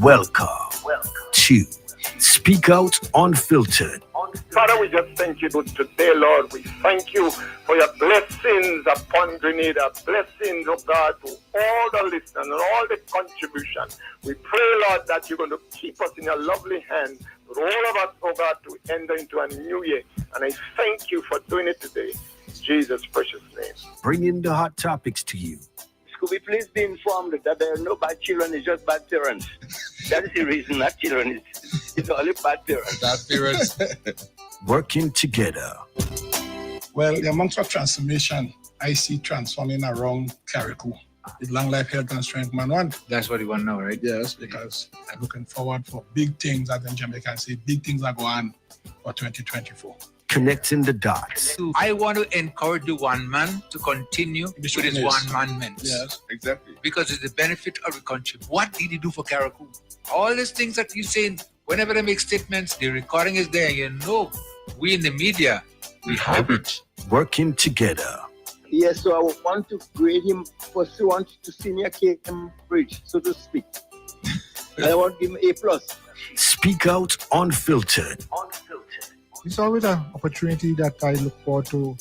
Welcome to Speak Out Unfiltered. Father, we just thank you today, Lord. We thank you for your blessings upon Grenada, blessings, oh God, to all the listeners and all the contribution. We pray, Lord, that you're going to keep us in your lovely hand, with all of us, oh God, to enter into a new year. And I thank you for doing it today. In Jesus' precious name. Bringing the hot topics to you. Could we please be informed that there are no bad children, it's just bad parents. That is the reason that children it's only bad parents. Bad parents. Working together. Well, the amount of transformation I see transforming around Carriacou, the long life, health and strength man want. That's what you want now, right? Yes, because I'm looking forward for big things, as in Jamaica say, big things are going on for 2024. Connecting the dots. I want to encourage the one man to continue with his one man meant. Yes, Exactly. Because it's the benefit of the country. What did he do for Carriacou? All these things that you say, whenever they make statements, the recording is there. You know, we in the media, we have it. Working together. Yes, so I want to grade him pursuant to senior Cambridge, so to speak. I want to give him A+. Speak Out Unfiltered. It's always an opportunity that I look forward to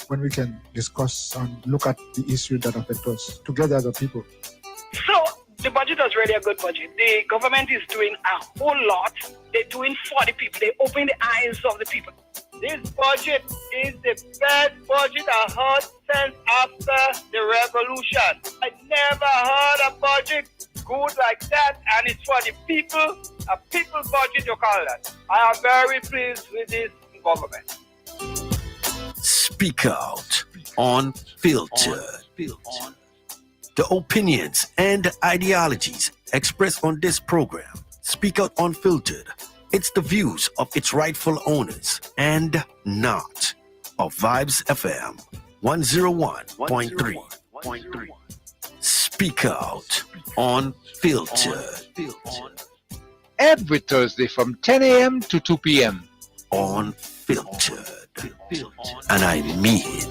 when we can discuss and look at the issues that affect us together as a people. So the budget was really a good budget. The government is doing a whole lot. They're doing for the people. They open the eyes of the people. This budget is the best budget I heard since after the revolution. I never heard a budget good like that, and it's for the people. A people budget, you call that. I am very pleased with this government. Speak Out Unfiltered. The opinions and ideologies expressed on this program, Speak Out Unfiltered. It's the views of its rightful owners and not of Vibes FM 101.3. Speak Out Unfiltered. Every Thursday from 10 a.m. to 2 p.m. Unfiltered. And I mean it.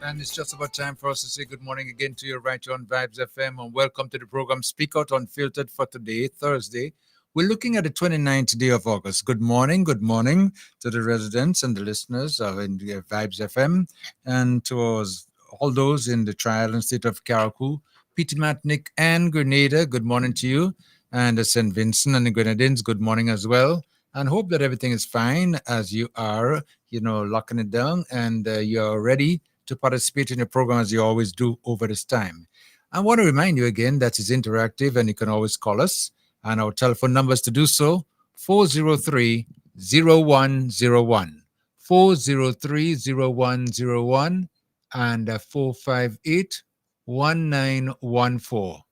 And it's just about time for us to say good morning again to you right here on Vibes FM, and welcome to the program Speak Out Unfiltered for today, Thursday. We're looking at the 29th day of August. Good morning to the residents and the listeners of Vibes FM, and to all those in the trial and state of Carriacou, Peter Matnick and Grenada. Good morning to you, and St. Vincent and the Grenadines. Good morning as well, and hope that everything is fine as you are, locking it down, and you're ready to participate in the program as you always do over this time. I want to remind you again that it's interactive and you can always call us, and our telephone numbers to do so, 403-0101, 403-0101, and 458-1914,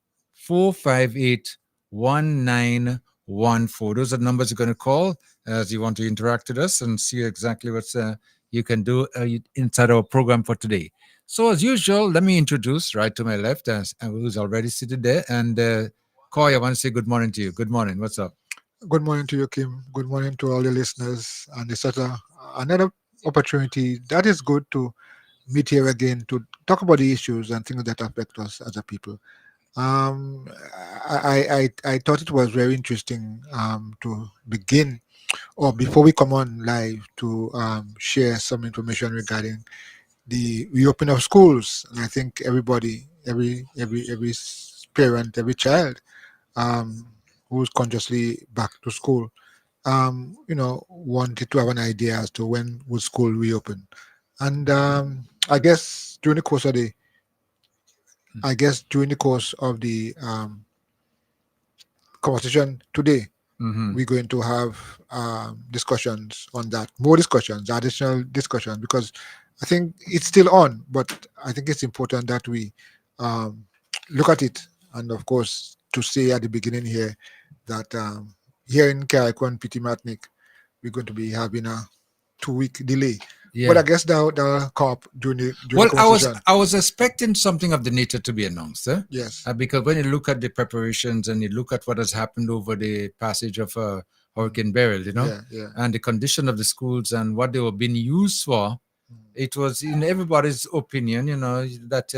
458-1914. Those are the numbers you're going to call as you want to interact with us and see exactly what's you can do inside our program for today. So as usual, let me introduce right to my left, who's already seated there. And Koy, I want to say good morning to you. Good morning. What's up? Good morning to you, Kim. Good morning to all the listeners. And it's such another opportunity that is good to meet here again to talk about the issues and things that affect us as a people. I thought it was very interesting to begin, or before we come on live, to share some information regarding the reopening of schools. And I think everybody parent, every child who's consciously back to school, wanted to have an idea as to when would school reopen. And I guess during the course of the conversation today, Mhm. we're going to have discussions on that, more discussions, additional discussions, because I think it's still on, but I think it's important that we um, look at it. And of course, to say at the beginning here that here in Carriacou PT Matnik, we're going to be having a 2 week delay. But Yeah. I guess that'll come up during Well, the I was conversation. I was expecting something of the nature to be announced, Yes. because when you look at the preparations and you look at what has happened over the passage of Hurricane Beryl, Yeah. Yeah. and the condition of the schools and what they were being used for, it was in everybody's opinion, that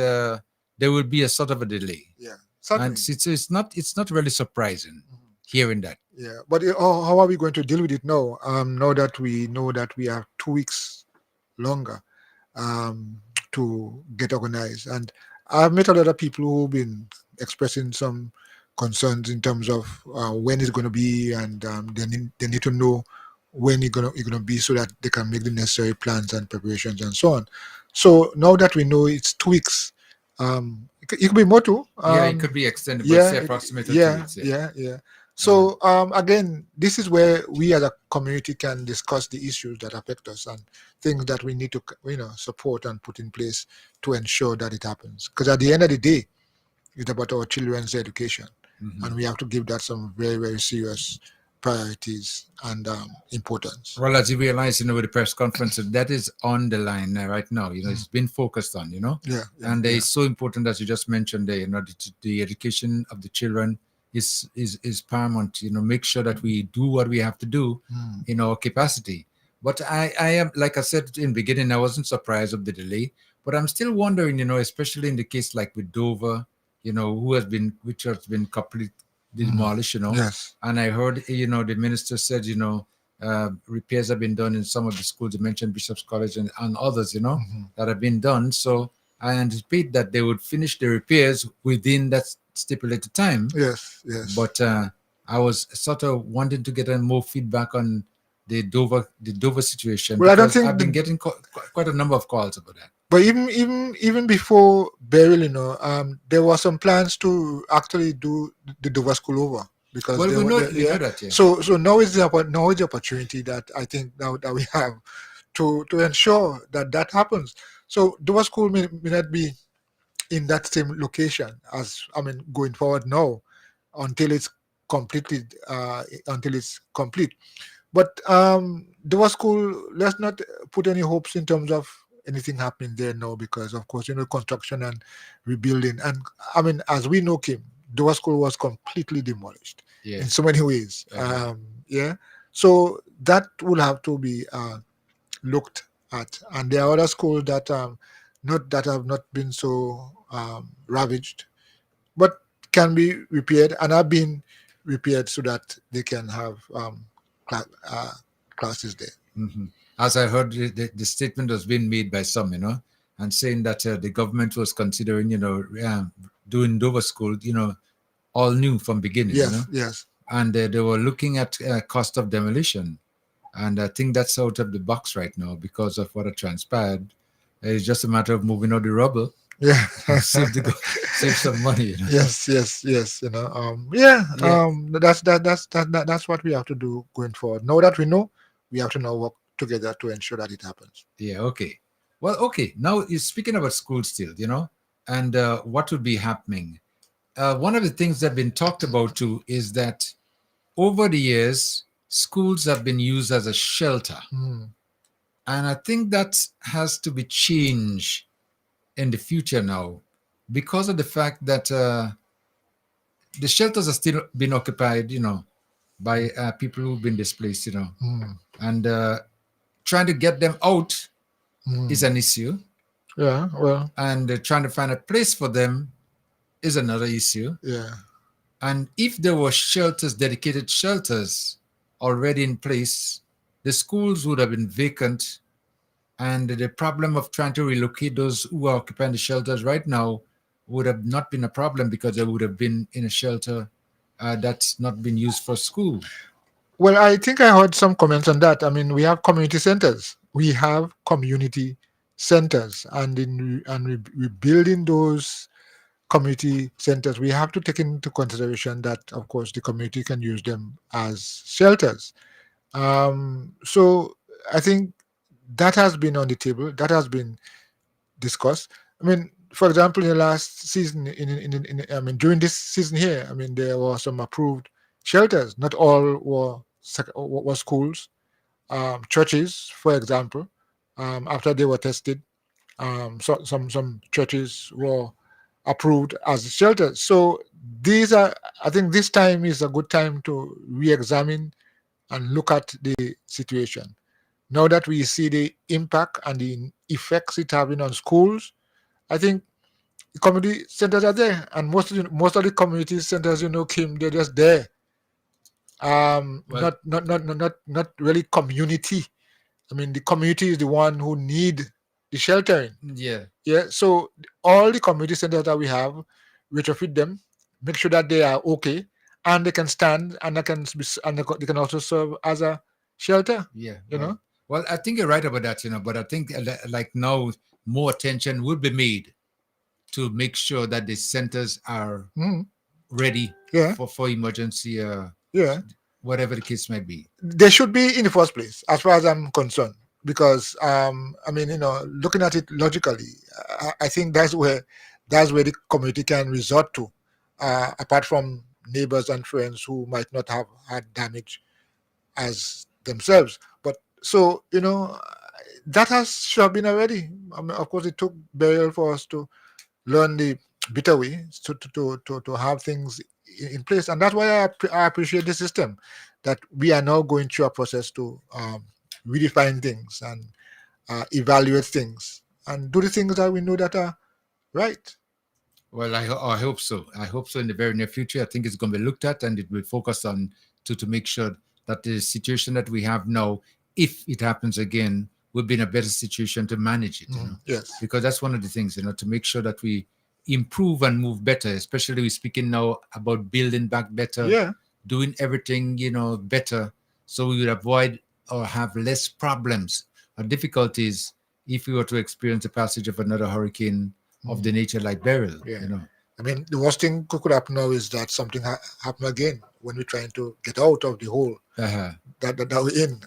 there will be a sort of a delay, Yeah. and Certainly. it's not really surprising hearing that. Yeah, but how are we going to deal with it now? Now that we know that we have 2 weeks longer to get organized, and I've met a lot of people who've been expressing some concerns in terms of when it's going to be, and they need to know when it's gonna be so that they can make the necessary plans and preparations and so on. So now that we know it's 2 weeks, it could be more too. Yeah, it could be extended, but say Yeah, approximately 2 weeks. yeah. So again, this is where we as a community can discuss the issues that affect us and things that we need to support and put in place to ensure that it happens. Because at the end of the day, it's about our children's education, and we have to give that some very, very serious priorities and importance. Well, as you realize, with the press conference, that is on the line right now. It's been focused on, Yeah, and it's so important, as you just mentioned there. The education of the children is paramount. Make sure that we do what we have to do in our capacity. But I am, like I said in the beginning, I wasn't surprised of the delay, but I'm still wondering, especially in the case like with Dover, which has been completely demolished, Yes. and I heard, the minister said, repairs have been done in some of the schools. You mentioned Bishop's College and others, that have been done. So I anticipate that they would finish the repairs within that stipulated time. Yes. But I was sort of wanting to get more feedback on the Dover situation, Well, I don't because think I've been getting quite a number of calls about that. But even before burial, there were some plans to actually do the Dover School over, because Well, they we were know there, we know that, yeah. So now is the opportunity that I think now that we have to ensure that happens. So Dover School may not be in that same location as going forward now until it's completed until it's complete. But Dover School, let's not put any hopes in terms of anything happening there now, because of course construction and rebuilding, and as we know, Kim, Dover School was completely demolished in so many ways. Yeah, so that will have to be looked at, and there are other schools that that have not been so ravaged, but can be repaired and have been repaired so that they can have classes there. As I heard, the statement was being made by some, and saying that the government was considering, doing Dover School, all new from beginning, Yes. and they were looking at cost of demolition, and I think that's out of the box right now because of what had transpired. It's just a matter of moving out the rubble. Yeah. save some money. Yes. That's what we have to do going forward. Now that we know, we have to now work together to ensure that it happens. Yeah. Okay. Well, okay. Now you're speaking about school still, and what would be happening. One of the things that have been talked about too is that over the years, schools have been used as a shelter. And I think that has to be changed in the future now, because of the fact that the shelters are still being occupied, by people who've been displaced, and trying to get them out is an issue. Yeah, well. And trying to find a place for them is another issue. Yeah. And if there were dedicated shelters already in place, the schools would have been vacant. And the problem of trying to relocate those who are occupying the shelters right now would have not been a problem because they would have been in a shelter that's not been used for school. Well, I think I heard some comments on that. I mean, we have community centers. We have community centers, and we building those community centers. We have to take into consideration that, of course, the community can use them as shelters. So I think that has been on the table. That has been discussed. I mean, for example, in the last season, I mean, during this season here, I mean, there were some approved shelters. Not all were schools, churches, for example. After they were tested, so some churches were approved as shelters. So these are, I think, this time is a good time to re-examine and look at the situation. Now that we see the impact and the effects it having on schools, I think the community centers are there, and most of the community centers, Kim, they're just there. Well, Not really community. I mean, the community is the one who need the sheltering. yeah. Yeah. So all the community centers that we have, retrofit them, make sure that they are okay, and they can stand, and they can also serve as a shelter. Yeah. You know. Well, I think you're right about that, but I think like now more attention would be made to make sure that the centers are Mhm. ready Yeah. for emergency, Yeah. whatever the case might be. They should be in the first place, as far as I'm concerned, because I mean, looking at it logically, I think that's where the community can resort to, apart from neighbors and friends who might not have had damage as themselves. But so that should have been already. I mean, of course, it took burial for us to learn the bitter way to have things in place, and that's why I appreciate the system that we are now going through a process to redefine things and evaluate things and do the things that we know that are right. Well, I hope so. I hope so in the very near future. I think it's going to be looked at, and it will focus on to make sure that the situation that we have now, if it happens again, we'll be in a better situation to manage it. Yes. Because that's one of the things, to make sure that we improve and move better. Especially we're speaking now about building back better, Yeah. doing everything better, so we would avoid or have less problems or difficulties if we were to experience the passage of another hurricane of the nature like Beryl. Yeah. I mean, the worst thing could happen now is that something happen again when we're trying to get out of the hole that we're in.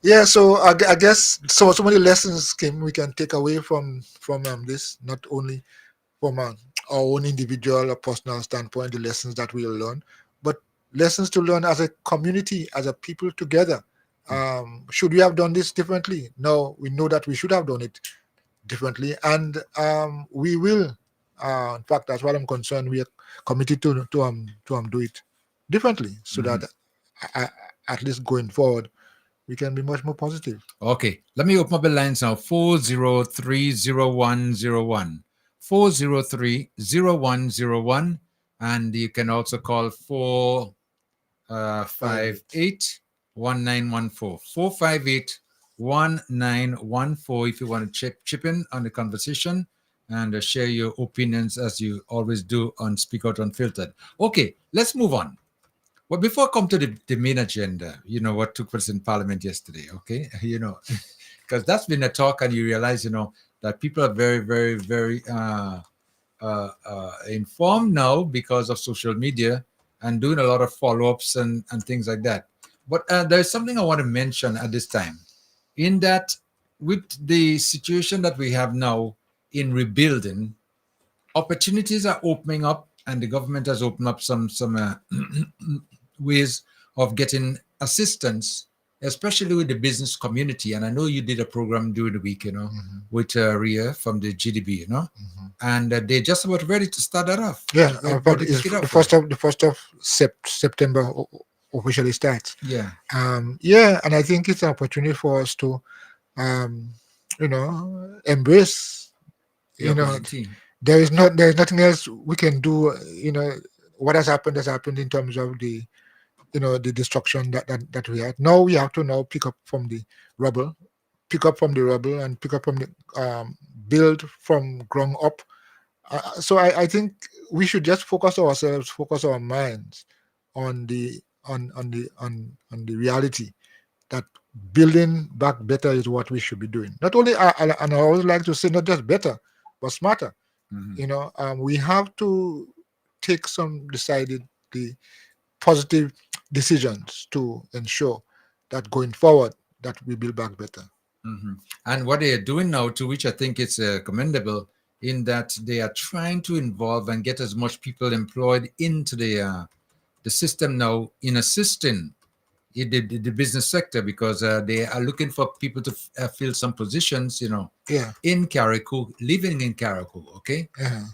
Yeah, so I guess so many lessons we can take away from this, not only from our own individual or personal standpoint, the lessons that we'll learn, but lessons to learn as a community, as a people together. Should we have done this differently? No, we know that we should have done it differently, and we will. In fact, as far as I'm concerned, we are committed to do it differently, so that at least going forward, we can be much more positive. Okay, let me open up the lines now. 403-0101. 403-0101. And you can also call 458-1914. 458-1914 if you want to chip in on the conversation and share your opinions as you always do on Speak Out Unfiltered. Okay, let's move on. Well, before I come to the main agenda, what took place in Parliament yesterday, okay? Because that's been a talk, and you realize, that people are very, very, very informed now because of social media and doing a lot of follow-ups and things like that. But there's something I want to mention at this time, in that with the situation that we have now in rebuilding, opportunities are opening up, and the government has opened up some ways of getting assistance, especially with the business community. And I know you did a program during the week, with Ria from the GDB, and they're just about ready to start that off. Yeah, but the first of September officially starts. Yeah. And I think it's an opportunity for us to, embrace. There's nothing else we can do. What has happened in terms of the the destruction that we had. Now we have to pick up from the rubble, pick up from the rubble and pick up from the build from ground up. So I think we should just focus ourselves, focus our minds on the on the reality that building back better is what we should be doing. Not only, and I always like to say, not just better, but smarter. We have to take some decidedly positive decisions to ensure that going forward, that we build back better. And what they are doing now, to which I think it's commendable, in that they are trying to involve and get as much people employed into the system now in assisting the business sector, because they are looking for people to fill some positions, in Carriacou, living in Carriacou, okay?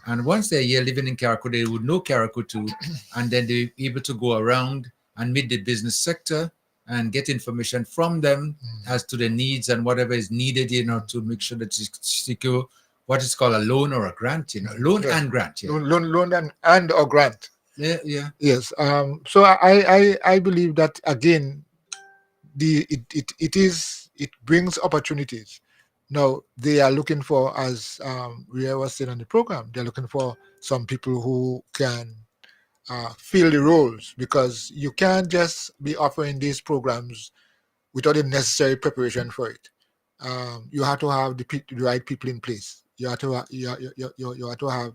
And once they're here living in Carriacou, they would know Carriacou too, and then they're able to go around and meet the business sector and get information from them as to the needs and whatever is needed, to make sure that you secure what is called a loan or a grant, loan and grant. Loan and or grant. Yeah. Yes. So I believe that again, it brings opportunities. Now they are looking for, as we was saying on the program, they're looking for some people who can fill the roles, because you can't just be offering these programs without the necessary preparation for it. You have to have the right people in place. You have to you have to have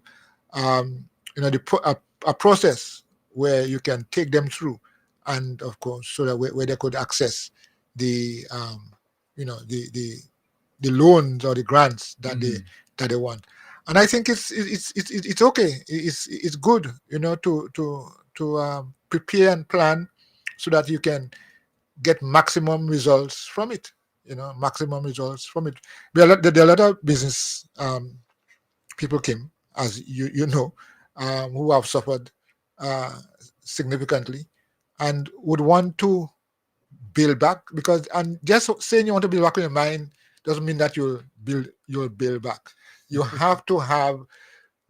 a process where you can take them through, and of course, so that where they could access the the loans or the grants that they want. And I think it's okay. It's good, to prepare and plan so that you can get maximum results from it. Maximum results from it. There are a lot of business people came, as you know, who have suffered significantly and would want to build back, and just saying you want to build back in your mind doesn't mean that you'll build back. You have to have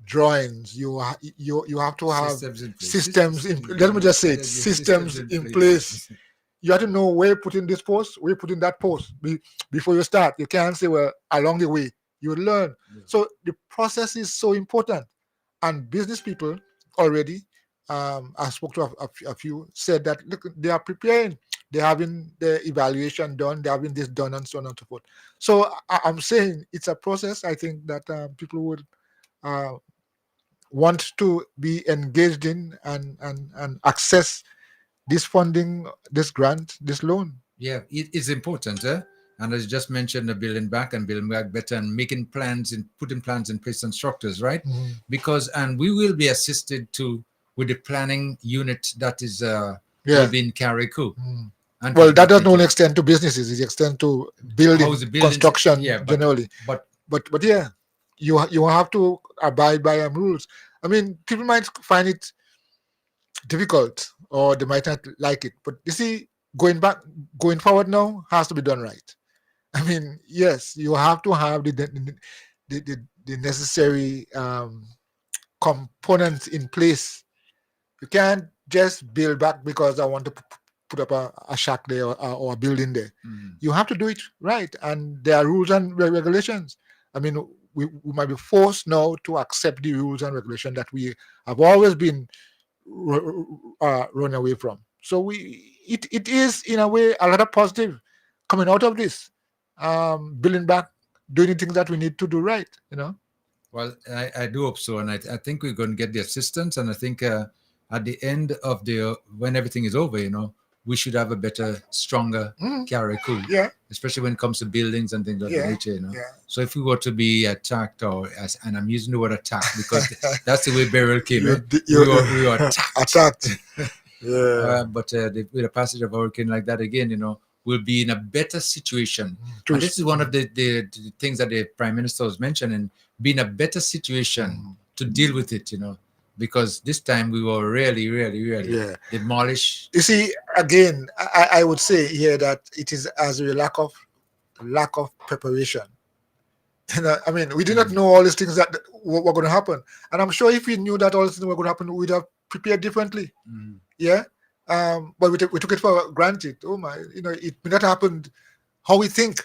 drawings. You have to have systems in place. Let me just say it, systems in place. You have to know where you're putting this post, where you're putting that post before you start. You can't say, well, along the way you learn. So the process is so important, and business people already, I spoke to a few, said that look, they are preparing, they're having the evaluation done, they're having this done, and so on and so forth. So I'm saying it's a process. I think that people would want to be engaged in and access this funding, this grant, this loan. Yeah, it is important, and as you just mentioned, the building back better, and making plans and putting plans in place and structures, right? Because, and we will be assisted too with the planning unit that is will be in Carriacou. And well, that doesn't only extend to businesses; it extends to building, construction, generally. But yeah, you have to abide by rules. I mean, people might find it difficult, or they might not like it, but you see, going forward now has to be done right. I mean, yes, you have to have the necessary components in place. You can't just build back because I want to put up a shack there or a building there. You have to do it right, and there are rules and regulations. I mean, we might be forced now to accept the rules and regulations that we have always been run away from. So it is in a way a lot of positive coming out of this, building back, doing the things that we need to do right. Well, I do hope so, and I think we're going to get the assistance, and I think at the end of when everything is over, we should have a better, stronger Carriacou. Yeah. Especially when it comes to buildings and things of that nature, Yeah. So if we were to be attacked, and I'm using the word attack because that's the way burial came. We were attacked. Yeah. But with a passage of a hurricane like that again, we'll be in a better situation. And this is one of the things that the Prime Minister was mentioning, be in a better situation to deal with it, because this time we were really demolished. You see, again, I would say here that it is as a lack of preparation. I mean, we did not know all these things that were going to happen, and I'm sure if we knew that all these things were going to happen, we'd have prepared differently. Yeah, but we took it for granted. Oh my, it may not happen how we think.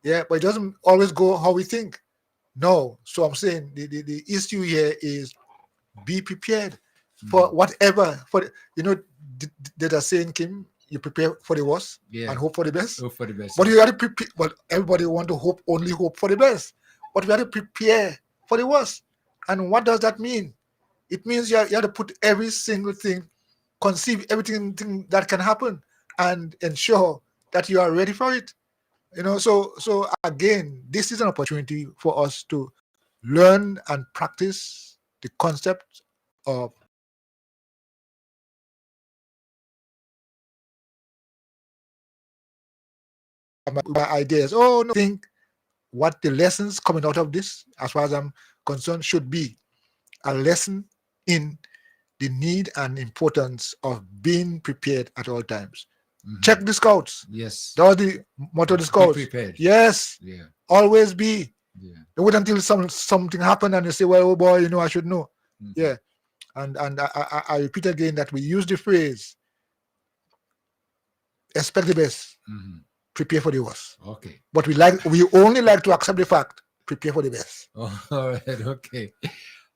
Yeah, but it doesn't always go how we think. No. So I'm saying the issue here is be prepared for whatever. Did I saying, Kim, you prepare for the worst Yeah. and hope for the best? Hope for the best. But you have to prepare. But everybody want to only hope for the best. But we have to prepare for the worst. And what does that mean? It means you have to put every single thing, conceive everything that can happen, and ensure that you are ready for it. So again, this is an opportunity for us to learn and practice the concept of my ideas. Oh no, think what the lessons coming out of this, as far as I'm concerned, should be a lesson in the need and importance of being prepared at all times. Check the scouts. Yes. That was the motto of the Be scouts. prepared. Yes. Yeah. Always be. Yeah. They wait until something happened and they say, well, oh boy, I should know. Yeah. And I repeat again that we use the phrase, expect the best, prepare for the worst. Okay. But we only like to accept the fact, prepare for the best. Oh, all right. Okay.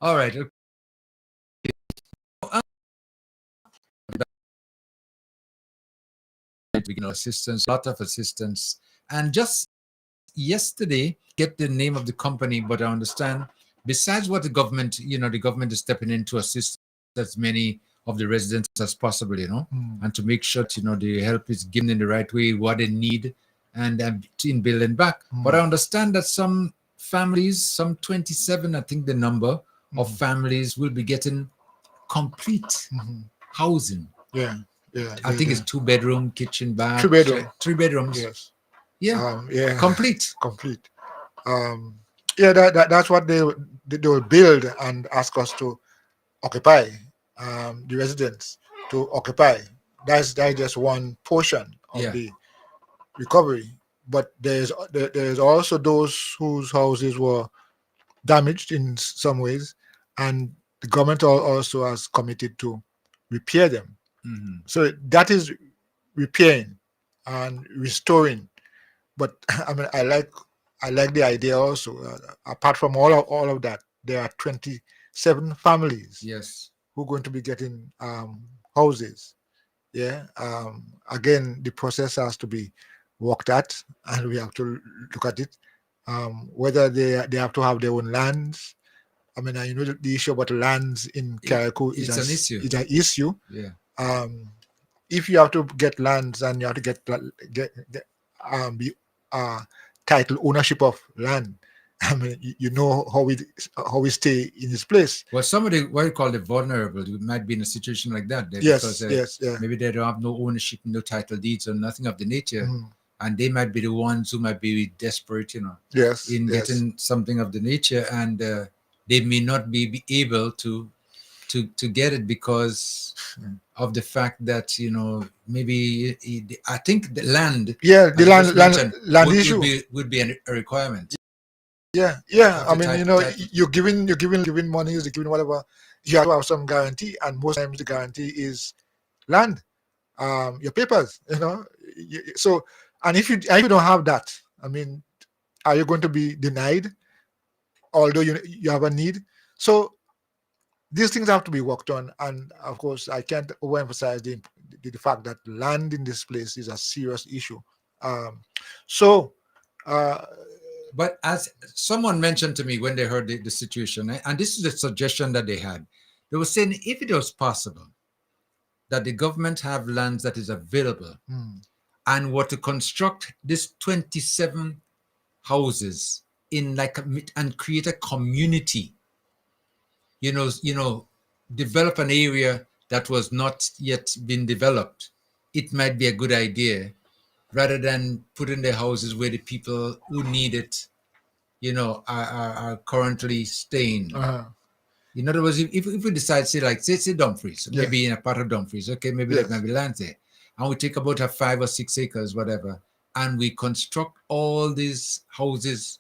All right. Okay. Assistance, a lot of assistance. And just yesterday, get the name of the company, but I understand besides what the government is stepping in to assist as many of the residents as possible, and to make sure the help is given in the right way, what they need, and in building back. But I understand that some families, some 27, I think the number of families will be getting complete housing. Yeah. I think it's 2-bedroom, kitchen, bath, 3 bedrooms. Yes. Yeah. Complete. That's what they will build and ask us to occupy, the residents to occupy. That's just one portion of the recovery. But there's also those whose houses were damaged in some ways, and the government also has committed to repair them. So that is repairing and restoring. But I mean, I like the idea also. Apart from all of that, there are 27 families. Yes. Who are going to be getting houses. Yeah. Again, the process has to be worked at, and we have to look at it. Whether they have to have their own lands. I mean, the issue about lands in Carriacou is an issue. It's an issue. Yeah. If you have to get lands and you have to get title ownership of land, I mean, how we stay in this place. Well, some of what you call the vulnerable might be in a situation like that. Yes. Maybe they don't have no ownership, no title deeds, or nothing of the nature, and they might be the ones who might be desperate, getting something of the nature, and they may not be able to get it because of the fact that maybe I think the land. Yeah, the land issue would be a requirement. Yeah. I mean, you're giving money, you're giving whatever. You have to have some guarantee, and most times the guarantee is land, your papers. So, and if you don't have that, I mean, are you going to be denied? Although you have a need. So these things have to be worked on, and of course, I can't overemphasize the fact that land in this place is a serious issue. But as someone mentioned to me when they heard the situation, and this is a suggestion that they had, they were saying if it was possible that the government have lands that is available and were to construct this 27 houses in and create a community, develop an area that was not yet been developed, it might be a good idea, rather than putting the houses where the people who need it, are currently staying. In other words, if we decide, say Dumfries, maybe in a part of Dumfries, okay, maybe there might be land there, and we take about 5 or 6 acres, whatever, and we construct all these houses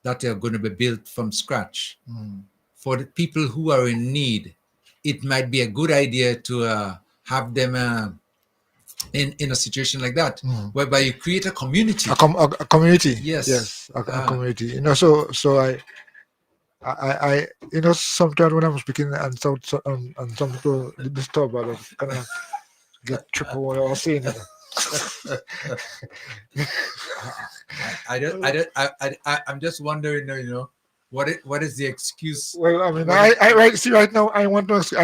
that are going to be built from scratch for the people who are in need. It might be a good idea to have them in a situation like that, whereby you create a community. A community. Yes. Yes. A community. You know, so I you know, sometimes when I'm speaking and and some people disturb about it, kind of get triple what I was saying. You know. I'm just wondering, you know, what is the excuse? Well, I mean, right now I'm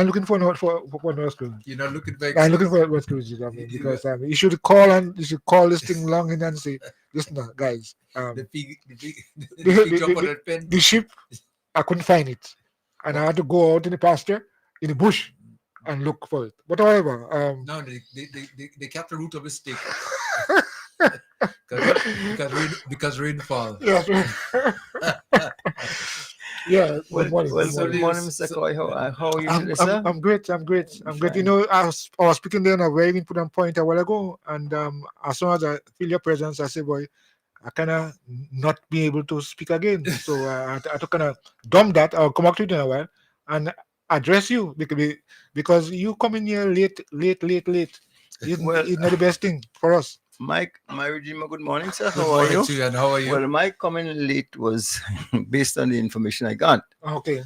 looking for another school. You're not looking for I'm excuse? looking for what schools, I mean, because you should call this thing long in and say, listen, guys, the pig jump on that pen. the sheep, I couldn't find it, and I had to go out in the pasture, in the bush, and look for it. But however, no, they kept the root of a stick. because rainfall. Yes. Yeah. Well, Good morning. good morning, Mr. Coy. How are you today, sir? I'm great. I'm great. Fine. You know, I was speaking there on a very important point a while ago, and as soon as I feel your presence, I say, boy, I kind of not be able to speak again. So I had to kind of dump that. I'll come back to it in a while and address you because you come in here late. It's not the best thing for us. Mike, my Redeemer, good morning, sir. Good How are morning you? to you, and how are you? Well, my coming late was based on the information I got, Okay.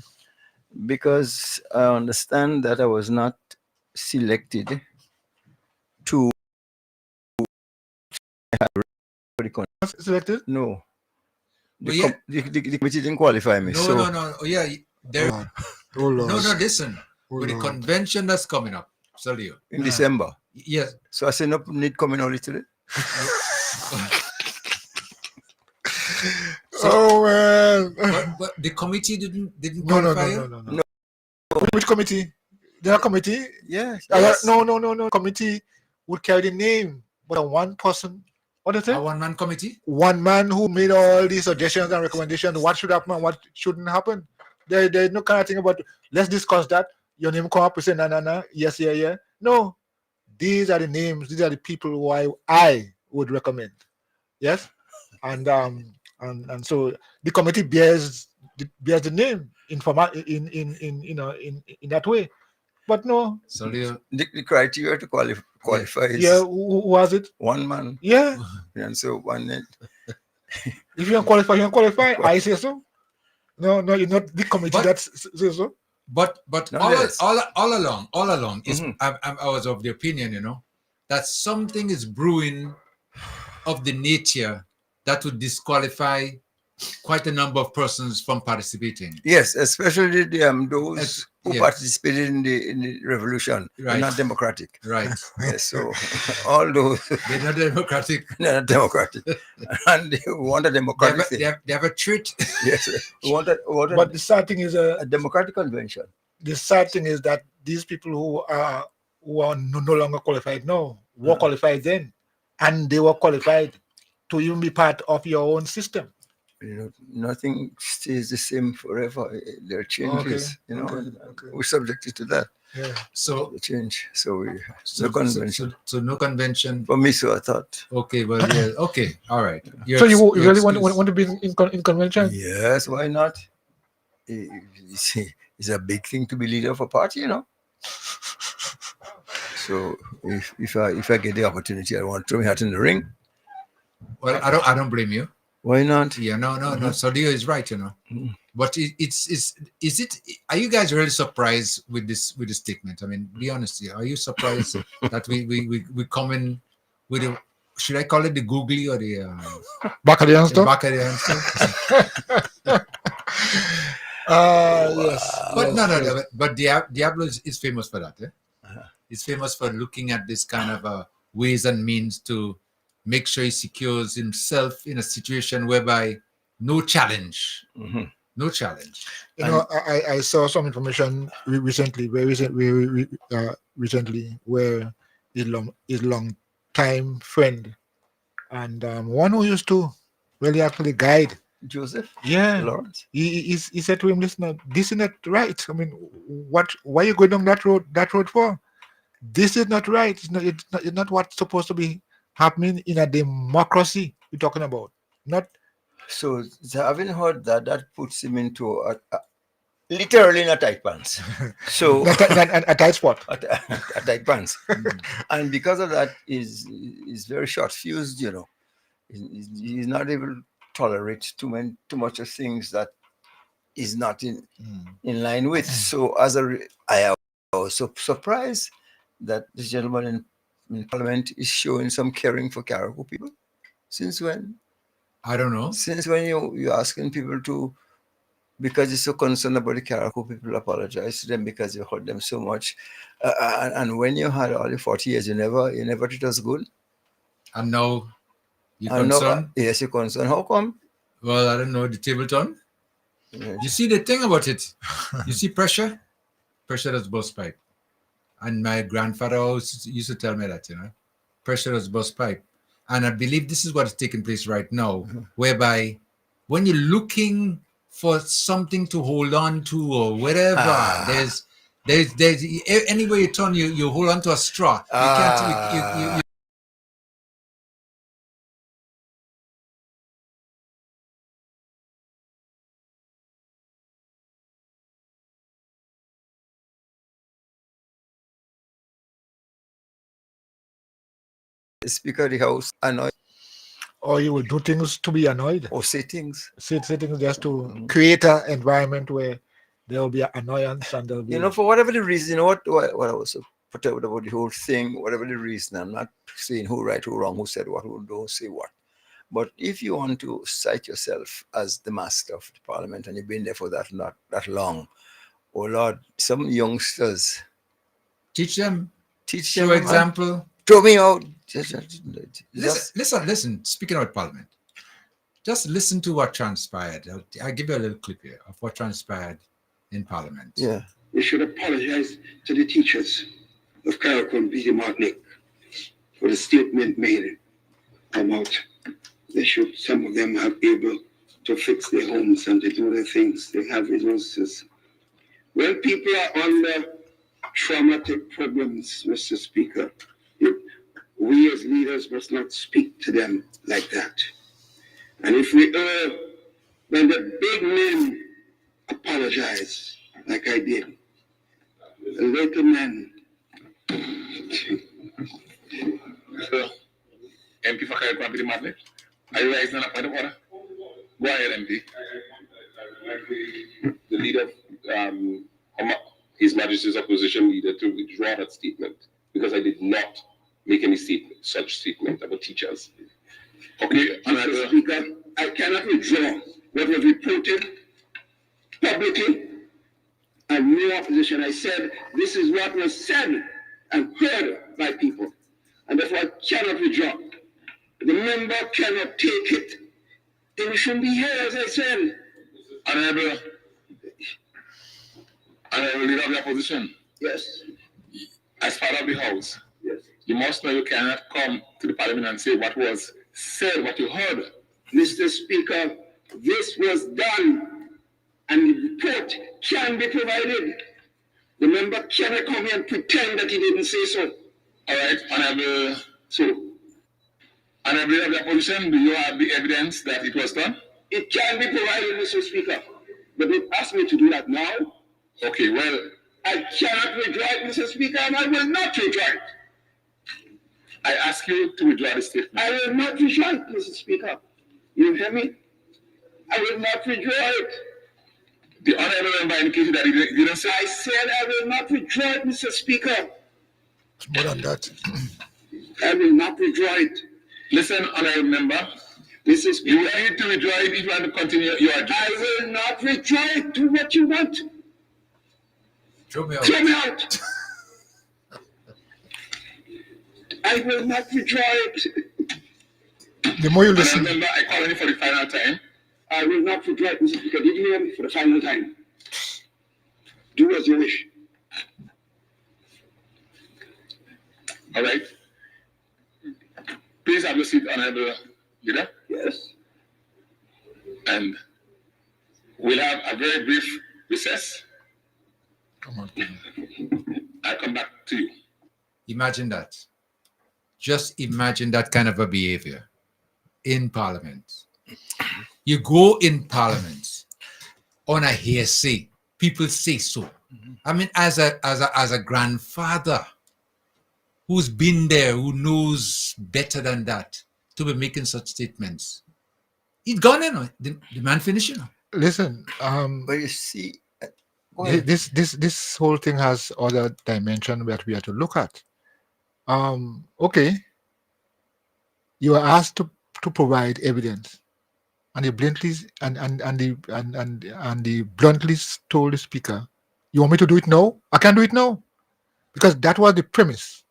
because I understand that I was not selected to Selected? no. But yeah. The committee didn't qualify me. No. Oh, yeah, there. Oh, Lord. No, listen. Oh, With the Lord. convention that's coming up, Salio. In December. Yes. So I said, no need coming early today. Oh man. But the committee didn't No. qualify you? No. Which committee? Their committee? Yes. No. Committee would carry the name, but a one person. What is it? A one-man committee? One man who made all these suggestions and recommendations. What should happen and what shouldn't happen? There's no kind of thing about let's discuss that. Your name come up and say no. Yes, yeah. No. These are the names. These are the people who I would recommend. Yes, and so the committee bears the name in that way. But no. So the criteria to qualify is who was it? one man. Yeah. And so one. If you don't qualify. I say so. No, you're not the committee that says so. But all along is I was of the opinion, you know, that something is brewing of the nature that would disqualify quite a number of persons from participating. Yes, especially those who participated in the revolution. Right. They're not democratic. Right. Yes, so all those they're not democratic. They're not democratic. And they want a democratic thing. They have a treat. Yes. But the sad thing is a democratic convention. The sad thing is that these people who are no longer qualified now were qualified then, and they were qualified to even be part of your own system. You know, nothing stays the same forever. There are changes. Okay. You know, Okay. we're subjected to that. Yeah. So the change. So no convention. So no convention for me. So I thought. Okay, well, yeah. Okay, all right. So you really want to be in convention? Yes. Why not? It's a big thing to be leader of a party, you know. So if I get the opportunity, I want to throw my hat in the ring. Well, I don't blame you. Why not? Yeah, no. Sadio is right, you know. But are you guys really surprised with this statement? I mean, be honest here. Are you surprised that we come in with a, should I call it the googly or the Bacchadian stuff? Yes. But no. But Diablo is famous for that. He's famous for looking at this kind of ways and means to make sure he secures himself in a situation whereby no challenge. No challenge. You know, I saw some information recently where his long time friend and one who used to really actually guide Joseph. Yeah, Lawrence. He said to him, "Listen, this is not right. I mean, why are you going down that road for? This is not right. It's not what's supposed to be happening in a democracy we're talking about. Not." So having heard that puts him into literally in a tight pants. So a tight spot. a tight pants, and because of that, is very short fused. You know, he's not able to tolerate too much of things that is not in line with. So I was so surprised that this gentleman in Parliament is showing some caring for Caribou people. Since when? I don't know. Since when you're asking people to, because you're so concerned about the Caribou people, apologize to them because you hurt them so much, and when you had all the 40 years, you never treat us good. And now you're And now, concerned? yes, you're concerned. How come? Well, I don't know. The table turn. Yes. You see the thing about it. You see pressure. Pressure does burst pipe. And my grandfather always used to tell me that, pressure does burst pipe. And I believe this is what is taking place right now, whereby when you're looking for something to hold on to or whatever, there's anywhere you turn, you hold on to a straw. You can't. Speaker of the House annoyed, Or you will do things to be annoyed. or say things. Say things just to create an environment where there will be an annoyance and there'll be. For whatever the reason, what I was so perturbed about the whole thing, whatever the reason, I'm not saying who right, who wrong, who said what, who don't say what. But if you want to cite yourself as the master of the parliament and you've been there for that not that long, oh Lord, some youngsters, Teach them. show For example. Throw me out. Listen. Speaking about Parliament, just listen to what transpired. I'll give you a little clip here of what transpired in Parliament. Yeah. We should apologize to the teachers of Carriacou and Beatty Martinique for the statement made about some of them have able to fix their homes and to do their things. They have resources. When people are under traumatic problems, Mr. Speaker, we as leaders must not speak to them like that. And if we when the big men apologize, like I did, the little men. MP for Carriacou Martinique. Are you raising a point of order? Go ahead, MP. The leader of His Majesty's opposition leader to withdraw that statement because I did not make any such statement about teachers. Okay, Mr. Speaker, I cannot withdraw what was reported publicly and no opposition. I said this is what was said and heard by people, and therefore I cannot withdraw. The member cannot take it. It shouldn't be here, as I said. Honorable leader of the opposition. Yes. As part of the House. Yes. You must know you cannot come to the Parliament and say what was said, what you heard. Mr. Speaker, this was done, and the report can be provided. The member cannot come here and pretend that he didn't say so. All right, Honorable leader of the opposition, do you have the evidence that it was done? It can be provided, Mr. Speaker, but they asked me to do that now. Okay, well, I cannot withdraw it, Mr. Speaker, and I will not withdraw it. I ask you to withdraw the statement. I will not withdraw it, Mr. Speaker. You hear me? I will not withdraw it. The honorable member indicated that he didn't say. I said I will not withdraw it, Mr. Speaker. It's more than that. I will not withdraw it. Listen, honorable member. Mr. Speaker, you will need to withdraw it if you want to continue your address. I will not withdraw it. Do what you want. Throw me out. Throw me out. I will not withdraw it. The more you listen. Remember, I call on you for the final time. I will not withdraw it, Mr. Speaker. Did you hear me? For the final time. Do as you wish. All right. Please have your seat, honorable leader. Yes. And we'll have a very brief recess. Come on. I'll come back to you. Imagine that. Just imagine that kind of a behavior in Parliament. You go in Parliament on a hearsay people say so. I mean, as a grandfather who's been there, who knows better than that, to be making such statements. It's gone, the man finished, Listen, But you see, this whole thing has other dimension that we have to look at. Okay, you are asked to provide evidence, and the bluntly and the bluntly told the speaker, "You want me to do it now? I can't do it now," because that was the premise.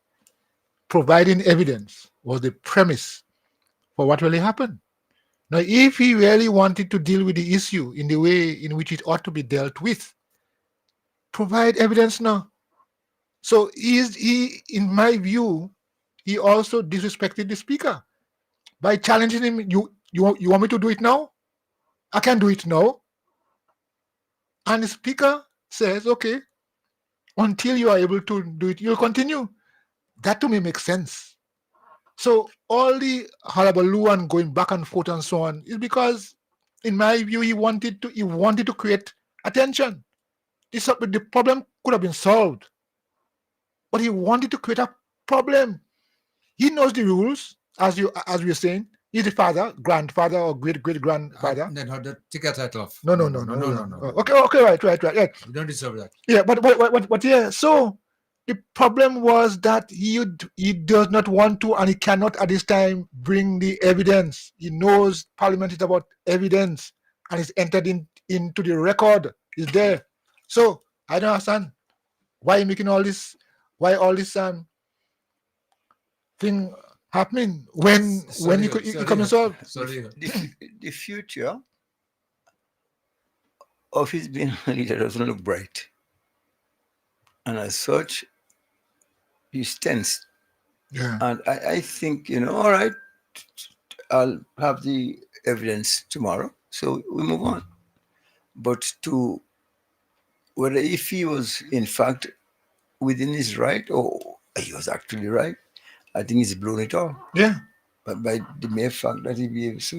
Providing evidence was the premise for what really happened. Now, if he really wanted to deal with the issue in the way in which it ought to be dealt with, provide evidence now. So he, in my view, he also disrespected the speaker by challenging him. You want me to do it now? I can't do it now. And the speaker says, okay, until you are able to do it, you'll continue. That to me makes sense. So all the hullabaloo and going back and forth and so on is because, in my view, he wanted to create attention. The problem could have been solved, but he wanted to create a problem. He knows the rules, as we were saying. He's the father, grandfather, or great grandfather. And then take a title off. No. Okay, right. You don't deserve that. Yeah, but yeah. So the problem was that he does not want to, and he cannot at this time bring the evidence. He knows Parliament is about evidence, and it's entered into the record. Is there? So I don't understand why making all this. Why all this thing happening when you come and solve? The future of his being a leader doesn't look bright, and as such, he's tense. Yeah. And I think, all right, I'll have the evidence tomorrow, so we move on. But to whether if he was in fact within his right or he was actually right, I think he's blown it all. Yeah. But by the mere fact that he behaved so,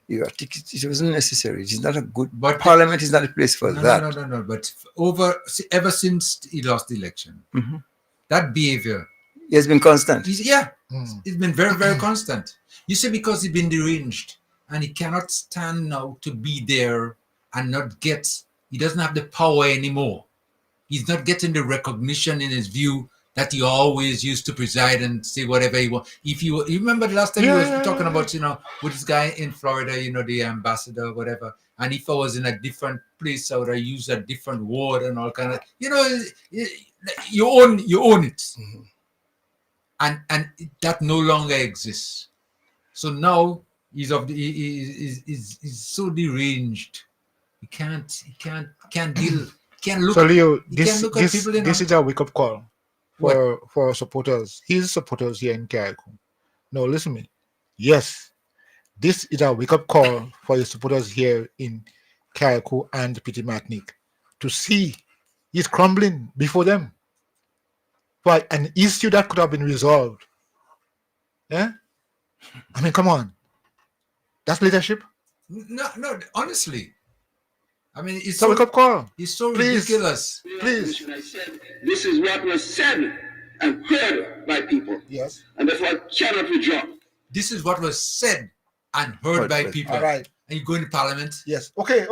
it wasn't necessary. It's not a good. But Parliament is not a place for that. No. But ever since he lost the election, that behavior has been constant. It's been very, very constant. You say because he's been deranged and he cannot stand now to be there and not get. He doesn't have the power anymore. He's not getting the recognition in his view that he always used to preside and say whatever he wants. If you remember the last time he was talking about, with this guy in Florida, the ambassador or whatever, and if I was in a different place, I would have used a different word and all kind of, you own it. And that no longer exists. So now he's so deranged. He can't deal. Can't look. So Leo, this is a wake-up call for supporters. His supporters here in Carriacou. No, listen to me. Yes, this is a wake-up call for his supporters here in Carriacou and Petit Martinique to see he's crumbling before them. For an issue that could have been resolved. Yeah? I mean, come on. That's leadership? No, honestly. I mean, it's a wake-up call. It's so ridiculous. Please. I said, this is what was said and heard by people. Yes. And therefore I cannot withdraw. This is what was said and heard by people. All right. And you go into Parliament? Yes. Okay.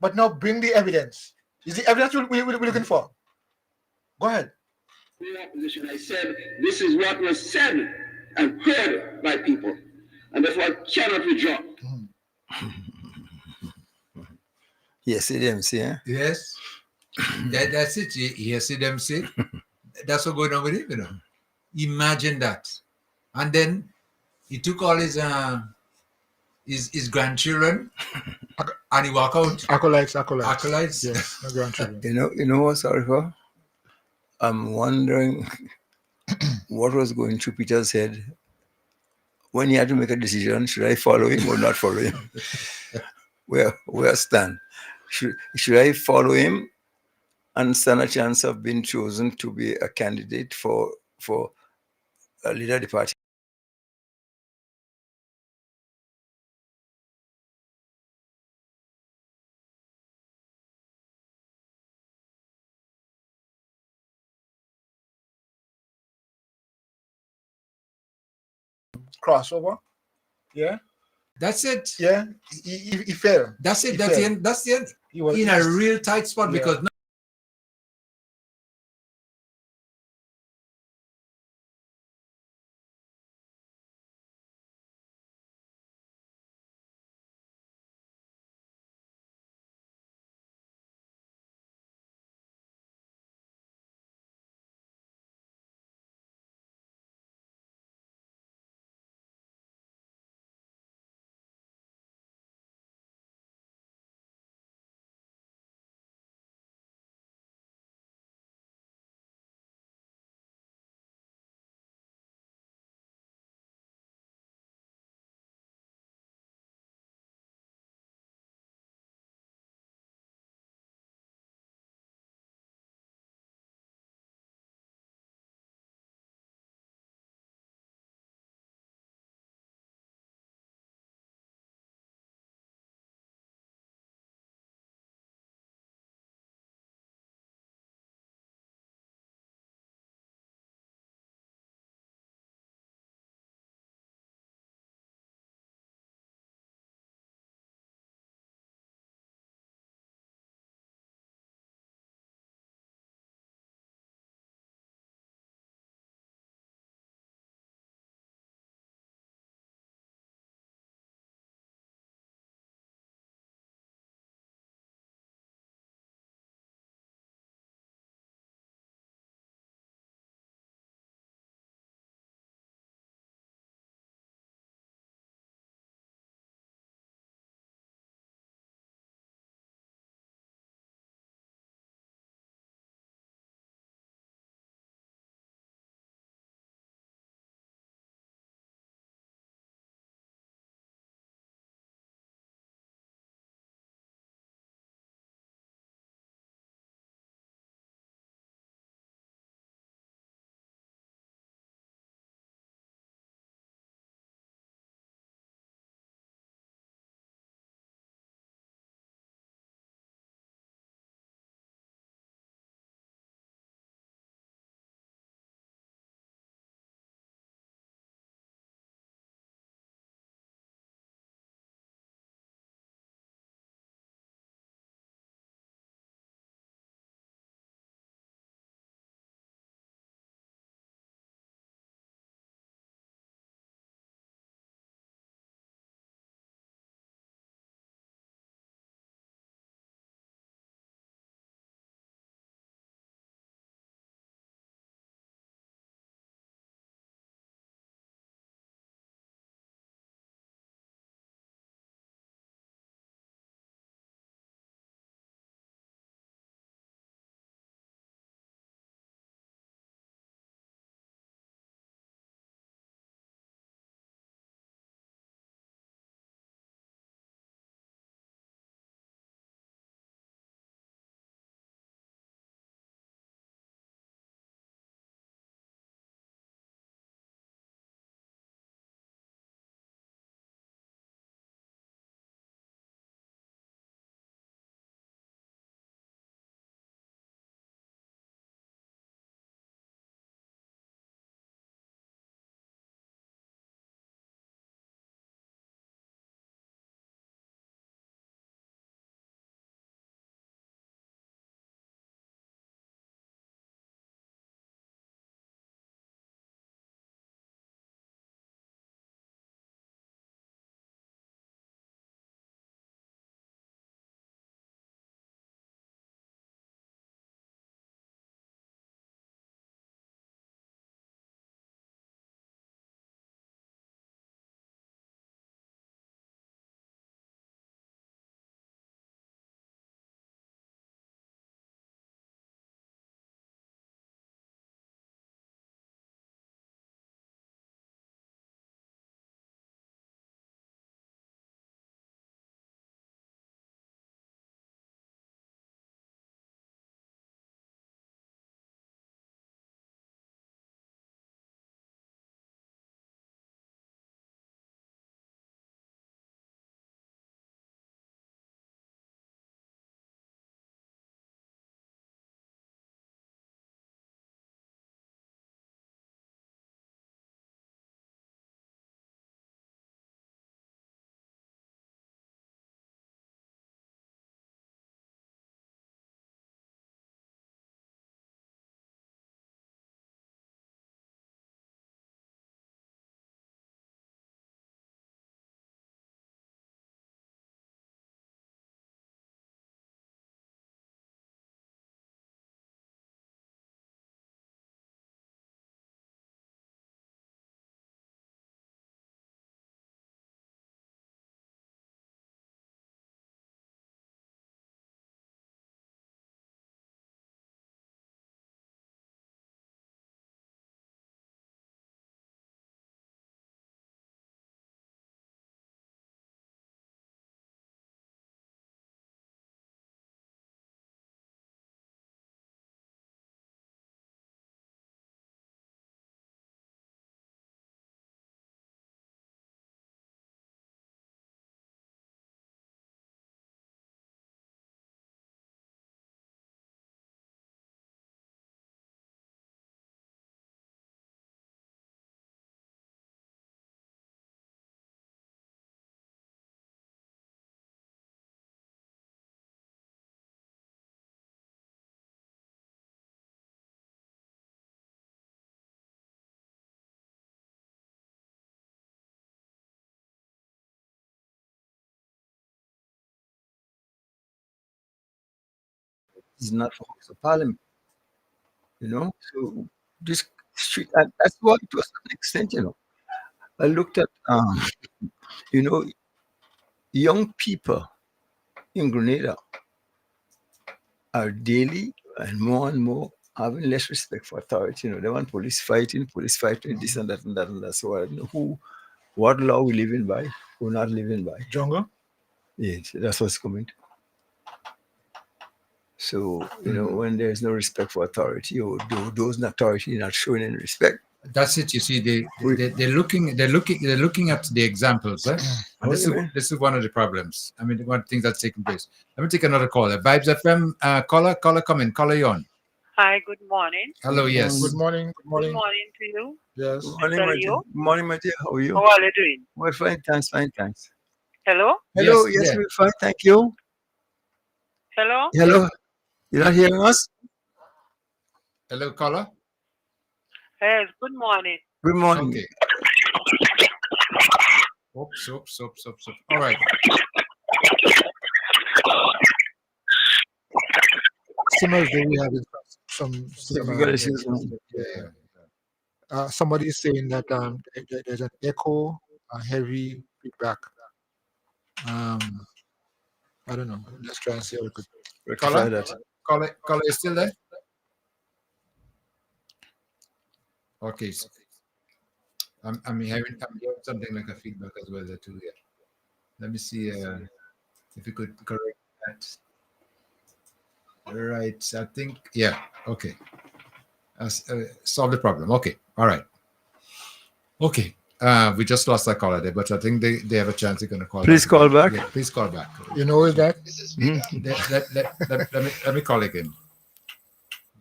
But now bring the evidence. Is the evidence we're looking for? Go ahead. In opposition, I said, this is what was said and heard by people. And therefore I cannot withdraw. Yes, CDMC, eh? Yes. That's it. Yes, CDMC. That's what going on with him, Imagine that. And then he took all his grandchildren and he walked out. Acolytes. Yes, my grandchildren. You know what's sorry for? I'm wondering what was going through Peter's head when he had to make a decision. Should I follow him or not follow him? Where stand? Should I follow him and stand a chance of being chosen to be a candidate for a leader of the party? crossover. Yeah, That's it. yeah. He fell. That's it. He That's the fell. end. That's the end. He was In a real tight spot Yeah. because is not for House of Parliament. So this street, and that's what to a certain extent. I looked at, you know, young people in Grenada are daily and more having less respect for authority. They want police fighting, this and that and that and that. So I don't know what law we living by, we're not living by. Jungle? Yes, that's what's coming. So, when there's no respect for authority, or those in authority not showing any respect. That's it. You see, they're looking at the examples, and this is one of the problems. I mean, one of the things that's taking place. Let me take another caller. Vibes FM, caller, come in. Caller, you on? Hi, good morning. Hello, yes. Good morning. Good morning to you. Yes. Good morning, my dear. Good morning, my dear. How are you? How are you doing? We're fine, thanks. Hello? Hello, yes, we're fine, thank you. Hello? Hello, you're not hearing us? Hello, caller. Yes, good morning. Good morning. Okay. Oops. All right. Similar to we have some Technical issues. somebody is saying that there's an echo, a heavy feedback. I don't know. Let's try and see how we could rectify that. Caller, is still there? Okay. So I'm hearing something like a feedback as well there too. Yeah. Let me see if you could correct that. All right. I think okay. Solve the problem. Okay. All right. Okay. We just lost that caller there, but I think they have a chance they're going to call. Please back. call back. Yeah, please call back. You know that? Let me call again.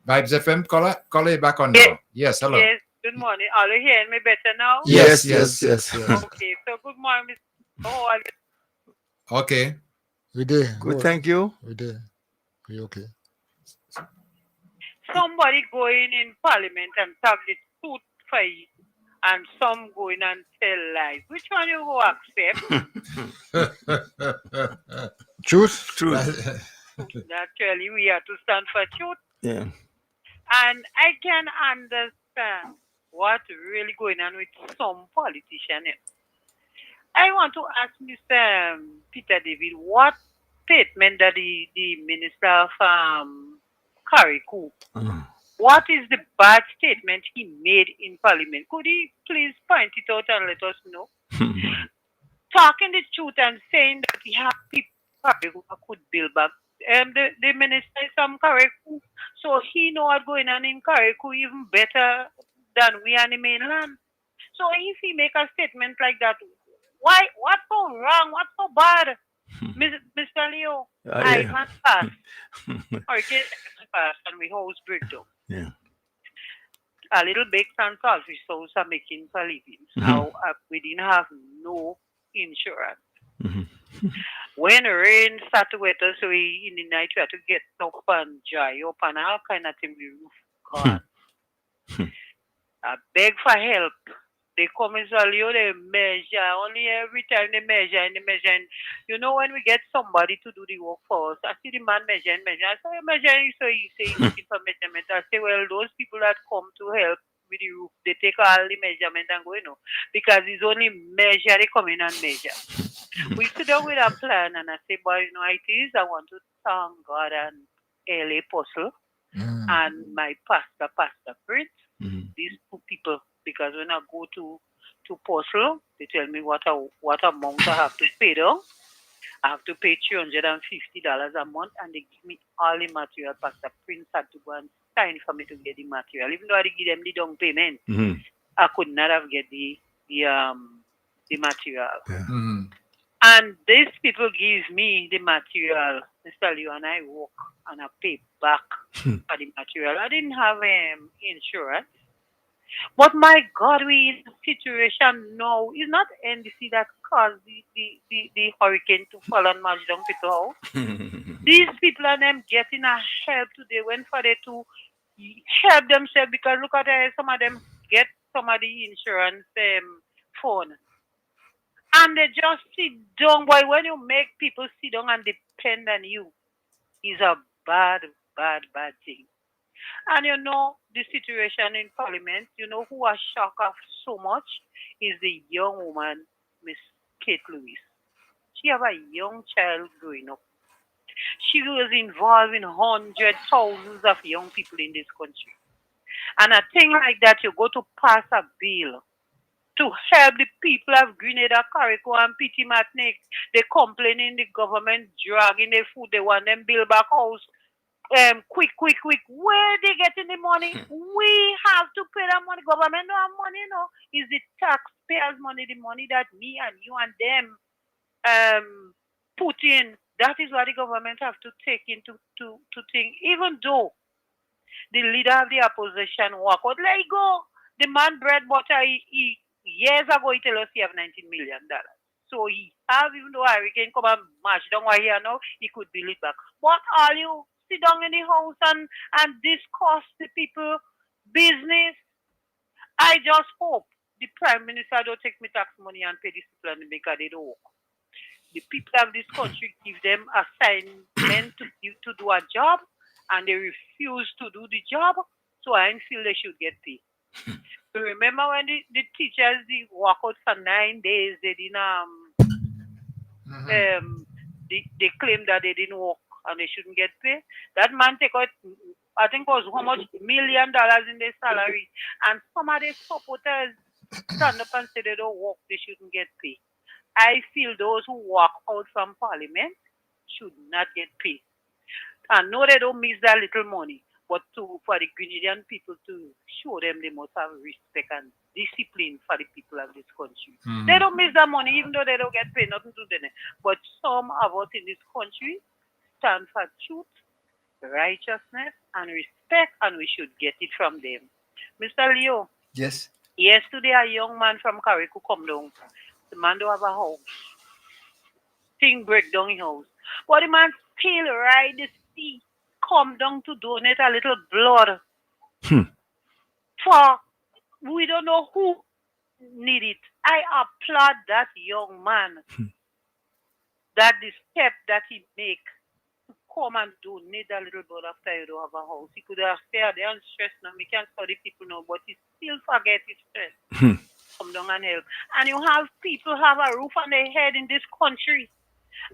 Vibes FM, caller you back on now. Yes, hello. Yes, good morning. Are you hearing me better now? Yes. Okay, so good morning, Mr. How are you? Okay. We did. Good, thank you. We did. We okay. Somebody going in parliament and tell the truth for you, and some going and tell lies. Which one you go accept? Truth. Naturally, we have to stand for truth. Yeah. And I can understand what's really going on with some politicians. I want to ask Mr. Peter David, what statement that the Minister of Karikou, what is the bad statement he made in Parliament? Could he please point it out and let us know? Talking the truth and saying that we have people who could build back. The minister is from Karikou, so he know what's going on in Karikou even better than we on the mainland. So if he make a statement like that, why? What's so wrong? What's so bad? Mr. Leo, I must pass. Hurricane pass and we house breakdown. Yeah. A little baked and saltfish sauce are making for living. Now we didn't have no insurance. When rain start to wet us, we in the night we have to get up and dry up and all kind of thing. The roof gone. I beg for help. They come and say, they measure. Only every time they measure and they measure. And when we get somebody to do the work for us, I see the man measure and measure. I say, measuring, so you say you're looking for measurement. I say, well, those people that come to help with the roof, they take all the measurement and go, because it's only measure, they come in and measure. We sit down with a plan and I say, boy, it is. I want to thank God and LA Apostle and my Pastor Prince. These two people. Because when I go to Postal, they tell me what amount I have to pay down. I have to pay $350 a month, and they give me all the material. Pastor Prince had to go and sign for me to get the material. Even though I give them the down payment, I could not have get the material. Yeah. And these people give me the material. Mr. Leo and I work and I pay back for the material. I didn't have insurance. But my God, we in a situation now. It's not NDC that caused the hurricane to fall and march down people. These people and them getting a help today when for they to help themselves because look at some of them get some of the insurance phone. And they just sit down. Boy, when you make people sit down and depend on you, is a bad bad, bad thing. And you know, the situation in Parliament, you know who was shocked of so much is the young woman, Miss Kate Lewis. She have a young child growing up. She was involved in hundreds, thousands of young people in this country. And a thing like that, you go to pass a bill to help the people of Grenada, Carrico, and Petit Martinique. They complaining the government dragging their food. They want them build back house. Quick, quick, quick. Where they getting the money? We have to pay that money. Government don't have money, no. Is the taxpayers' money, the money that me and you and them put in? That is what the government have to take into to think. Even though the leader of the opposition walk out, let it go. The man bread butter, he years ago he tell us he have $19 million. So he have, even though hurricane come and mash down what here now, he could build it back. But all you sit down in the house and discuss the people business. I just hope the prime minister don't take me tax money and pay these people and make they don't work. The people of this country give them assignment to do a job and they refuse to do the job. So I feel they should get paid. So remember when the teachers they work out for 9 days, they didn't they claim that they didn't work and they shouldn't get paid. That man take out I think it was how much $1 million in their salary. And some of their supporters stand up and say they don't work, they shouldn't get paid. I feel those who walk out from parliament should not get paid. And no, they don't miss that little money, but for the Grenadian people to show them they must have respect and discipline for the people of this country. They don't miss that money, even though they don't get paid, nothing to them. But some of us in this country stand for truth, righteousness, and respect, and we should get it from them. Mr. Leo. Yes. Yesterday, a young man from Carrico come down. The man don't have a house. Thing break down his house. But the man still ride the sea, come down to donate a little blood. For we don't know who need it. I applaud that young man. That the step that he make to come and donate a little blood after you don't have a house. He could have stayed there and stress now. We can't study people now, but he still forget his stress. Come down and help. And you have people have a roof on their head in this country.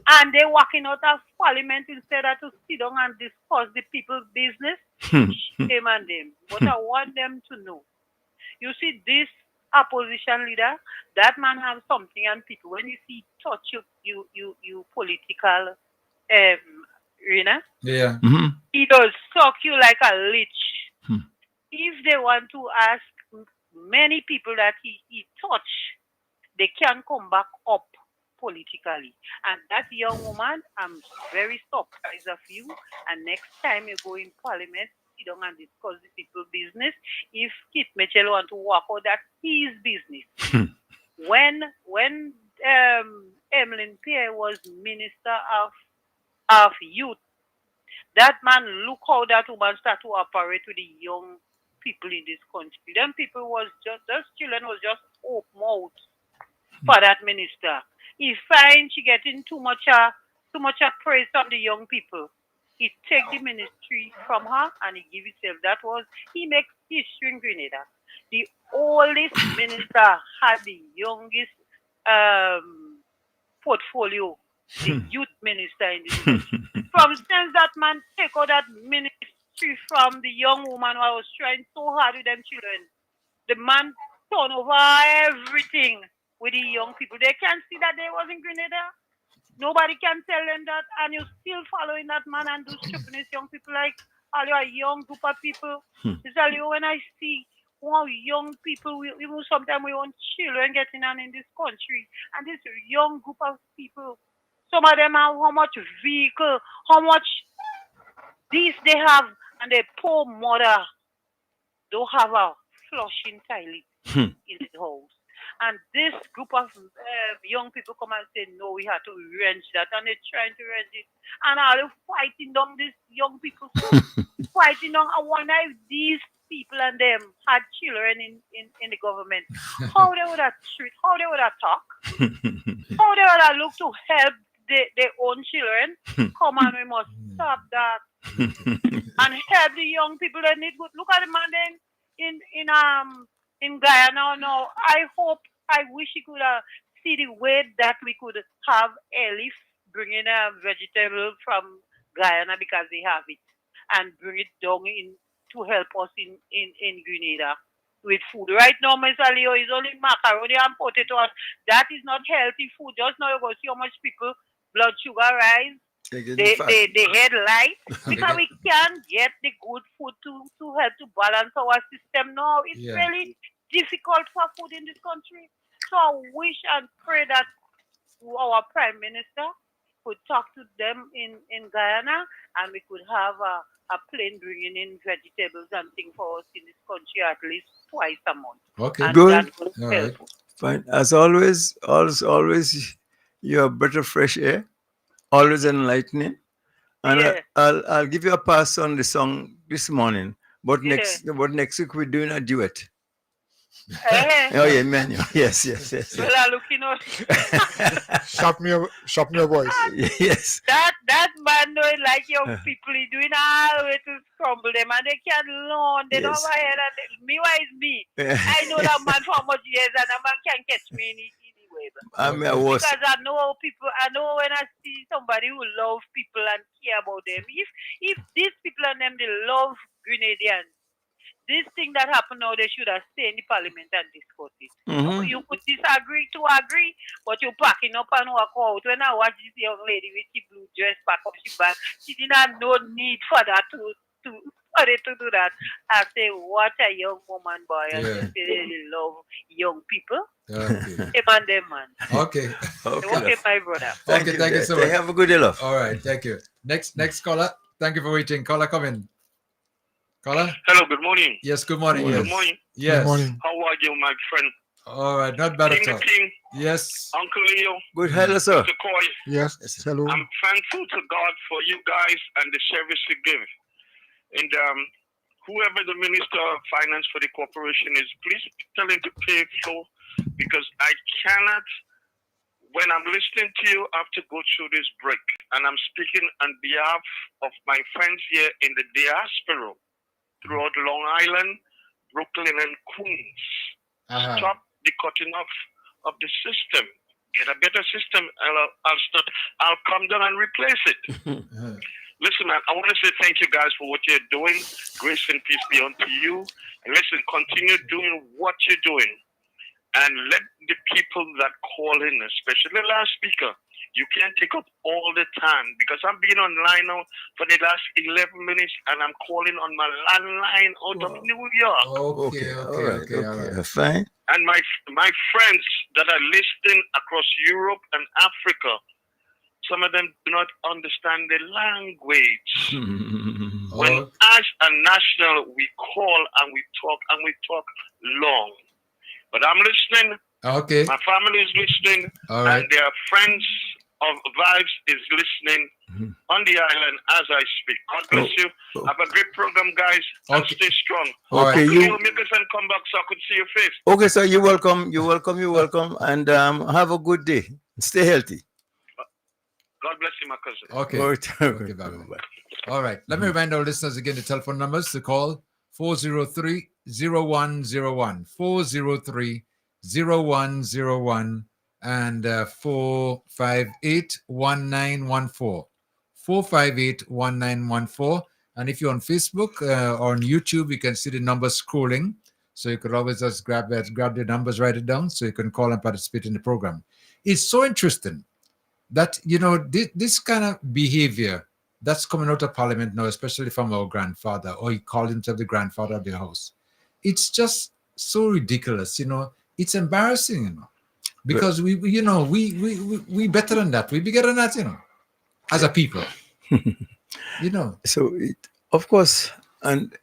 And they walking out of parliament instead of to sit down and discuss the people's business. Shame on them. But I want them to know. You see, this opposition leader, that man have something and people when you see touch you political arena, Yeah. he does suck you like a leech. If they want to ask many people that he touch, they can come back up politically. And that young woman, I'm very surprised of you. And next time you go in parliament, sit down and discuss the people business. If Kit Mitchell want to walk out, that's his business. When Emmeline Pierre was minister of youth, that man look how that woman start to operate with the young people in this country. Them people was just those children was just open mouth for that minister. He find she getting too much praise from the young people. He take the ministry from her and he give himself. He makes history in Grenada. The oldest minister had the youngest portfolio, the youth minister in this country. From since that man take out that ministry from the young woman who was trying so hard with them children, the man turn over everything with the young people. They can't see that they was in Grenada. Nobody can tell them that, and you still following that man and do stupidness young people like all your young group of people. It's all you when I see young people, even sometimes we want children getting on in this country, and this young group of people, some of them have how much vehicle, how much this they have, and their poor mother don't have a flushing toilet in the house. And this group of young people come and say, no, we have to wrench that. And they're trying to wrench it. And all fighting down these young people. Fighting down. I wonder if these people and them had children in the government. How they would have treat, how they would have talk, how they would have look to help their own children. Come on, we must stop that and help the young people that need good. Look at the man then in Guyana now. I wish he could see the way that we could have Elif bringing a vegetable from Guyana because they have it and bring it down in to help us in Grenada with food. Right now, Mr. Leo is only macaroni and potatoes. That is not healthy food. Just now you go see how much people blood sugar rise. They head light because we can't get the good food to help to balance our system now. It's really difficult for food in this country. So I wish and pray that our Prime Minister could talk to them in Guyana and we could have a plane bringing in vegetables and things for us in this country at least twice a month. Okay, and good. that would All help. right. Fine. As always, always, you are better fresh air, always enlightening. And Yeah, I'll give you a pass on the song this morning. But yeah. next week we're doing a duet. Eh, Oh yeah, man. Yes. well, I looking out. Sharp me your voice. Yes. That man don't like young people. He doing all the way to scramble them and they can't learn. They don't Yes. have a head. And meanwhile, it's me. I know that man for much years and that man can't catch me any way. I mean, I was. Because I know people, I know when I see somebody who love people and care about them. If these people and them, they love Grenadians, this thing that happened now, they should have stayed in the parliament and discuss it. Mhm. You could disagree to agree, but you're packing up and walk out. When I watch this young lady with the blue dress pack up she back, she did not no need for that for it to do that. I say, what a young woman, boy. And Yeah. she really love young people. Okay. Them man. Okay. Okay, my brother. Thank you so much. Have a good day, love. All right, thank you. Next caller. Thank you for waiting. Caller, come in. Caller? Hello, good morning. Yes, good morning. Good Yes. Good morning. Yes. Good morning. How are you, my friend? All right, not bad at King all. the King, Yes. Uncle Leo, Good hello, sir. Mr. Coy. Yes. Hello. I'm thankful to God for you guys and the service you give. And whoever the Minister of Finance for the corporation is, please tell him to pay flow because I cannot, when I'm listening to you, I have to go through this break. And I'm speaking on behalf of my friends here in the diaspora throughout Long Island, Brooklyn, and Queens. Uh-huh. Stop the cutting off of the system. Get a better system. I'll come down and replace it. Uh-huh. Listen, man, I want to say thank you guys for what you're doing. Grace and peace be unto you. And listen, continue doing what you're doing. And let the people that call in, especially the last speaker, you can't take up all the time because I'm being online now for the last 11 minutes and I'm calling on my landline out of New York. Okay. All right. All right. Fine. And my friends that are listening across Europe and Africa, some of them do not understand the language. When as a national, we call and we talk long. But I'm listening. Okay. My family is listening. All right. And their friends of Vibes is listening on the island as I speak. God bless you. Have a great program, guys. And Okay. stay strong. Okay, Uncle you. Leo, make us and come back so I could see your face. Okay, sir. You're welcome. And have a good day. Stay healthy. God bless you, my cousin. Okay. All right. Okay, bye-bye. All right. Let me remind our listeners again the telephone numbers to call 403-0101, 403-0101, and 458-1914, 458-1914. And if you're on Facebook or on YouTube, you can see the numbers scrolling. So you could always just grab the numbers, write it down, so you can call and participate in the program. It's so interesting that, this kind of behavior that's coming out of Parliament now, especially from our grandfather, or he called himself the grandfather of the house. It's just so ridiculous, It's embarrassing, because we better than that. We bigger than that, as a people, So, of course, and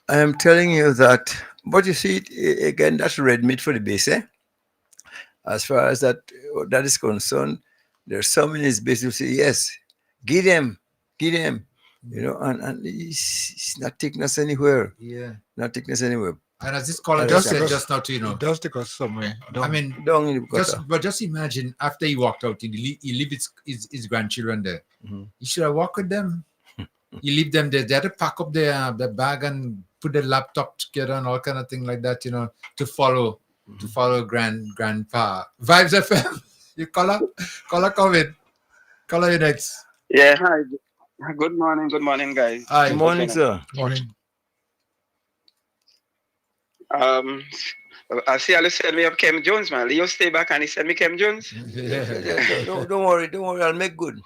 I am telling you that, but you see, again, that's red meat for the base, eh? As far as that is concerned, there's some in his base who say, yes, give them, and he's not taking us anywhere. Yeah. Not taking us anywhere. And as this caller Yes, just sir. said just now, to, It does take us somewhere. I mean, Down in the gutter. just imagine after he walked out, he leave his grandchildren there. Mhm. He should have walked with them. He leave them there. They had to pack up their bag and put the laptop together and all kind of thing like that, to follow grandpa. Vibes FM. You caller come in. Caller you next. Yeah, hi. Good morning, guys. Hi. Good morning, sir. Morning. Um, I see Alice send me up Kem Jones, man. Leo stay back and he sent me Kem Jones. Yeah, don't worry. I'll make good.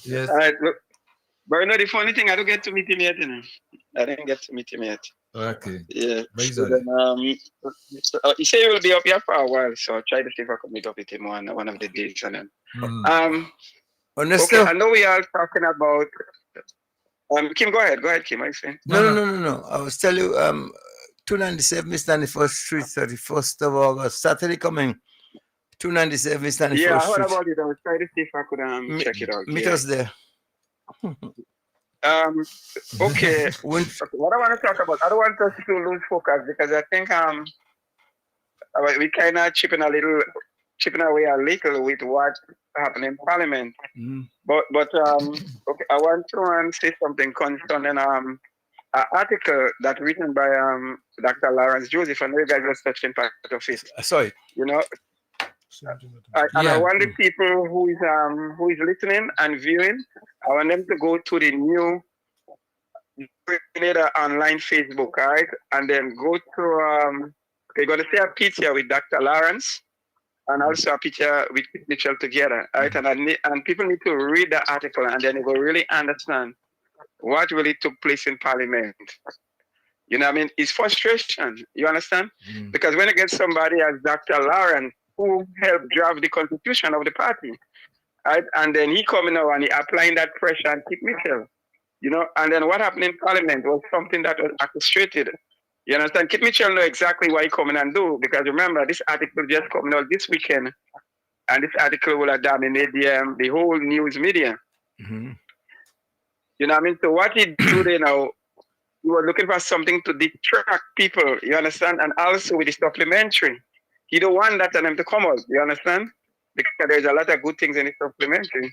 Yes. All right, look. But you know, the funny thing, I don't get to meet him yet, I didn't get to meet him yet. Okay. Yeah. But he's So then, he said he will be up here for a while, so I'll try to see if I can meet up with him one of the days. And then, Honestly, okay, I know we are talking about. Kim, go ahead, Kim. What are you saying? No. I was telling you, 297 East 91st Street, 31st of August, Saturday coming. 297 East 91st Yeah, I heard Street. about it. I was trying to see if I could check it out. Meet Yeah. us there. Okay. What I want to talk about, I don't want us to lose focus because I think we kind of chipping away a little with what happened in Parliament. But okay, I want to say something concerning an article that written by Dr. Lawrence Joseph, and you guys were touching part of it. Sorry. I want the people who is listening and viewing, I want them to go to the new online Facebook, right? And then go to you're gonna see a picture with Dr. Lawrence and also a picture with Mitchell together, right? And people need to read the article and then they will really understand what really took place in Parliament. You know what I mean? It's frustration, you understand? Because when you get somebody as Dr. Lawrence, who helped draft the constitution of the party, right? And then he coming out and he applying that pressure on Kit Mitchell, and then what happened in Parliament was something that was orchestrated. You understand? Kit Mitchell know exactly what he coming and do, because remember, this article just coming out this weekend, and this article will have dominated the whole news media. You know what I mean? So what he do there now, he was looking for something to detract people, you understand? And also with the supplementary. He don't want that and them to come out, you understand? Because there's a lot of good things in the supplementary.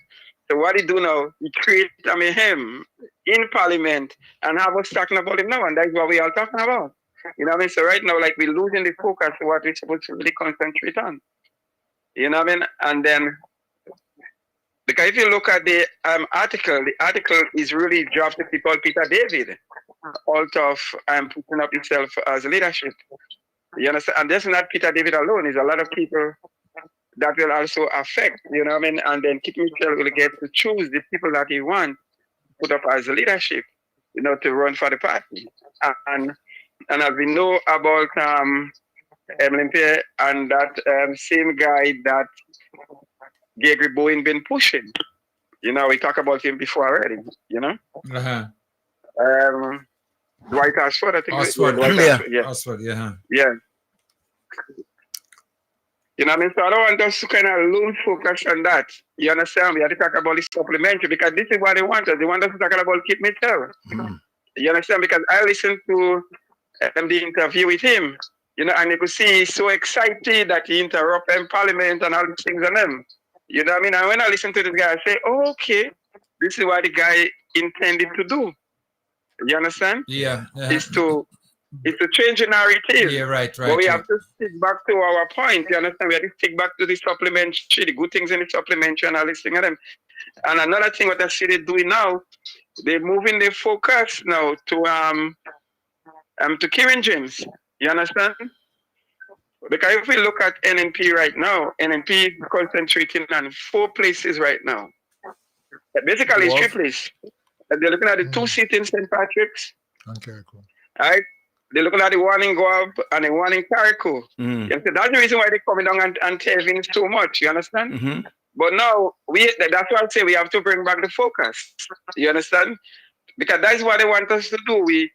So what he do now, he create a mayhem in Parliament and have us talking about him now, and that's what we are talking about. You know what I mean? So right now, like, we're losing the focus of what we're supposed to really concentrate on. You know what I mean? And then, because if you look at the article is really drafted by Peter David out of putting up himself as leadership. You understand? And that's not Peter David alone. It's a lot of people that will also affect, you know what I mean? And then Kit Mitchell will get to choose the people that he wants to put up as leadership, to run for the party. And as we know about Emlyn Pierre and that same guy that Gregory Bowen been pushing. We talked about him before already, Dwight Ashford, I think. Ashford, yeah. Yeah. You know what I mean? So I don't want us to kind of lose focus on that. You understand? We have to talk about the supplementary because this is what they want us. They want us to talk about Kit Mitchell. You understand? Because I listened to the interview with him, and you could see he's so excited that he interrupted Parliament and all these things on them. You know what I mean? And when I listen to this guy, I say, oh, okay, this is what the guy intended to do. You understand? Yeah. Is to change the narrative. Yeah, right. But we have to stick back to our point. You understand? We have to stick back to the supplementary, the good things in the supplementary and all these things of them. And another thing what I see they doing now, they're moving their focus now to Kieran James. You understand? Because if we look at NNP right now, NNP is concentrating on 4 places right now. Basically, it's 3 places. They're looking at the 2 seats in St. Patrick's. Okay, cool. Right? They're looking at the one in Guab and the one in Carrico. So that's the reason why they're coming down and telling so much. You understand? But now, that's why I say we have to bring back the focus. You understand? Because that's what they want us to do. We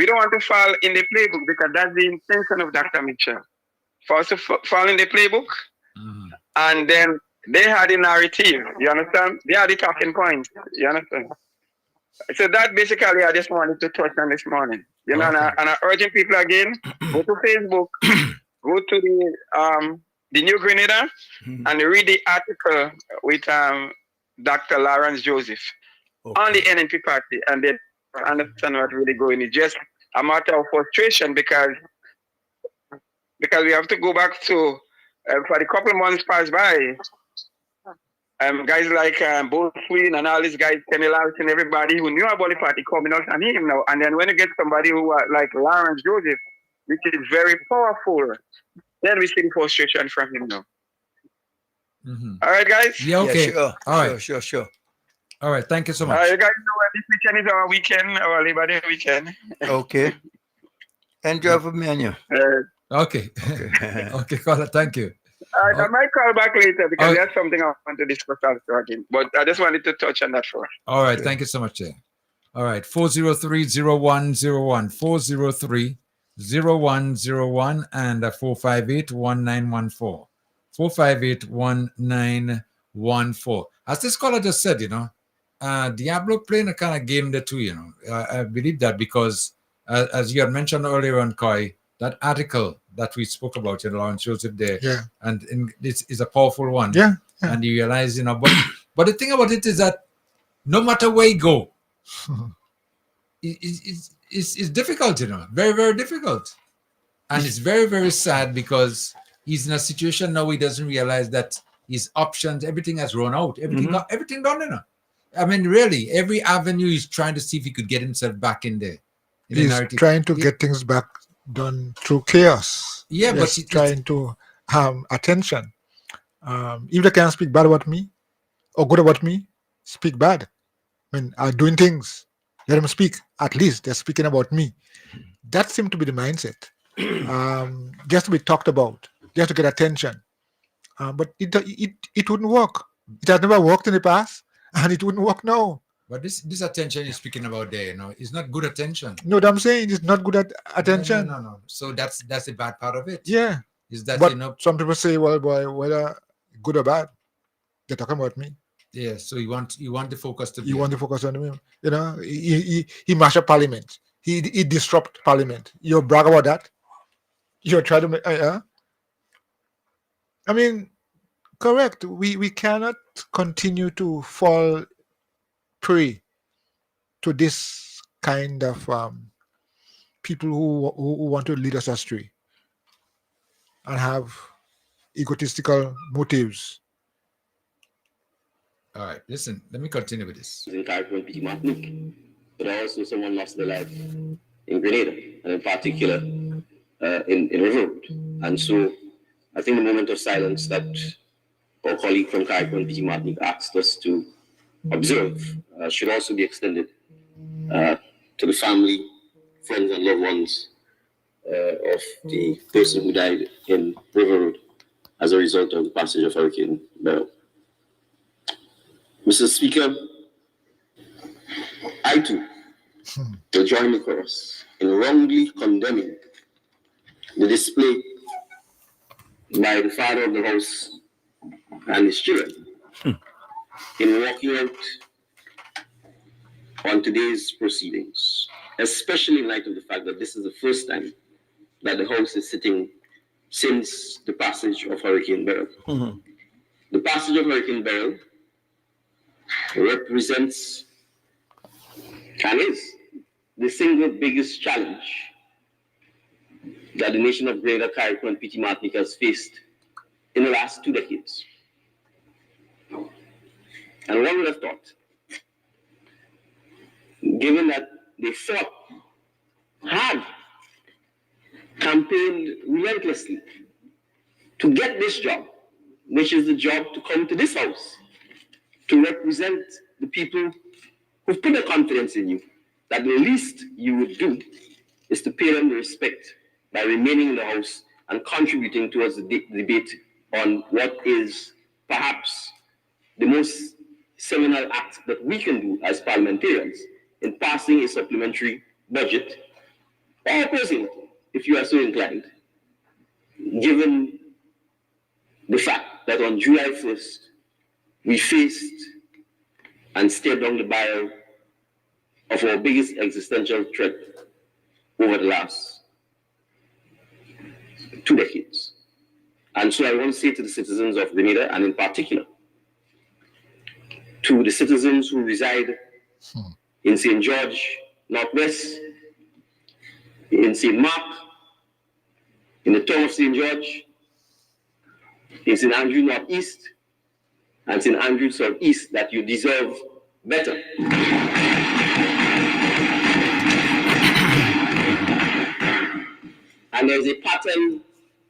don't want to fall in the playbook because that's the intention of Dr. Mitchell. For us to fall in the playbook, and then they had the narrative. You understand? They had the talking points. You understand? So that basically I just wanted to touch on this morning. You know, Okay. and I urging people again, go to Facebook, go to the New Grenada, and read the article with Dr. Lawrence Joseph on the NNP party, and they understand what's really going. It's just a matter of frustration because we have to go back to for the couple of months passed by. Guys like Bo Sween and all these guys, Kenny Larson, everybody who knew about the party coming out on him now. And then when you get somebody who like Lawrence Joseph, which is very powerful, then we see the frustration from him now. Mm-hmm. All right, guys? Yeah, okay. Yeah, sure. All right. Sure. All right. Thank you so much. You guys know this weekend is our weekend, our Labor Day weekend. Okay. Enjoy for me and you. Okay. Okay, caller. Thank you. I might call back later because there's something I want to discuss also again. But I just wanted to touch on that first. All right. Thank you so much. All right. 403-0101. 403-0101 and 458-1914. 458-1914. As this caller just said, Diablo playing a kind of game there too, I believe that because as you had mentioned earlier on, Koi, that article that we spoke about, Lawrence Joseph there, and this is a powerful one. Yeah. And you realize, but the thing about it is that no matter where you go, it's difficult, very, very difficult. And it's very, very sad because he's in a situation now he doesn't realize that his options, everything has run out. Everything done, I mean, really, every avenue he's trying to see if he could get himself back in there. He's trying to get things back done through chaos. Yeah, but he's trying to attention. If they can't speak bad about me or good about me, speak bad. I mean, doing things, let them speak. At least they're speaking about me. That seemed to be the mindset. Just to be talked about, just to get attention. But it wouldn't work. It has never worked in the past, and it wouldn't work now. But this attention you're speaking about there, it's not good attention. No, what I'm saying it's not good attention. No. So that's the bad part of it. Yeah. Is that but some people say, well, boy, whether good or bad, they're talking about me. Yeah. So you want the focus to be. You want to focus on him. He mash up Parliament. He disrupt Parliament. You brag about that. You try to make. I mean, correct. We cannot continue to fall prey to this kind of people who want to lead us astray and have egotistical motives. All right, listen, let me continue with this. In Caribbean, Petit Martinique, but also someone lost their life in Grenada, and in particular in Riverwood. And so I think the moment of silence that our colleague from Caribbean, Petit Martinique asked us to observe should also be extended to the family, friends, and loved ones of the person who died in Riverwood as a result of the passage of Hurricane Beryl. Mr. Speaker, I too will join the chorus in wrongly condemning the display by the father of the house and his children in walking out on today's proceedings, especially in light of the fact that this is the first time that the House is sitting since the passage of Hurricane Beryl. The passage of Hurricane Beryl represents and is the single biggest challenge that the nation of Grenada, Carriacou, and Petit Martinique has faced in the last 2 decades. And one would have thought, given that they had campaigned relentlessly to get this job, which is the job to come to this house to represent the people who've put their confidence in you, that the least you would do is to pay them the respect by remaining in the house and contributing towards the debate on what is perhaps the most seminal act that we can do as parliamentarians in passing a supplementary budget, or opposing it, if you are so inclined, given the fact that on July 1st, we faced and stared down the barrel of our biggest existential threat over the last 2 decades. And so I want to say to the citizens of Grenada, and in particular to the citizens who reside in St. George, Northwest, in St. Mark, in the town of St. George, in St. Andrew Northeast, and St. Andrew Southeast, that you deserve better. And there's a pattern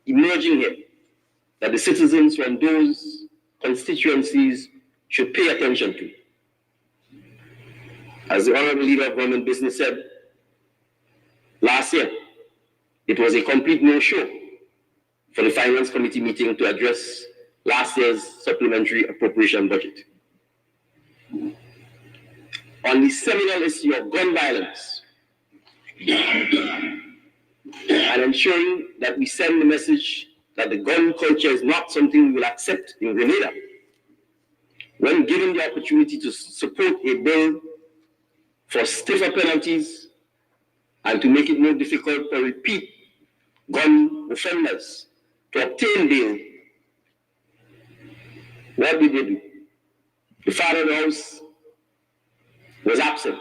emerging here that the citizens from those constituencies should pay attention to. As the Honorable Leader of Government Business said, last year, it was a complete no-show for the Finance Committee meeting to address last year's supplementary appropriation budget. On the seminal issue of gun violence, and ensuring that we send the message that the gun culture is not something we will accept in Grenada. When given the opportunity to support a bill for stiffer penalties and to make it more difficult for repeat gun offenders to obtain bail, what did they do? The Father of the House was absent.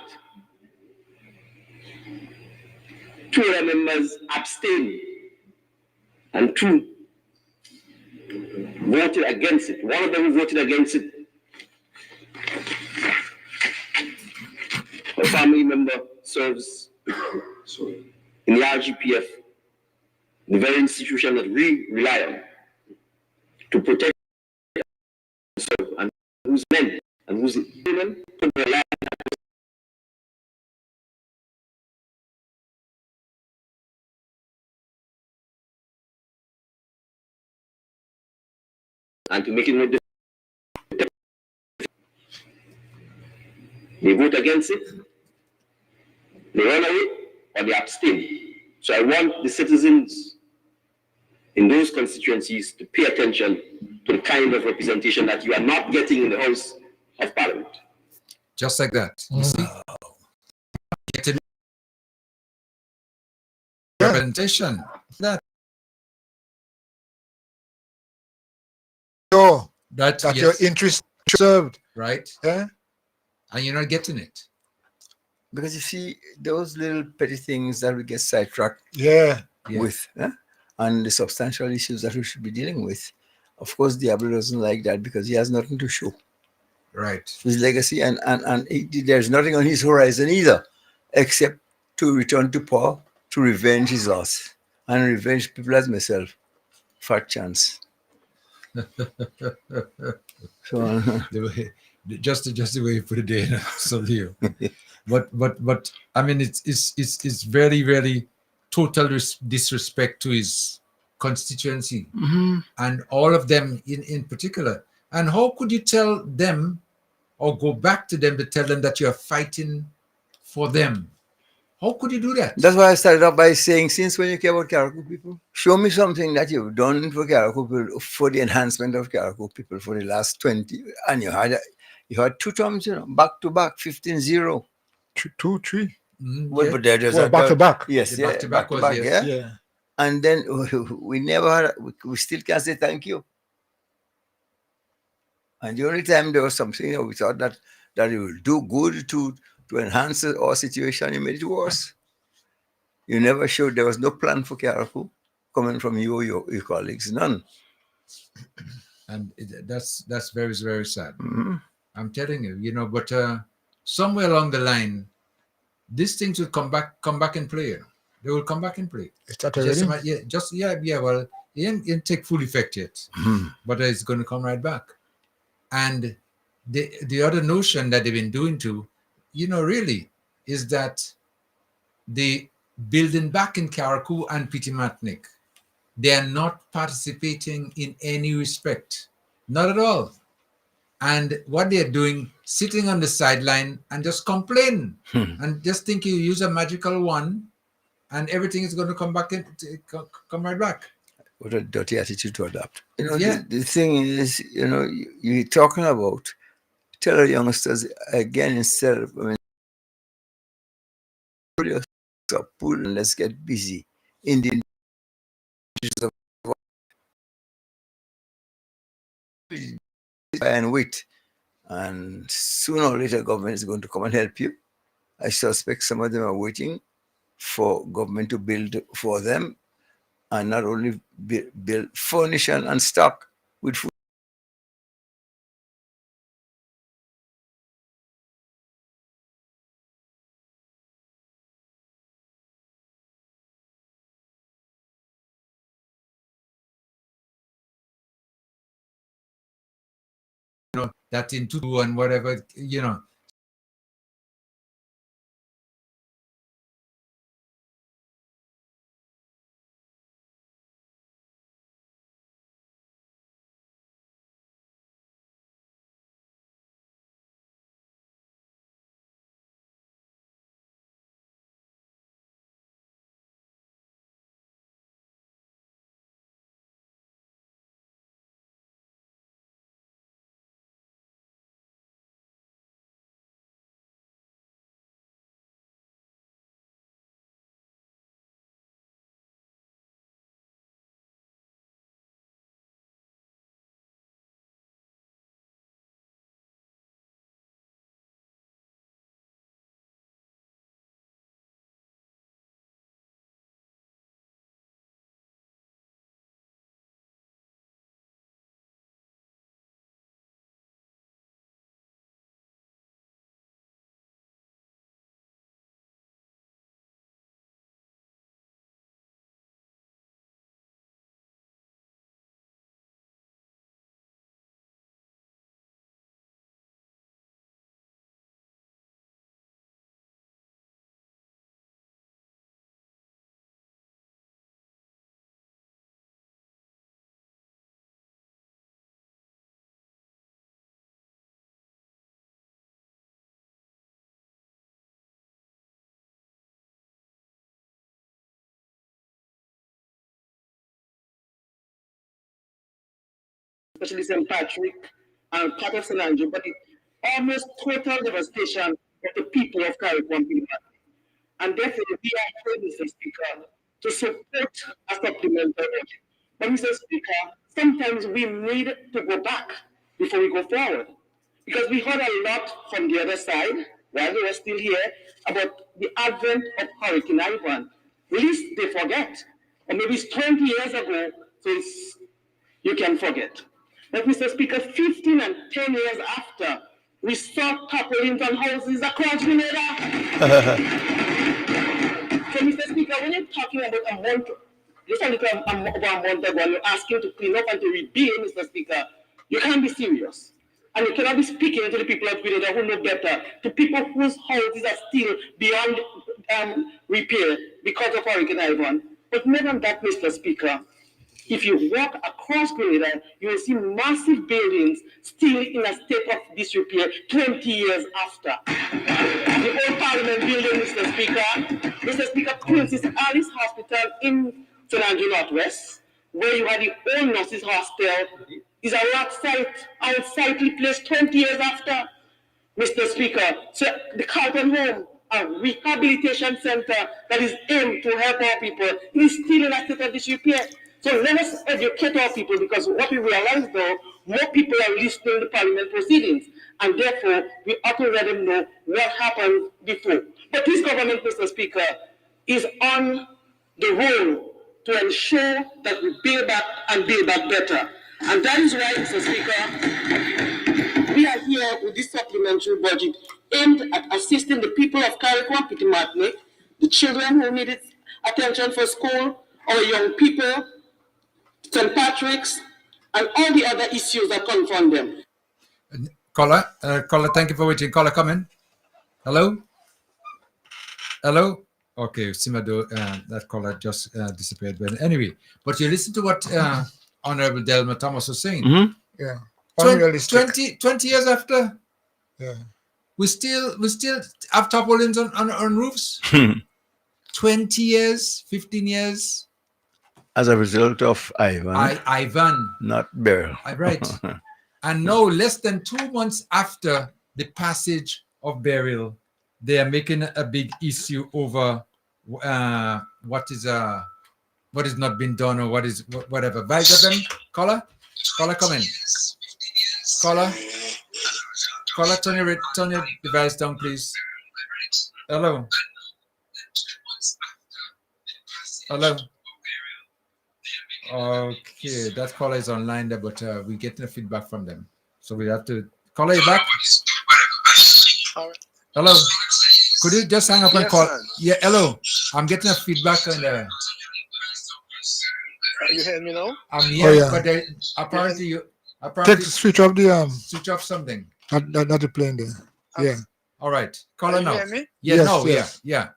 2 other members abstained, and 2 voted against it. One of them who voted against it, a family member, serves in the RGPF, the very institution that we rely on to protect and whose men and whose women put their lives and to make it more difficult. They vote against it, they run away, or they abstain. So I want the citizens in those constituencies to pay attention to the kind of representation that you are not getting in the House of Parliament. Just like that. You see? Getting representation. That that yes. your interest served. Right. Yeah. And you're not getting it. Because you see, those little petty things that we get sidetracked with, and the substantial issues that we should be dealing with. Of course, Diablo doesn't like that because he has nothing to show. Right. His legacy, and there's nothing on his horizon either, except to return to power, to revenge his loss, and revenge people as myself. Fat chance. So, just the way you put it there, so Leo. but I mean, it's very, very total disrespect to his constituency and all of them in particular. And how could you tell them or go back to them to tell them that you're fighting for them? How could you do that? That's why I started off by saying, since when you care about Carriacou people, show me something that you've done for Carriacou people, for the enhancement of Carriacou people for the last 20, and you had 2 terms, back to back, 15-0. 2-3. But there was back to back. Yes, back to back was, yes. Yeah. And then we never had, we still can't say thank you. And the only time there was something we thought that it will do good to enhance our situation, you made it worse. You never showed, there was no plan for Carriacou coming from you or your colleagues, none. And that's very, very sad. I'm telling you, but somewhere along the line, these things will come back in play. They will come back in play. Is that already? Well, it didn't take full effect yet, but it's going to come right back. And the other notion that they've been doing too, really, is that the building back in Carriacou and Pitimatnik, they are not participating in any respect, not at all. And what they're doing, sitting on the sideline and just complain and just think you use a magical wand and everything is going to come come right back. What a dirty attitude to adopt. The thing is, you're talking about, tell our youngsters again, instead of, pull and let's get busy in the interest of and wait. And sooner or later, government is going to come and help you. I suspect some of them are waiting for government to build for them, and not only build, furnish and stock with food. That into and whatever, especially St. Patrick and part of St. Andrew, but it almost total devastation of the people of Carriacou. And therefore, we are here, Mr. Speaker, to support a supplemental budget. But Mr. Speaker, sometimes we need to go back before we go forward. Because we heard a lot from the other side, while we were still here, about the advent of Hurricane Ivan. Least they forget. Or maybe it's 20 years ago, so you can forget. But Mr. Speaker, 15 and 10 years after, we saw topplings on houses across Grenada. So, Mr. Speaker, when you're talking about a month, just a little about a month ago, and you're asking to clean up and to rebuild, Mr. Speaker, you can't be serious. And you cannot be speaking to the people of Grenada who know better, to people whose houses are still beyond repair because of Hurricane Ivan. But more than that, Mr. Speaker, if you walk across Grenada, you will see massive buildings still in a state of disrepair 20 years after. The old Parliament building, Mr. Speaker. Mr. Speaker, Princess Alice Hospital in St. Andrew Northwest, where you had the old nurses' hostel, is a rock site, unsightly place 20 years after. Mr. Speaker, so the Carlton Home, a rehabilitation center that is aimed to help our people, is still in a state of disrepair. So let us educate our people, because what we realize though, more people are listening to Parliament proceedings, and therefore we ought to let them know what happened before. But this government, Mr. Speaker, is on the roll to ensure that we build back and build back better. And that is why, Mr. Speaker, we are here with this supplementary budget aimed at assisting the people of Carriacou and Petit Martinique, the children who needed attention for school, our young people, St. Patrick's, and all the other issues that confront them. Caller, thank you for waiting. Caller, come in. Hello? Hello? Okay, Simado, that caller just disappeared. But anyway, but you listen to what Honorable Delma Thomas was saying. Mm-hmm. Yeah. 20 years after, yeah, we still have tarpaulins on roofs. 20 years, 15 years. As a result of Ivan. Ivan. Not Beryl. Right. And now, less than 2 months after the passage of Beryl, they are making a big issue over what is not been done or whatever. Vibes FM, caller, come in. Caller, turn your device down, please. Hello. Okay, that caller is online there, but we're getting a feedback from them, so we have to caller you back. Hello. Could you just hang up and call? Sir. Yeah, hello. I'm getting a feedback on there. You hear me now? I'm here, yeah. but apparently Switch off the switch off something. not the plane there. Yeah. All right, caller now. You hear me? Yeah, Yes, no, yes. yeah.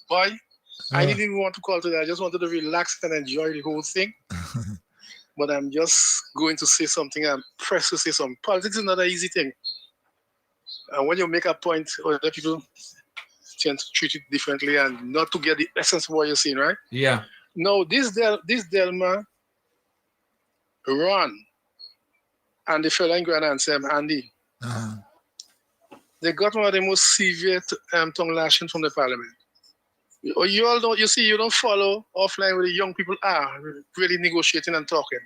Boy, I didn't even want to call today. I just wanted to relax and enjoy the whole thing. But I'm just going to say something. I'm pressed to say something. Politics is not an easy thing. And when you make a point, other people tend to treat it differently and not to get the essence of what you're saying, right? Yeah. No, this Delma run, and the fellow in Grand and Sam Andy, they got one of the most severe tongue lashing from the parliament. You all don't, you see, you don't follow offline where the young people are really negotiating and talking.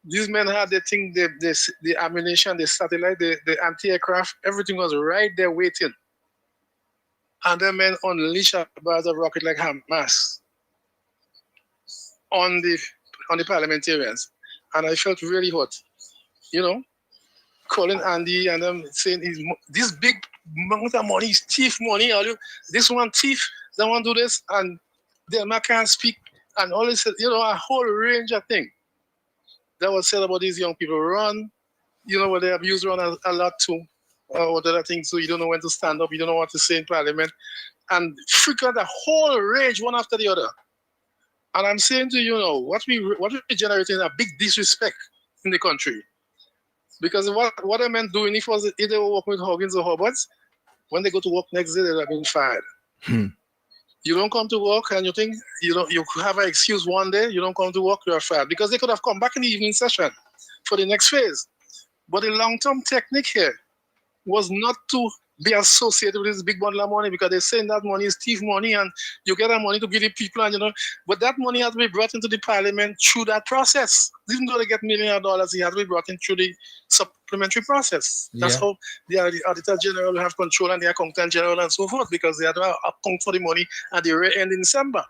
These men had the thing, the ammunition, the satellite, the anti-aircraft, everything was right there waiting. And the men unleashed a barrage of rocket like Hamas on the parliamentarians. And I felt really hot. You know, calling Andy and them saying this big amount of money is thief money. This one thief, that one do this, and them can't speak, and all this, you know, a whole range of things that was said about these young people. Run, you know, what they abuse run a lot too, or other things. So you don't know when to stand up, you don't know what to say in parliament, and frequent a whole range one after the other. And I'm saying to you, know, what we're generating a big disrespect in the country. Because what I meant doing, if they were working with Hoggins or Hobbarts, when they go to work next day, they'll have been fired. You don't come to work and you think you have an excuse one day, you don't come to work, you're fired. Because they could have come back in the evening session for the next phase. But the long-term technique here was not to be associated with this big bundle of money, because they're saying that money is thief money and you get that money to give the people, and but that money has to be brought into the parliament through that process. Even though they get millions of dollars, it has to be brought in through the supplementary process. That's how the Auditor General will have control, and the Accountant General and so forth, because they have to account for the money at the end in December.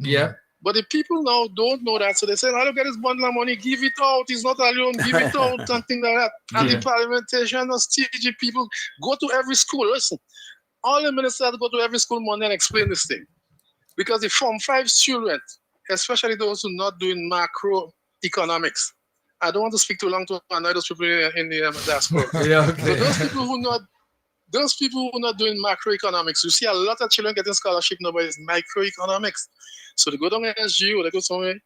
Yeah. But the people now don't know that, so they say, "How do you get this bundle of money? Give it out. It's not alone. Give it out," and things like that. And the parliamentarians and STG people go to every school. Listen, all the ministers go to every school Monday and explain this thing, because the Form 5 children, especially those who are not doing macroeconomics, I don't want to speak too long to annoy those people in the diaspora. But those people who are not doing macroeconomics, you see a lot of children getting scholarship now, but it's microeconomics. So they go down to SG or they go somewhere,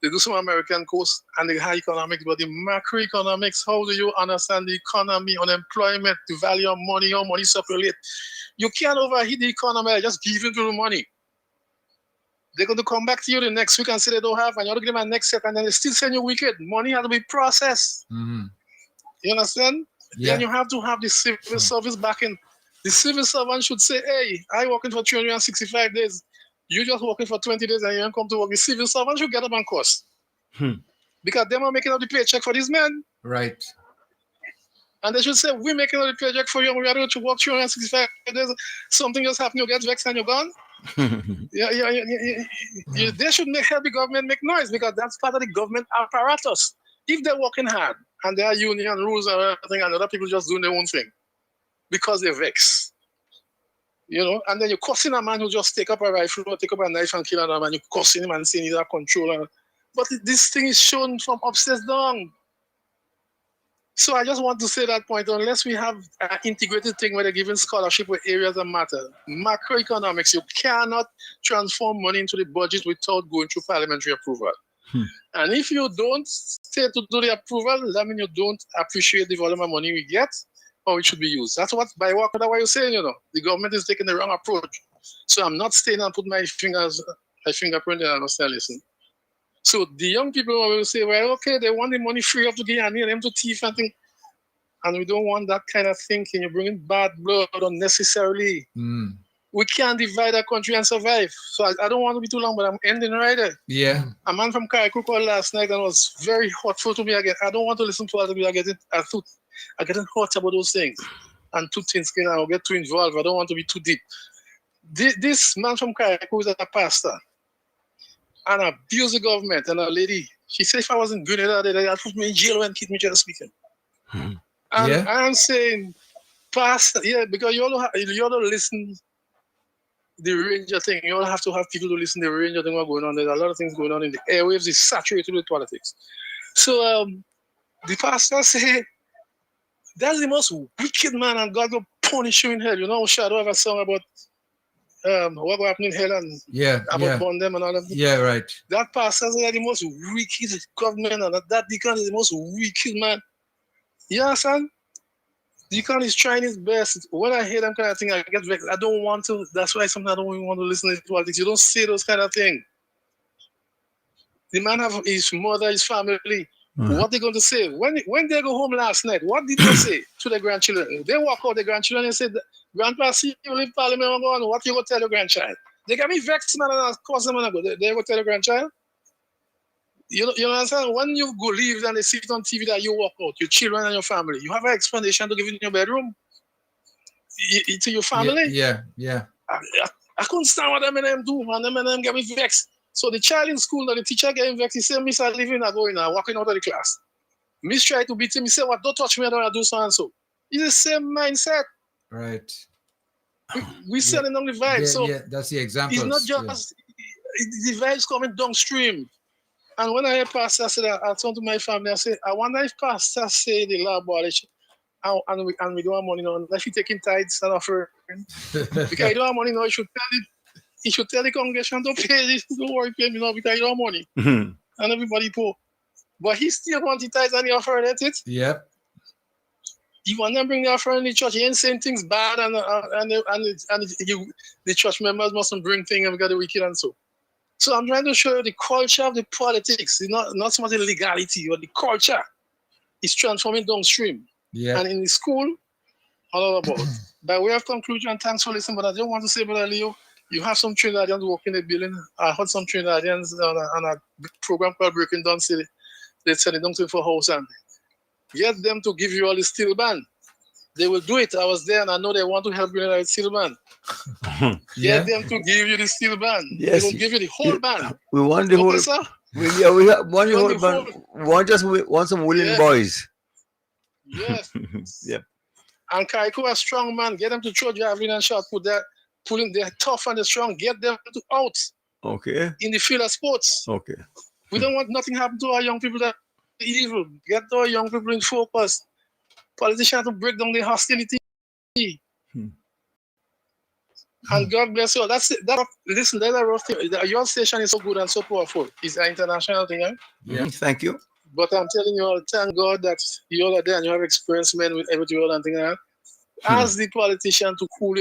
they do some American course and they have economics, but the macroeconomics, how do you understand the economy, unemployment, the value of money, how money circulate? You can't overheat the economy by just giving people money. They're going to come back to you the next week and say they don't have, and you have to give them a next set, and then they still send you wicked. Money has to be processed. You understand? Yeah. Then you have to have the civil service backing. The civil servant should say, "Hey, I working for 365 days. You just working for 20 days and you don't come to work." The civil servant should get up and cost. Because they are making up the paycheck for these men. Right. And they should say, "We're making up the paycheck for you, and we are going to work 365 days. Something just happened, you get vexed and you're gone." They should help the government make noise, because that's part of the government apparatus. If they're working hard and there are union rules and everything, and other people just doing their own thing because they're vexed. And then you're cussing a man who just take up a rifle or take up a knife and kill another man. You're cussing him and saying he's a controller. But this thing is shown from upstairs down. So I just want to say that point, unless we have an integrated thing where they're giving scholarship with areas that matter. Macroeconomics, you cannot transform money into the budget without going through parliamentary approval. And if you don't stay to do the approval, that means you don't appreciate the volume of money we get, or it should be used. That's what you're saying, the government is taking the wrong approach. So I'm not staying and put my fingerprint and I'm saying, listen. So the young people will say, well, okay, they want the money free up to get and them to thief and things. And we don't want that kind of thinking. You're bringing bad blood unnecessarily. We can't divide our country and survive. So I don't want to be too long, but I'm ending right there. Yeah. A man from Kaiku called last night and was very hurtful to me again. I don't want to listen to other people. I getting hot about those things. And too thin skin, I'll get too involved. I don't want to be too deep. This man from Kaiku is a pastor and abused the government. And a lady, she said if I wasn't good at it, I'd put me in jail and keep me just speaking. And I'm saying, pastor, because you all don't listen the range of thing. You all have to have people to listen to the range of thing what's going on. There's a lot of things going on in the airwaves. It's saturated with politics. So the pastor said, that's the most wicked man and God will punish you in hell. You know, Shadow have a song about what will happen in hell and about burn them and all of that. Yeah, right. That pastor is the most wicked government and that deacon is the most wicked man. You understand? Deacon is trying his best. When I hear them kind of thing, I get vexed. I don't want to. That's why sometimes I don't even want to listen to politics. You don't say those kind of things. The man have his mother, his family. What they going to say? When they go home last night, what did they say to their grandchildren? They walk out their grandchildren and say, Grandpa, see you leave Parliament and go on. What you go tell your grandchild? They got me vexed, man, and I cause them and I go. They go tell your grandchild? You understand? When you go leave and they see it on TV that you walk out, your children and your family, you have an explanation to give in your bedroom to your family. Yeah. I couldn't stand what them and them do, and them get me vexed. So the child in school, the teacher getting vexed. He said, Miss, I leaving, I going, I walking out of the class. Miss tried to beat him. He said, "What? Don't touch me, I don't do so and so." It's the same mindset. Right. We selling on the vibe. So that's the example. It's not just the vibes coming downstream. And when I hear pastor say that, I turn to my family, I say, I wonder if pastor say the law abolish and we don't have money now, unless you taking tithes and offering. Because you don't have money now, you should tell the congregation to pay this, don't worry, pay me now because you don't have money. And everybody poor. But he still wants the tithes and the offering, that's it? Yep. You want them bring the offering in the church, he ain't saying things bad and the church members mustn't bring things and we got the wicked and so. So I'm trying to show you the culture of the politics, not so much the legality, but the culture is transforming downstream. Yeah. And in the school, all about. By way of conclusion, thanks for listening, but I don't want to say, Brother Leo, you have some Trinidadians working in the building. I heard some Trinidadians on a program called Breaking Down City. They said they don't for house and get them to give you all the steel band. They will do it. I was there and I know they want to help you with steel band. Get them to give you the steel band. Yes. They will give you the whole band. We want the whole. Sir? We want the whole band. We want some willing boys. Yes. Yep. And Kaiku a strong man. Get them to throw javelin and shot put. They're tough and they're strong. Get them to out. Okay. In the field of sports. Okay. We don't want nothing happen to our young people that are evil. Get our young people in focus. Politicians to break down the hostility. And God bless you all. That's it. Listen, that's a rough thing. Your station is so good and so powerful. It's an international thing, eh? Yeah. Thank you. But I'm telling you all, thank God that you all are there and you have experience, man, with everything all and thing. Ask the politician to cool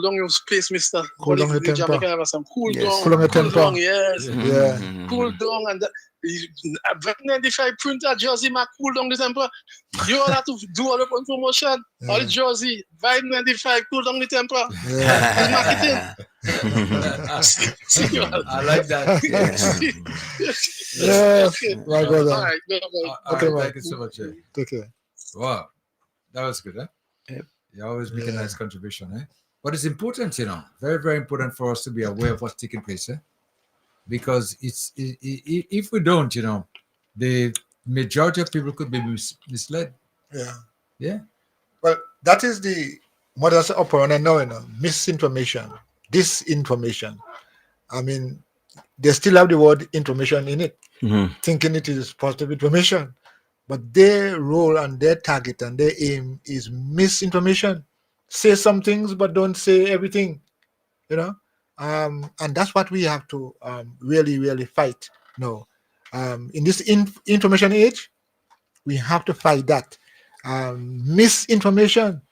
down your space, mister. Cool down your temper. Jamaican have some cool down. Cool down your temper. Down, yes. Yeah. Cool down and that. 95 printer jersey, ma cool down the temper. You all have to do all the promotion. All the jersey, vibe 95, cool down the temper. Yeah. I like that. Yeah. Right, go there. All right, Okay, thank you so much. Take care. Wow. That was good, huh? Yep. You always make a nice contribution, eh? But it's important, very, very important for us to be aware of what's taking place, eh? Because if we don't, the majority of people could be misled. Yeah. Yeah. Well, that is the modus operandi now, misinformation, disinformation. I mean, they still have the word information in it, thinking it is positive information. But their role and their target and their aim is misinformation. Say some things, but don't say everything, and that's what we have to really, really fight. No, in this information age, we have to fight that misinformation,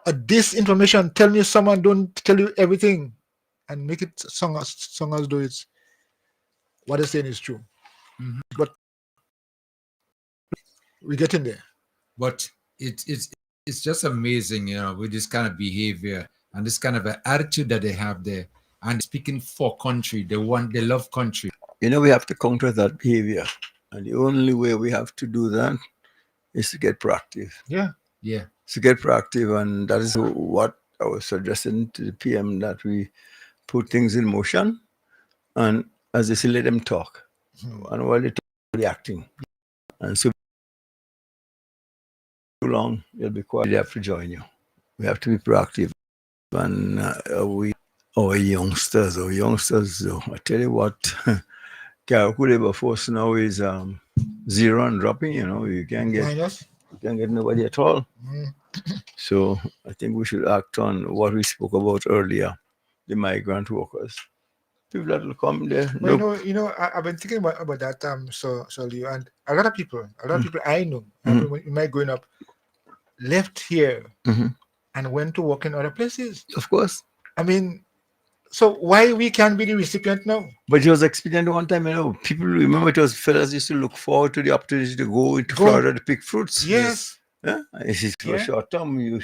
disinformation. Tell me someone don't tell you everything, and make it songers do it. What they're saying is true, but we get in there. But it's just amazing, with this kind of behavior and this kind of attitude that they have there, and speaking for country. They love country. We have to counter that behavior. And the only way we have to do that is to get proactive. Yeah. To get proactive. And that is what I was suggesting to the PM, that we put things in motion. And as they say, let them talk. And while they talk, reacting. And so too long, they'll be quiet. They have to join you. We have to be proactive. And our youngsters, though, I tell you what, Karaku labor force now is zero and dropping. You can't get nobody at all. So I think we should act on what we spoke about earlier, the migrant workers. People that will come there. Well, I've been thinking about that, so Leo, and a lot of people I know, in my growing up, left here and went to work in other places. Of course. I mean, so why we can't be the recipient now? But it was expedient one time, people remember it was fellas used to look forward to the opportunity to go into Florida to pick fruits. Yes. Yeah. It's for short term. I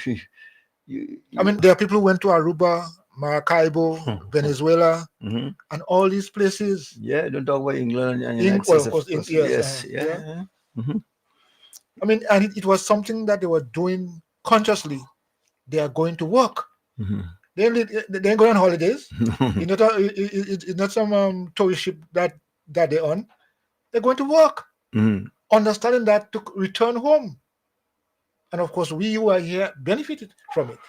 mean, there are people who went to Aruba, Maracaibo, Venezuela, and all these places. Yeah, don't talk about England and United States. Of course. Yes. I mean, and it was something that they were doing consciously. They are going to work. They ain't going on holidays. It's not some tourist ship that they're on. They're going to work, understanding that to return home. And of course, we who are here benefited from it.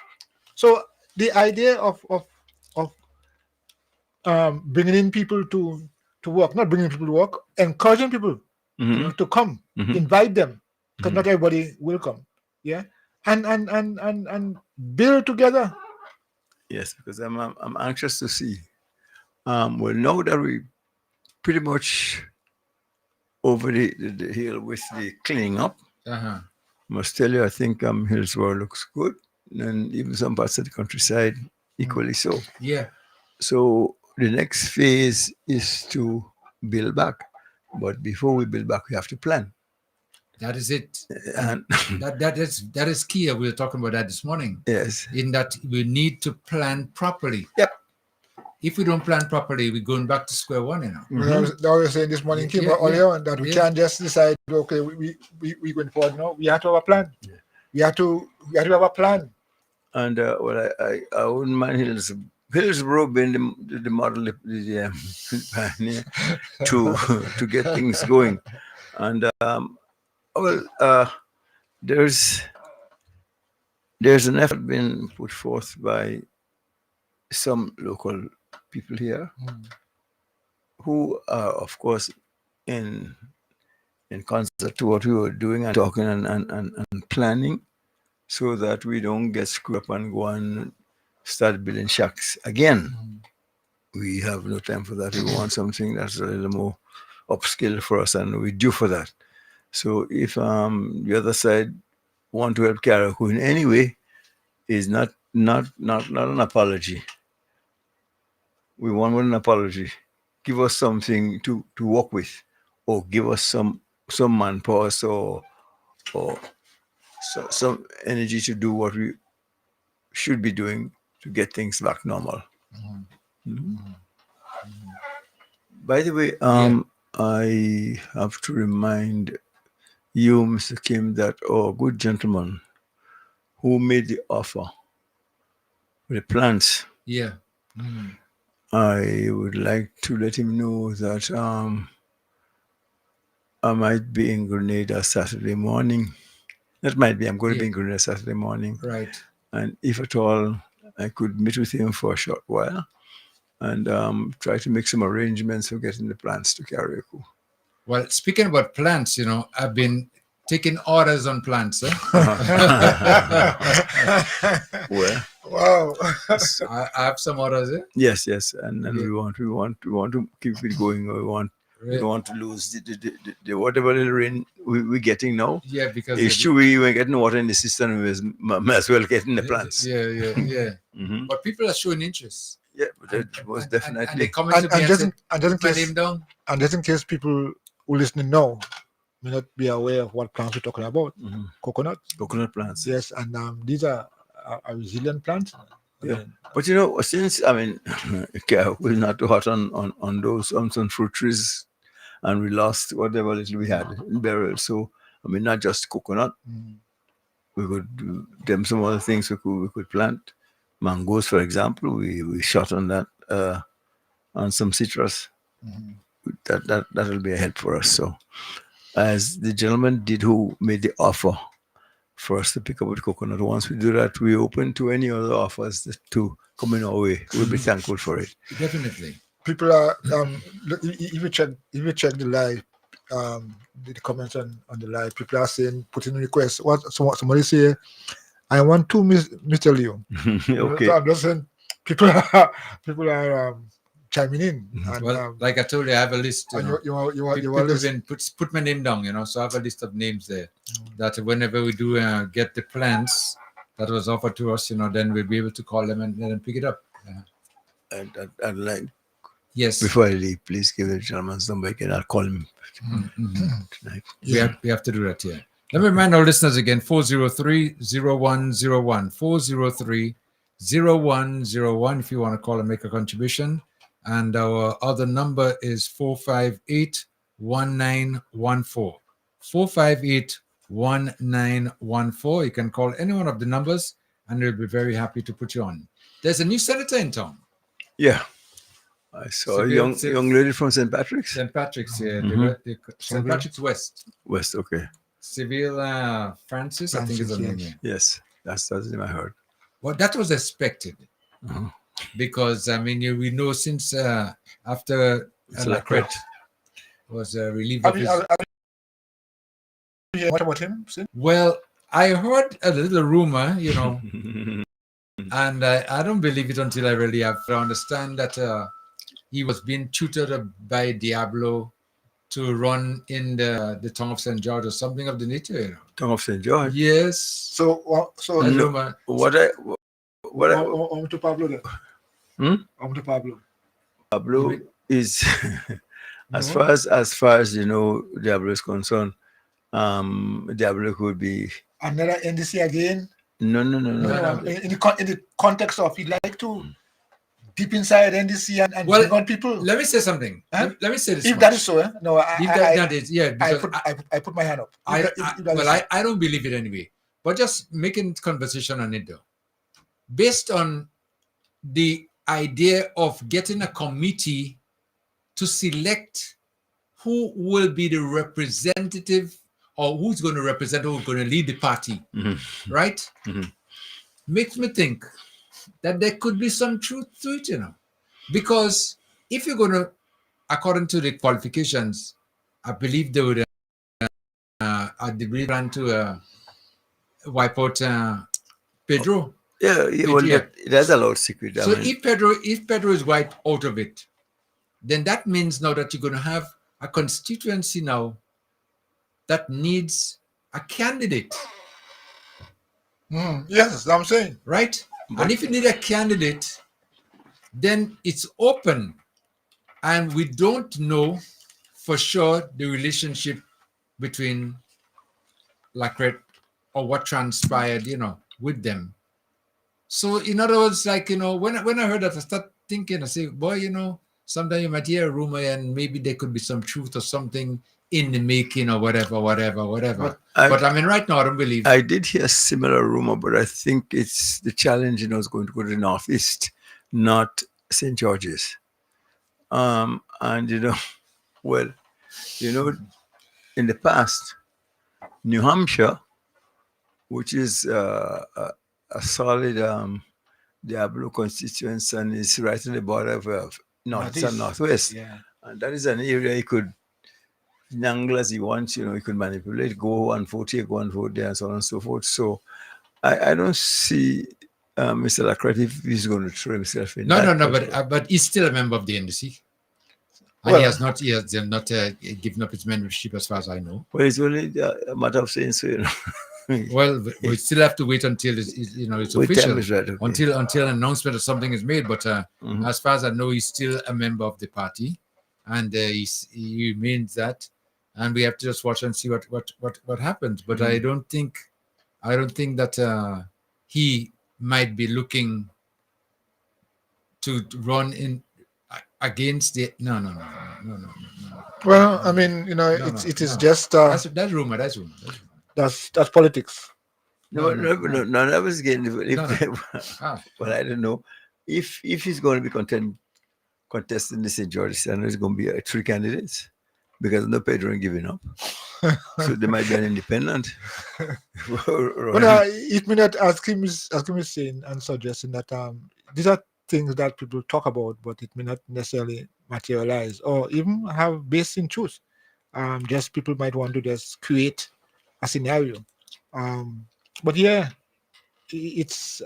So the idea of bringing in people to work, not bringing people to work, encouraging people to come, invite them, because not everybody will come. Yeah, and build together. Yes, because I'm anxious to see. Well, now that we pretty much over the hill with the cleaning up, I must tell you, I think Hillsborough looks good, and even some parts of the countryside equally so. Yeah. So the next phase is to build back, but before we build back, we have to plan. That is it. And that is key. We were talking about that this morning. Yes. In that we need to plan properly. Yep. If we don't plan properly, we're going back to square one, I was saying this morning, Kim, earlier, that we can't just decide, okay, we going forward. No, we have to have a plan. Yeah. We have to have a plan. And I wouldn't mind Hillsborough being the model to get things going. And there's an effort being put forth by some local people here who are, of course, in concert to what we were doing and talking and planning, so that we don't get screwed up and go and start building shacks again. We have no time for that. We want something that's a little more upscale for us, and we're due for that. So if the other side want to help Karaku in any way, is not an apology. We want an apology. Give us something to work with, or give us some manpower or some energy to do what we should be doing to get things back normal. By the way, I have to remind you, Mr. Kim, that our good gentleman who made the offer with the plants. Yeah. I would like to let him know that I might be in Grenada Saturday morning. That might be. I'm going to be in Grenada Saturday morning. Right. And if at all, I could meet with him for a short while and try to make some arrangements for getting the plants to Karaku. Well, speaking about plants, I've been taking orders on plants. Well, wow. I have some orders. Yes, and we want to keep it going. We want to lose the whatever little rain we're getting now. Yeah, because it's true we were getting water in the system. We might as well get in the plants. Yeah. But people are showing interest. Yeah, but that was definitely. And they come to me and say, just in case people who listening know, may not be aware of what plants we're talking about. Coconut. Coconut plants. Yes, and these are resilient plants. Yeah, but since we're not too hot on those some fruit trees, and we lost whatever little we had in burial. So not just coconut. We could do them some other things we could plant. Mangoes, for example, we shot on that on some citrus. That will be a help for us. So, as the gentleman did who made the offer for us to pick up with coconut, once we do that, we open to any other offers to come in our way. We'll be thankful for it. Definitely. People are if you check the live, the comments on the live, people are saying, putting requests. What somebody say, I want to Mr. Leo. Okay. So I'm just saying, people are chiming in. And, well, like I told you, I have a list. You put my name down. So I have a list of names there. That whenever we do get the plants that was offered to us, then we'll be able to call them and let them pick it up. I'd like. Yes. Before I leave, please give the gentleman's number again. I'll call him tonight. We have to do that here. Let me remind our listeners again, 403-0101, 403-0101 if you want to call and make a contribution. And our other number is 458-1914. 458-1914. You can call any one of the numbers and we'll be very happy to put you on. There's a new senator in town. Yeah. I saw a young lady from St. Patrick's. St. Patrick's, yeah. St. Patrick's West. West, okay. Seville Francis, I think is her name. Yes, that's the name I heard. Well, that was expected. Because, we know since after Lacret was relieved of his... What about him? Well, I heard a little rumor, and I don't believe it until I really have to understand that he was being tutored by Diablo to run in the town of St. George or something of the nature. Town of St. George? Yes. So to Pablo then? To Pablo. Pablo is as far as Diablo is concerned, Diablo could be another NDC again. No. In the context of he'd like to deep inside NDC and bring on people. Let me say something. Let me say this. If that is so, no, that is, yeah. I put my hand up. I don't believe it anyway. But just making conversation on it though. Based on the idea of getting a committee to select who will be the representative or who's going to represent, who's going to lead the party, right? Makes me think that there could be some truth to it, because if you're going to, according to the qualifications, I believe they would plan to wipe out Pedro. That's a lot of secret. So if Pedro is wiped out of it, then that means now that you're going to have a constituency now that needs a candidate. Yes, I'm saying. Right? And if you need a candidate, then it's open. And we don't know for sure the relationship between Lacret or what transpired, with them. So in other words, like, when I heard that, I start thinking, I say, boy, sometimes you might hear a rumor and maybe there could be some truth or something in the making or whatever. But right now I don't believe. I did hear a similar rumor, but I think it's the challenge, is going to go to the Northeast, not St. George's. And in the past, New Hampshire, which is a solid Diablo constituency and is right on the border of North and Northwest. Yeah. And that is an area he could nangle as he wants, he could manipulate, go and vote here, go and vote there, and so on and so forth. So I don't see Mr. Lacret if he's going to throw himself in. No, but he's still a member of the NDC. And he has not given up his membership as far as I know. Well, it's only a matter of saying so, Well, we still have to wait until it's official, right, okay. until an announcement or something is made. But as far as I know, he's still a member of the party, and he remains that. and we have to just watch and see what happens. But I don't think that he might be looking to run in against the no. Well, I mean, it is just That's rumor. that's politics. No, I was getting. Well, I don't know if he's going to be contesting this in Georgia. I know it's going to be 3 candidates because no Pedro ain't giving up. So there might be an independent. But it may not, as Kim is saying and suggesting that these are things that people talk about, but it may not necessarily materialize or even have base in truth. Just people might want to just create a scenario. But yeah, it's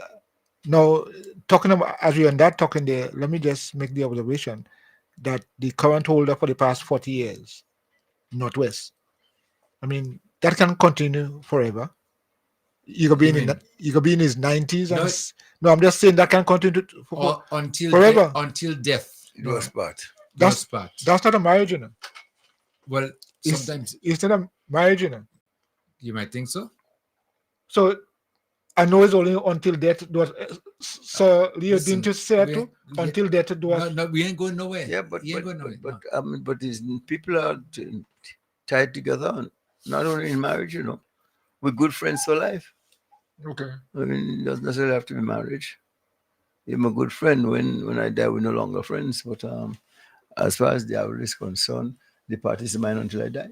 now talking about, as we are not talking there, let me just make the observation that the current holder for the past 40 years, Northwest, I mean, that can continue forever. You could be in his 90s. No, I'm just saying that can continue until forever. Until death. That's part. That's not a marriage, you know. Well, sometimes it's not a marriage, you know. You might think so. So I know it's only until death. So Leo, didn't you say that too? Until death. No, we ain't going nowhere. Yeah, but these people are tied together, and not only in marriage, you know, we're good friends for life. Okay. I mean, it doesn't necessarily have to be marriage. I'm a good friend. When I die, we're no longer friends. But as far as the average is concerned, the party is mine until I die.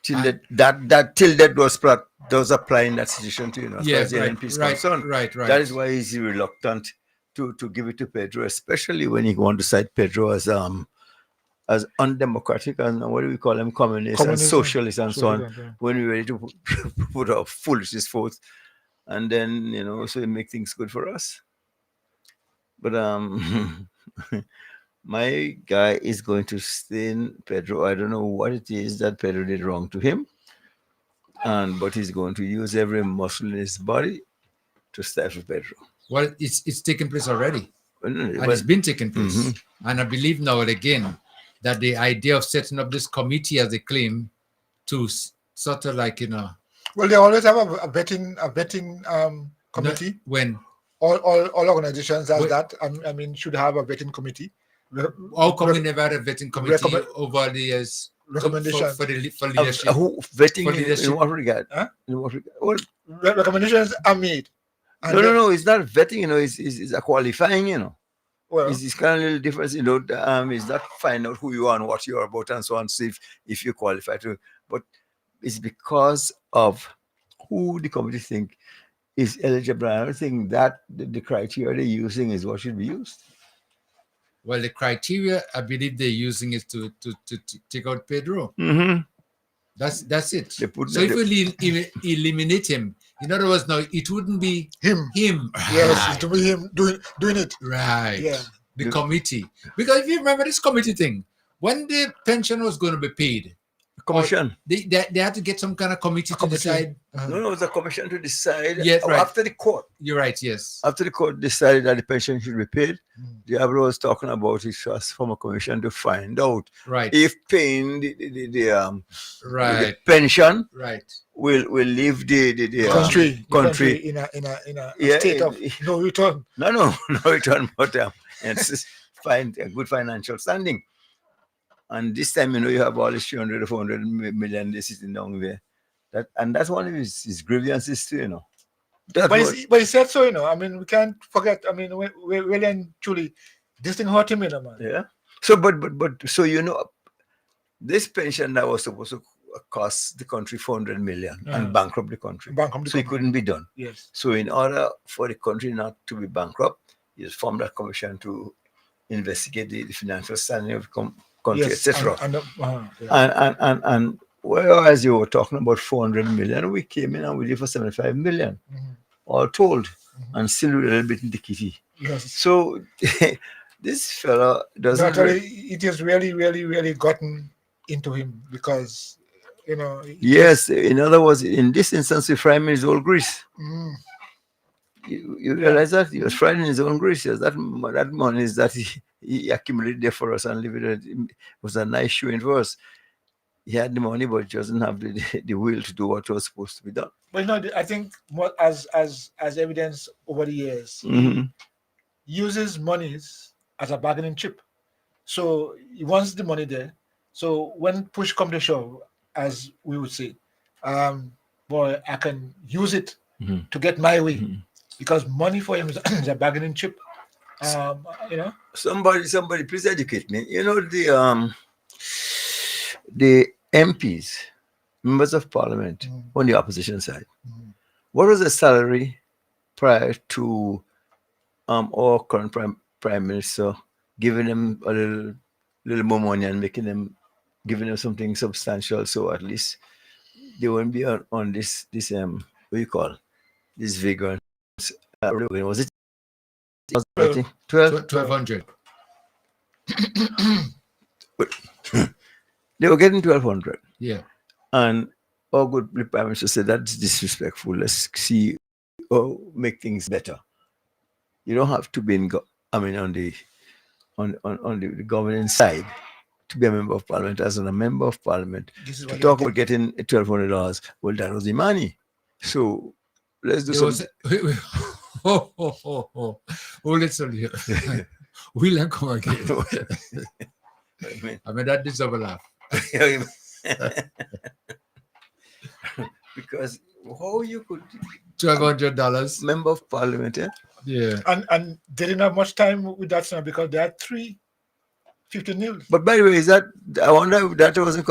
Till that does apply in that situation to, you know, as far as the NNP is concerned. Right. That is why he's reluctant to give it to Pedro, especially when he wants to cite Pedro as undemocratic and what do we call them, communist and socialist and so on. Yeah. When we're ready to put our foolishness forth, and then, you know, so it make things good for us. But my guy is going to stain Pedro. I don't know what it is that Pedro did wrong to him, but he's going to use every muscle in his body to stifle Pedro. Well, it's taken place already, and it's been taking place, and I believe now and again that the idea of setting up this committee, as they claim, to sort of like, you know. Well, they always have a vetting committee. When all organizations has that. I mean, should have a vetting committee. How come we never had a vetting committee over the years? Recommendation for leadership. Who vetting in what regard? Huh? In what regard? Well, recommendations are made. No. It's not vetting. You know, it's a qualifying. You know. Well, it's kind of a little difference, you know. It's not find out who you are and what you are about and so on, see if you qualify to. But it's because of who the committee think is eligible. I don't think that the criteria they're using is what should be used. Well, the criteria I believe they're using is to take out Pedro. That's it. So if we eliminate him, in other words, now it wouldn't be him. Yes, it would be him doing it. Right. Yeah. The committee. Because if you remember this committee thing, when the pension was going to be paid, commission. They had to get some kind of committee to decide. No, it was a commission to decide. Yes, right. After the court. You're right, yes. After the court decided that the pension should be paid, the other was talking about it was from a commission to find out if paying the pension will leave the country in a state of no return. No return, but it's find a good financial standing. And this time, you know, you have all this 300 or 400 million they sitting down there. That's one of his grievances too, you know. But he said so, you know. I mean, we can't forget. I mean, we really and truly, this thing hurt him, you know, man. Yeah. So, but so, you know, this pension that was supposed to cost the country 400 million and bankrupt the country. So it couldn't be done. Yes. So in order for the country not to be bankrupt, he formed a commission to investigate the financial standing of the country, etc. And whereas you were talking about 400 million, we came in and we did for 75 million, all told, and still a little bit in the kitty. Yes. So this fellow doesn't. Actually, it has really, really, really gotten into him because, you know. Yes, in other words, in this instance, he fried his own grease. You realize that he was frying his own grease. Yes, that money is that he accumulated there for us and leave it. It was a nice showing for us. he had the money, but he doesn't have the will to do what was supposed to be done. But you know, I think more as evidence over the years, Mm-hmm. he uses monies as a bargaining chip. So he wants the money there. So when push come to shove, as we would say, boy, I can use it Mhm. to get my way Mhm. because money for him is, is a bargaining chip. You know, Somebody, please educate me. You know the MPs, members of parliament on the opposition side. What was the salary prior to our current prime minister giving them a little more money and giving them something substantial, so at least they won't be on this what you call this vegan was it I think 12 1200. they were getting 1200. Yeah. And our good prime minister said that's disrespectful. Let's see or make things better. You don't have to be on the governing side to be a member of parliament. As a member of parliament, this is to what talk about getting $1,200, well, that was the money. So let's do There something. was oh, listen here. We'll come again. I mean, that deserves a laugh. Because how you could $1,200 member of parliament, yeah, and they didn't have much time with that now because they had 3 50 But by the way, is that I wonder if that was in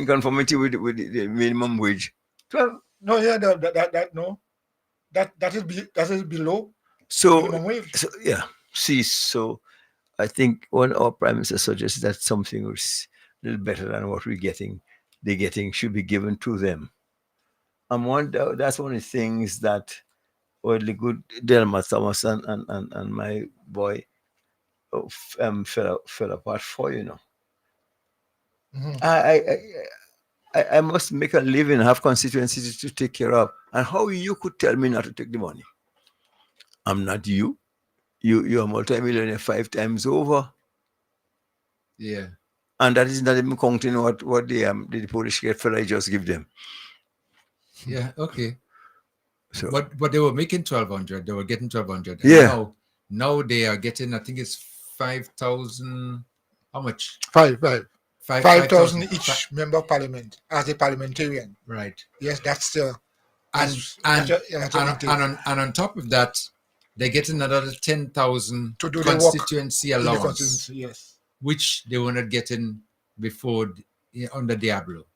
conformity with the minimum wage. 12. No, yeah, that no, that is below So, minimum wage. so yeah, see, so I think when our prime minister suggests that something was a little better than what they're getting should be given to them. That's one of the things that the good Delma Thomas and my boy fell apart for, I must make a living, have constituencies to take care of. And how you could tell me not to take the money? I'm not you. You're a multimillionaire 5 times over. Yeah. And that is not even counting what the Polish fella just give them. Yeah, okay. So, but they were making 1,200. They were getting 1,200. Yeah. Now they are getting, I think it's 5,000. How much? 5,000 each member of parliament as a parliamentarian. Right. Yes, that's the and on top of that, they get another 10,000 to do constituency the work in the allowance, constituency, yes, which they were not getting before under Diablo.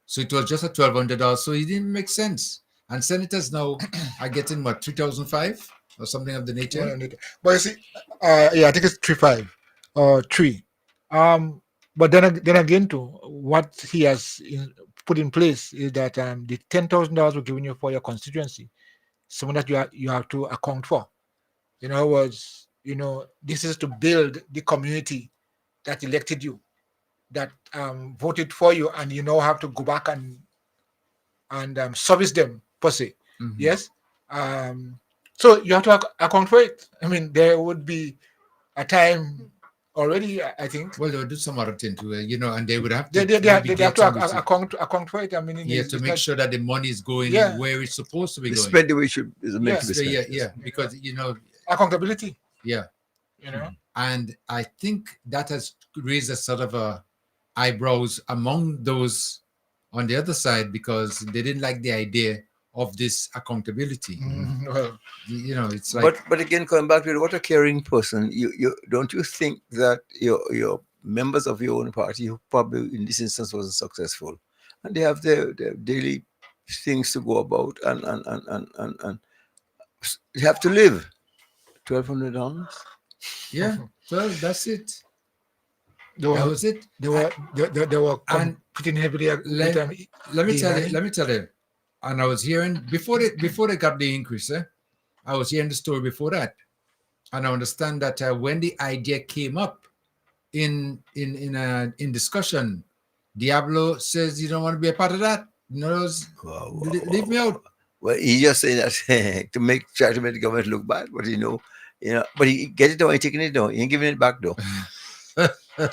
So it was just a $1,200. So it didn't make sense. And senators now are getting what, 3,005 or something of the nature. But you see, yeah, I think it's 3.5 or 3. But then again, too, what he has put in place is that the $10,000 we're giving you for your constituency, something that you have to account for. In other words, this is to build the community that elected you, that voted for you, and you now have to go back and service them per se. Mhm. Yes. So you have to account for it. I mean, there would be a time already, I think. Well, they would do some other thing too, and they would have to. They have to account for it. I mean, to make sure that the money is going where it's supposed to be going. Spend the way it should is meant to be spent. Yeah, because accountability. Yeah, and I think that has raised a sort of eyebrows among those on the other side because they didn't like the idea of this accountability. Well, it's like. But again, coming back to what a caring person, you don't you think that your members of your own party who probably in this instance wasn't successful, and they have their daily things to go about and they have to live. $1,200. Yeah, well, that's it. That was it. They were competing heavily. Let me tell you. And I was hearing before they got the increase. I was hearing the story before that, and I understand that when the idea came up in discussion, Diablo says you don't want to be a part of that. Leave me out. Well, he just saying that to try to make the government look bad, but but he get it down, he taking it down, he ain't giving it back though.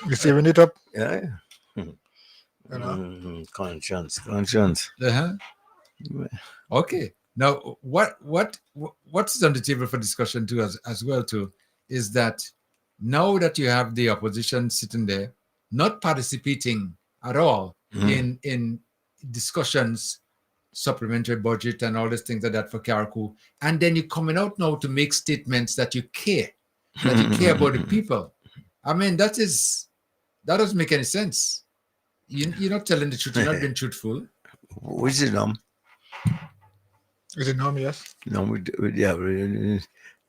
You saving it up? Yeah. You know. Conscience. Uh-huh. Okay. Now, what's on the table for discussion too, as well too, is that now that you have the opposition sitting there, not participating at all in discussions, supplementary budget and all these things like that for Karakou, and then you're coming out now to make statements that you care about the people. I mean, that doesn't make any sense. You're not telling the truth. You're not being truthful. Which is Is it norm? Yes. No,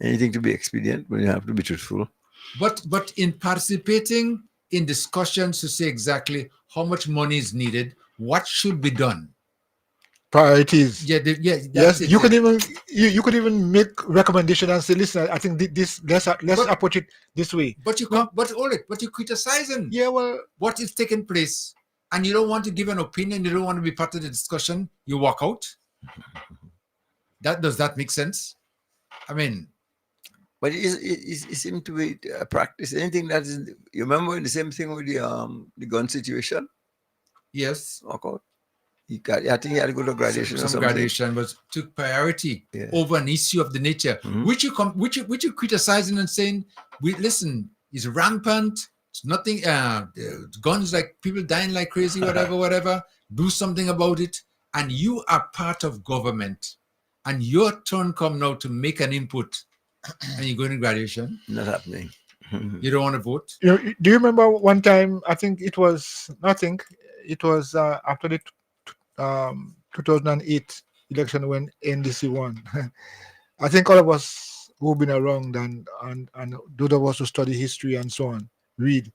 anything to be expedient, but you have to be truthful. But in participating in discussions to say exactly how much money is needed, what should be done, priorities. Yes, you could even make recommendation and say, listen, I think this let's approach it this way. But you can't. But you're criticizing. Yeah, well, what is taking place, and you don't want to give an opinion. You don't want to be part of the discussion. You walk out. Does that make sense? I mean, but it seems to be a practice. Anything that is, you remember the same thing with the gun situation. Yes. Walk out. I think he had to go to graduation. Some graduation was took priority over an issue of the nature, which you criticizing and saying, listen, it's rampant. It's nothing. Guns, like people dying like crazy, whatever. Do something about it. And you are part of government, and your turn come now to make an input, and you're going to graduation. Not happening. You don't want to vote. Do you remember one time? I think it was after the 2008 election when NDC won. I think all of us who've been around and those of us who study history and so on read.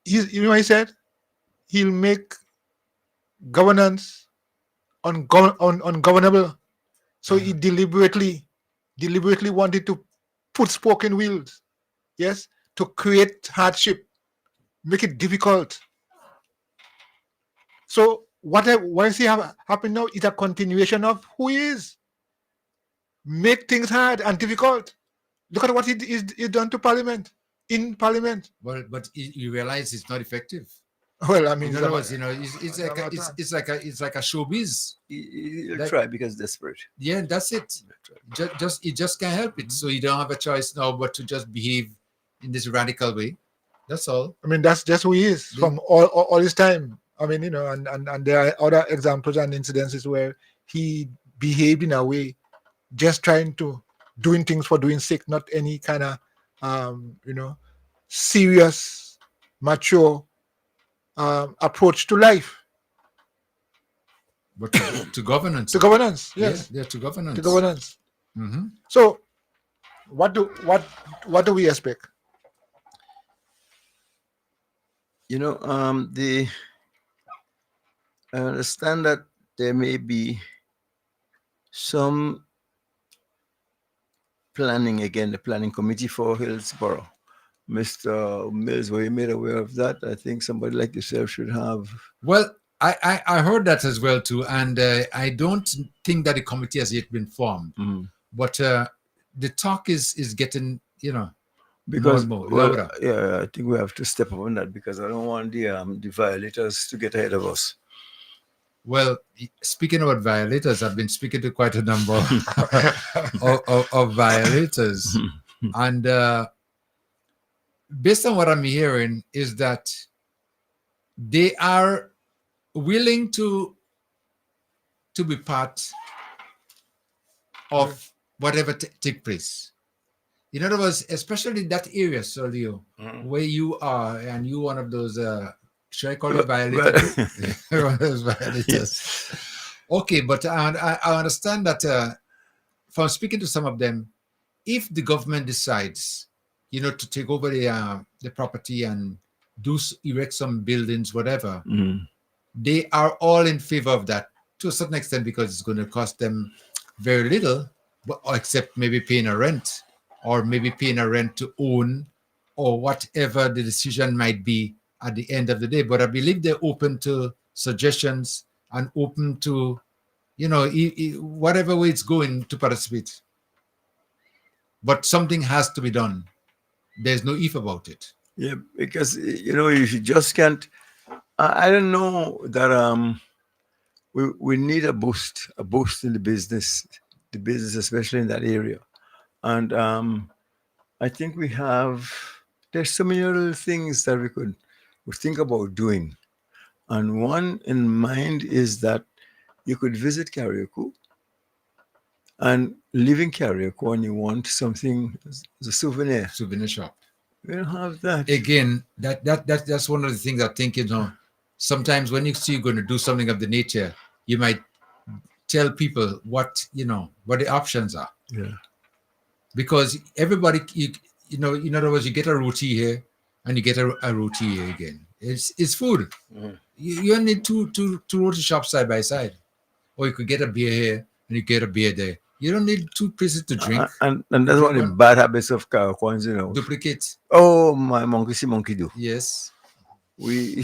You know what he said? He'll make governance ungovernable. So he deliberately wanted to put spoke in wheels, yes, to create hardship, make it difficult. So what is happening now is a continuation of who he is. Make things hard and difficult. Look at what he done to Parliament, in Parliament. Well, but you realize it's not effective. Well, I mean, in other words, it's like a showbiz. He'll try because desperate. Yeah, that's it. He just can't help it. So you don't have a choice now but to just behave in this radical way. That's all. I mean, that's just who he is from all his time. I mean, and there are other examples and incidences where he behaved in a way, just trying to doing things for doing sake, not any kind of serious, mature approach to life. But to governance. To governance, yes. Yeah, to governance. To governance. Mm-hmm. So, what do we expect? I understand that there may be some planning, again, the planning committee for Hillsborough. Mr. Mills, were you made aware of that? I think somebody like yourself should have. Well, I heard that as well too, and I don't think that the committee has yet been formed. But the talk is getting, because more louder. Yeah, I think we have to step up on that because I don't want the violators to get ahead of us. Well, speaking about violators, I've been speaking to quite a number of violators, and based on what I'm hearing is that they are willing to be part of whatever take place. In other words, especially that area, Solio, where you are, and you one of those. Should I call you violators? One of those violators. Yes. Okay, but I understand that from speaking to some of them, if the government decides, to take over the property and erect some buildings, whatever, they are all in favor of that to a certain extent because it's going to cost them very little, except maybe paying a rent or maybe paying a rent to own or whatever the decision might be at the end of the day. But I believe they're open to suggestions and open to, whatever way it's going to participate. But something has to be done. There's no if about it. Yeah, because, you just can't I don't know that we need a boost in the business, especially in that area. And I think there's so many other things that we think about doing. And one in mind is that you could visit Carriacou and live in Carriacou and you want something as a souvenir. Souvenir shop. We don't have that. Again, that's one of the things I think, sometimes when you see you're going to do something of the nature, you might tell people what the options are. Yeah. Because everybody, in other words, you get a roti here and you get a roti here again. It's food. Mhm. You only need two roti shops side by side. Or you could get a beer here and you get a beer there. You don't need two places to drink. And that's one of the bad habits of Karakwans, Duplicate. Oh, my monkey see, monkey do. Yes. We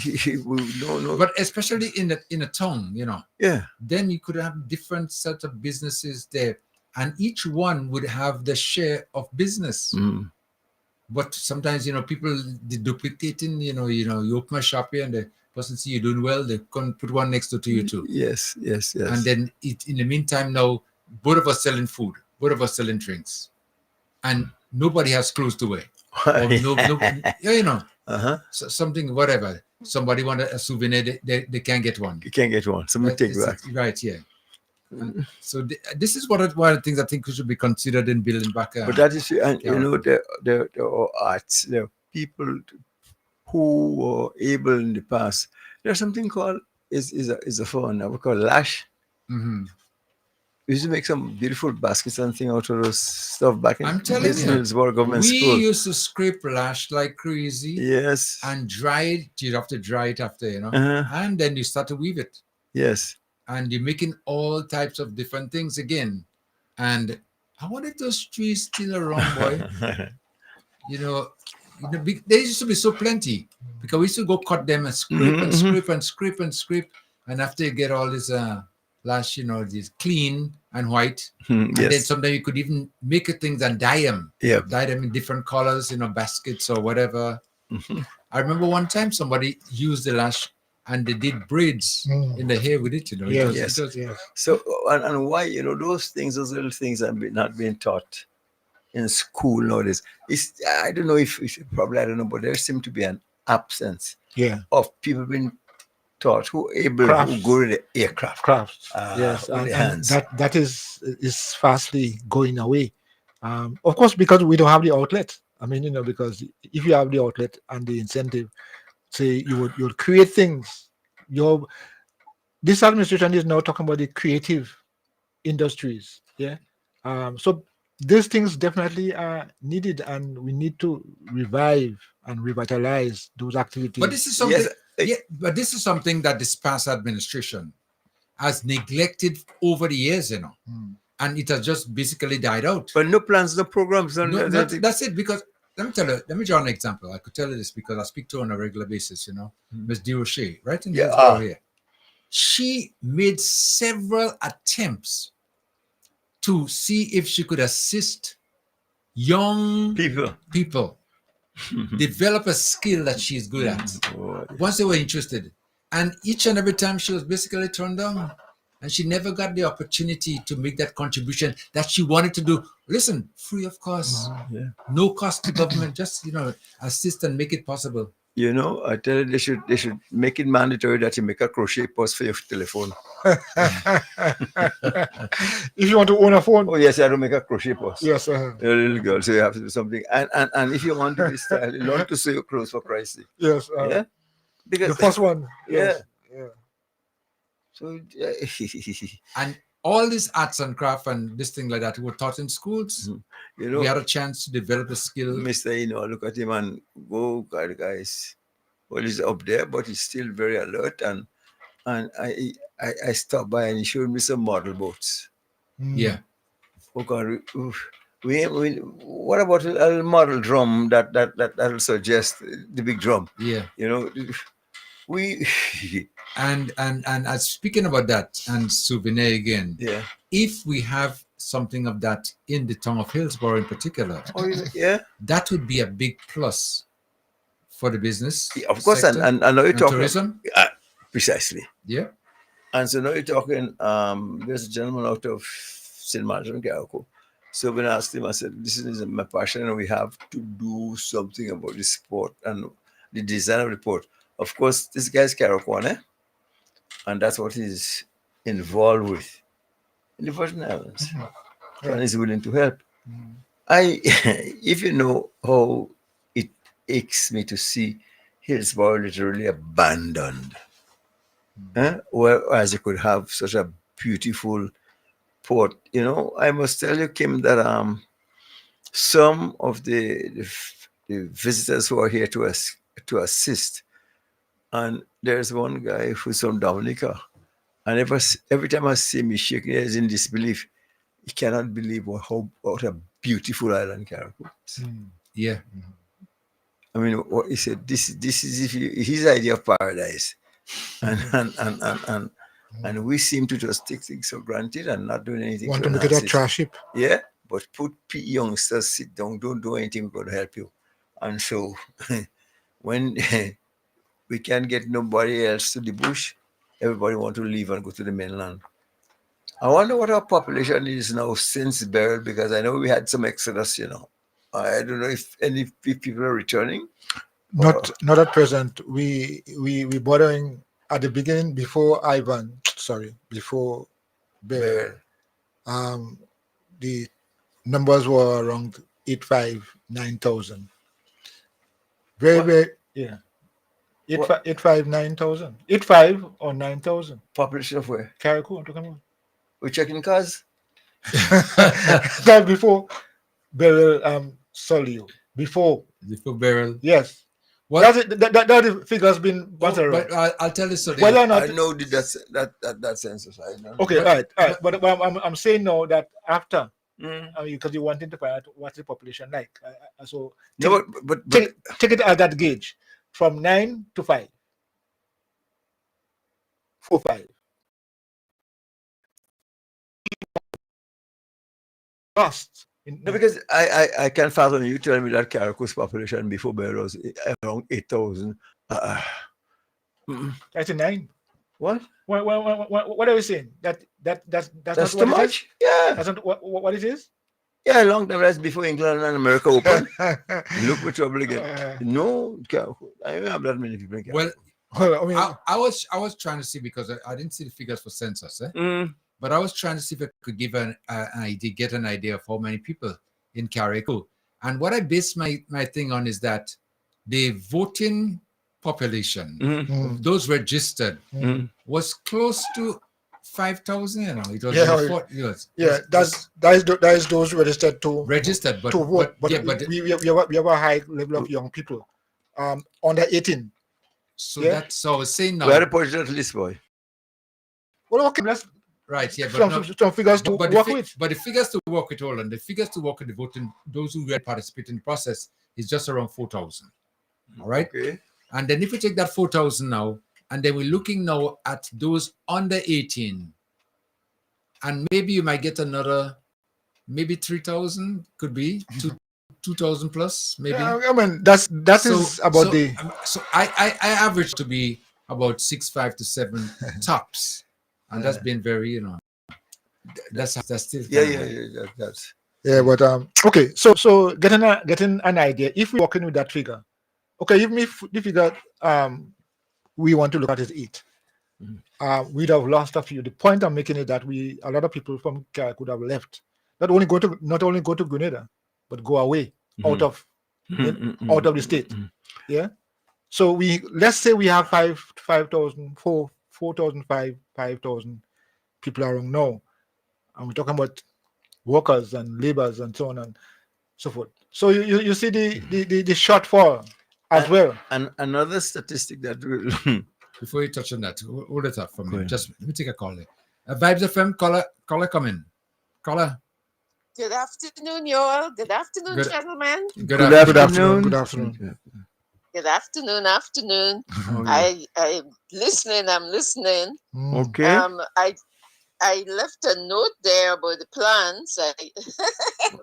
don't know. But especially in a town, Yeah. then you could have different set of businesses there, and each one would have the share of business. Mm. But sometimes, people they duplicating. You open a shop here and the person see you doing well, they can put one next to you too. Yes. And then in the meantime, now both of us selling food, both of us selling drinks, and nobody has clothes to wear. Or so something, whatever. Somebody want a souvenir, they can't get one. You can't get one. Somebody take back. Right, yeah. So this is one of the things I think we should be considered in building back. But that is, and there are arts. There are people who were able in the past. There's something called is a phone we call lash. Mm-hmm. We used to make some beautiful baskets and thing out of those stuff back in I'm telling you, Hillsborough Government we School. used to scrape lash like crazy. Yes. And dry it. You'd have to dry it after, and then you start to weave it. Yes. And you're making all types of different things again. And I wanted those trees still around, boy. They used to be so plenty because we used to go cut them and scrape and scrape and scrape and scrape. And after you get all this lash, this clean and white. And then sometimes you could even make things and dye them. Yeah. Dye them in different colors, baskets or whatever. Mm-hmm. I remember one time somebody used the lash and they did braids in the hair with it, Yes. So, and why, those things, those little things are not being taught in school nowadays. I don't know if probably, I don't know, but there seems to be an absence of people being taught who able to go to the aircraft. Crafts. Yes. With their And hands. that is fastly going away. Of course, because we don't have the outlet. I mean, because if you have the outlet and the incentive, say you would create things. This administration is now talking about the creative industries. Yeah. So these things definitely are needed, and we need to revive and revitalize those activities. But this is something. But this is something that this past administration has neglected over the years, and it has just basically died out. But no plans, no programs. That's it. Because let me draw an example. I could tell you this because I speak to her on a regular basis. Ms. DeRoche, right in here. She made several attempts to see if she could assist young people develop a skill that she's good at once they were interested. And each and every time she was basically turned down. And she never got the opportunity to make that contribution that she wanted to do. Listen, free of cost, no cost to government, just, assist and make it possible. I tell you, they should make it mandatory that you make a crochet purse for your telephone. If you want to own a phone. Oh, yes, I have to make a crochet purse. Yes. You're a little girl, so you have to do something. And if you want to be stylish, learn to sew your clothes for Christ's sake. Yes. Yeah? Because the first one. Yes. Yeah. So, and all these arts and craft and this thing like that were taught in schools. We had a chance to develop a skill. Mr. Look at him and go, God, guys. Well, he's up there, but he's still very alert. And I stopped by and he showed me some model boats. Yeah. Oh God, what about a little model drum that'll suggest the big drum? Yeah. We and speaking about that and souvenir again. Yeah. If we have something of that in the town of Hillsborough in particular, yeah, that would be a big plus for the business. Of course, sector and now you're talking tourism. Precisely. Yeah. And so now you're talking. There's a gentleman out of St. Martin, Carrico. So when I asked him, I said, "This is my passion, and we have to do something about the sport and the design of the port." Of course, this guy's Carrico, and that's what he's involved with in the Virgin Islands, and he's willing to help. If you know how it aches me to see Hillsborough literally abandoned, whereas you could have such a beautiful port. I must tell you, Kim, that some of the visitors who are here to assist, and there's one guy who's from Dominica, and every time I see him, he's shaking his head in disbelief. He cannot believe what a beautiful island Carrico is. Yeah. I mean, what he said, this is his idea of paradise, and we seem to just take things for granted and not doing anything. Want to make it a trash heap? Yeah, but put youngsters sit down, don't do anything, we're going to help you. And so, when we can't get nobody else to the bush, everybody want to leave and go to the mainland. I wonder what our population is now since Beryl, because I know we had some exodus. I don't know if any people are returning. Not at present. We bordering at the beginning before Beryl. The numbers were around 9,000. Very yeah. 9,000. 85 or 9,000. Population of where? Carrico, I'm talking about. We're checking cars. That before Beryl Solio. Before Beryl. Yes. What? That figure's been battered around. But I'll tell you something. Whether or not I know that census. I know. Okay, right. But I'm saying now that after, because you wanted to find out what's the population like. So take it at that gauge, from 9 to 5. 4, 5. Lost. No, because I can't fathom you telling me that Carrico's population before Beryl was around 8,000. That's a 9. What? What are you saying? That's not too much. Yeah. That's not what it is. Yeah, a long time. That's before England and America opened. Look for trouble again. No, I don't have that many people in Carrico. Well, I was trying to see, because I didn't see the figures for census, but I was trying to see if I could give get an idea of how many people in Carrico. And what I based my thing on is that the voting population, those registered, was close to 5,000. It was that is those registered to vote. But we have a high level of young people, under 18. So that's I was saying now. We are reported at least, boy. Well, okay, let's. Right, yeah, but some figures to work with. But the figures to work with, hold on. The figures to work with the voting, those who participate in the process, is just around 4,000. All right? Okay. And then if we take that 4,000 now, and then we're looking now at those under 18, and maybe you might get another, maybe 3,000, could be 2,000 plus, maybe. Yeah, I mean, so I average to be about 6.5 to 7 tops. And that's been very, that's still. That's. Yeah, but okay. So getting an idea. If we're working with that figure, okay. Even if the figure we want to look at is 8, we'd have lost a few. The point I'm making is that a lot of people from Carrico could have left. Not only go to Grenada, but go away out of the state. Yeah. So let's say we have 5,000, 5,000 people around now, and we're talking about workers and laborers and so on and so forth. So you see the shortfall as well. And another statistic that will before you touch on that, hold it up for me. Just let me take a call there. Vibes FM caller come in. Caller. Good afternoon, y'all. Good afternoon, gentlemen. Good afternoon. Good afternoon. I'm listening. Okay. I left a note there about the plans,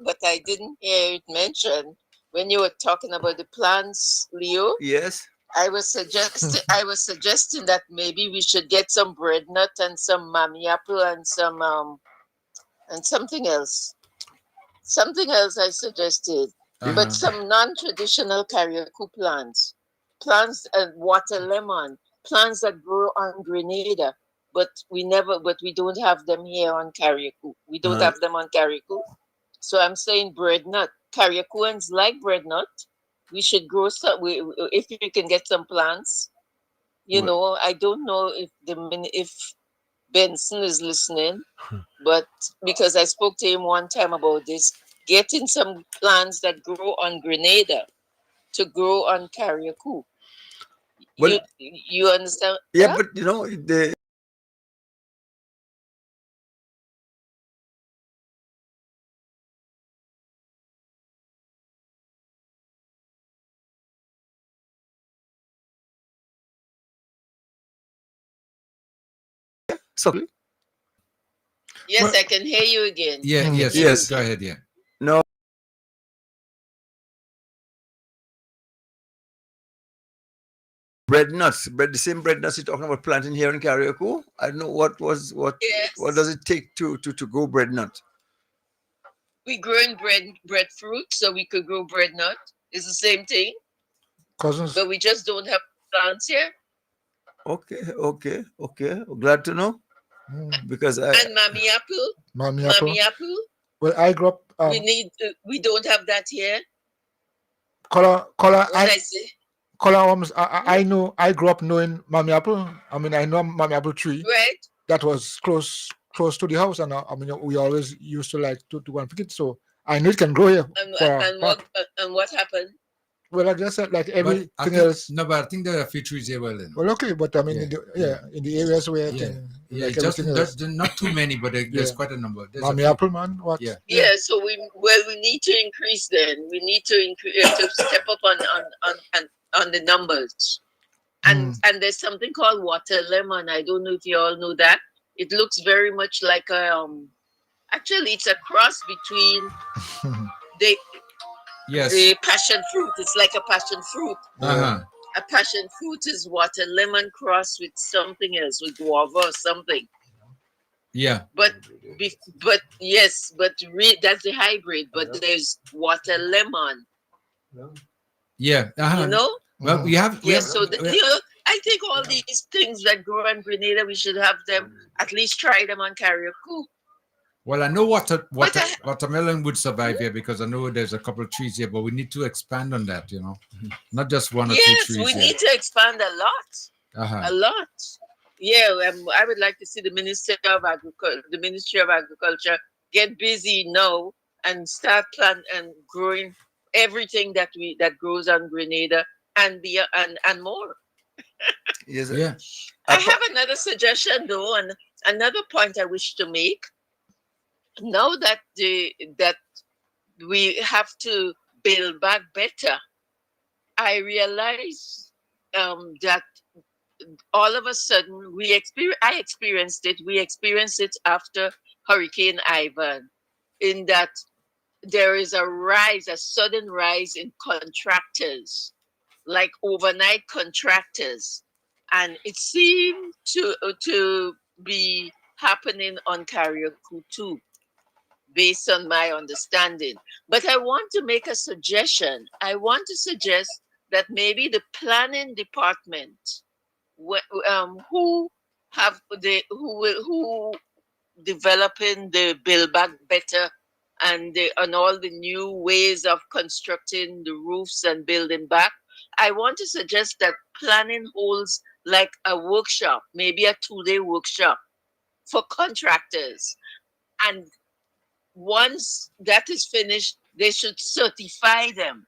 but I didn't hear it mentioned. when you were talking about the plants, Leo, Yes. I was suggesting that maybe we should get some bread nut and some mammy apple and some and something else. Something else I suggested, but some non-traditional karaoke plants, plants and water lemon, plants that grow on Grenada, but we don't have them here on Carriacou. We don't have them on Carriacou. So I'm saying bread nut. Carriacouans like bread nut. We should grow some. If you can get some plants, I don't know if Benson is listening, but because I spoke to him one time about this, getting some plants that grow on Grenada to grow on Carriacou. Well, you understand? Yeah, but the sorry. Yes, I can hear you again. Yes. Go ahead. Yeah. No. Bread nuts, the same bread nuts you're talking about planting here in Carriacou. I don't know what Yes. What does it take to grow bread nut? We growing breadfruit, so we could grow bread nut. It's the same thing. Cousins. But we just don't have plants here. Okay. Glad to know. Because and mammy apple. Mammy apple. Mammy apple. Well, I grew up. We don't have that here. Color. What I say? Color. I know. I grew up knowing mammy apple. I mean, I know mammy apple tree. Right. That was close to the house, and I mean, we always used to like to go and pick it. So I know it can grow here. And what happened? Well, I just said like everything else. No, but I think there are a few trees here. Well, then. Well, okay, but I mean, in the areas where like just not too many, but there's quite a number. Mammy apple, man. What? Yeah. So we need to increase. Then we need to increase to step up on the numbers. And there's something called water lemon. I don't know if you all know that. It looks very much like a actually it's a cross between the passion fruit. It's like a passion fruit. A passion fruit is water lemon cross with something else, with guava or something. Yeah. But that's the hybrid. But there's water lemon. Yeah. You know. Well, we have. I think all these things that grow on Grenada, we should have them at least try them on Carriacou. Well, I know watermelon would survive here because I know there's a couple of trees here, but we need to expand on that. Not just one or two trees. Yes, we need to expand a lot. A lot. Yeah, I would like to see the Ministry of Agriculture get busy now and start planting and growing everything that grows on Grenada and more. Yes. Yeah. I have another suggestion though, and another point I wish to make. Now that that we have to build back better, I realize that all of a sudden we experienced it after Hurricane Ivan, in that there is a sudden rise in contractors, like overnight contractors, and it seemed to be happening on Carriacou too, based on my understanding. But I want to make a suggestion. I want to suggest that maybe the planning department, who developing the Build Back Better and all the new ways of constructing the roofs and building back, I want to suggest that planning holds like a workshop, maybe a 2-day workshop for contractors. And once that is finished, they should certify them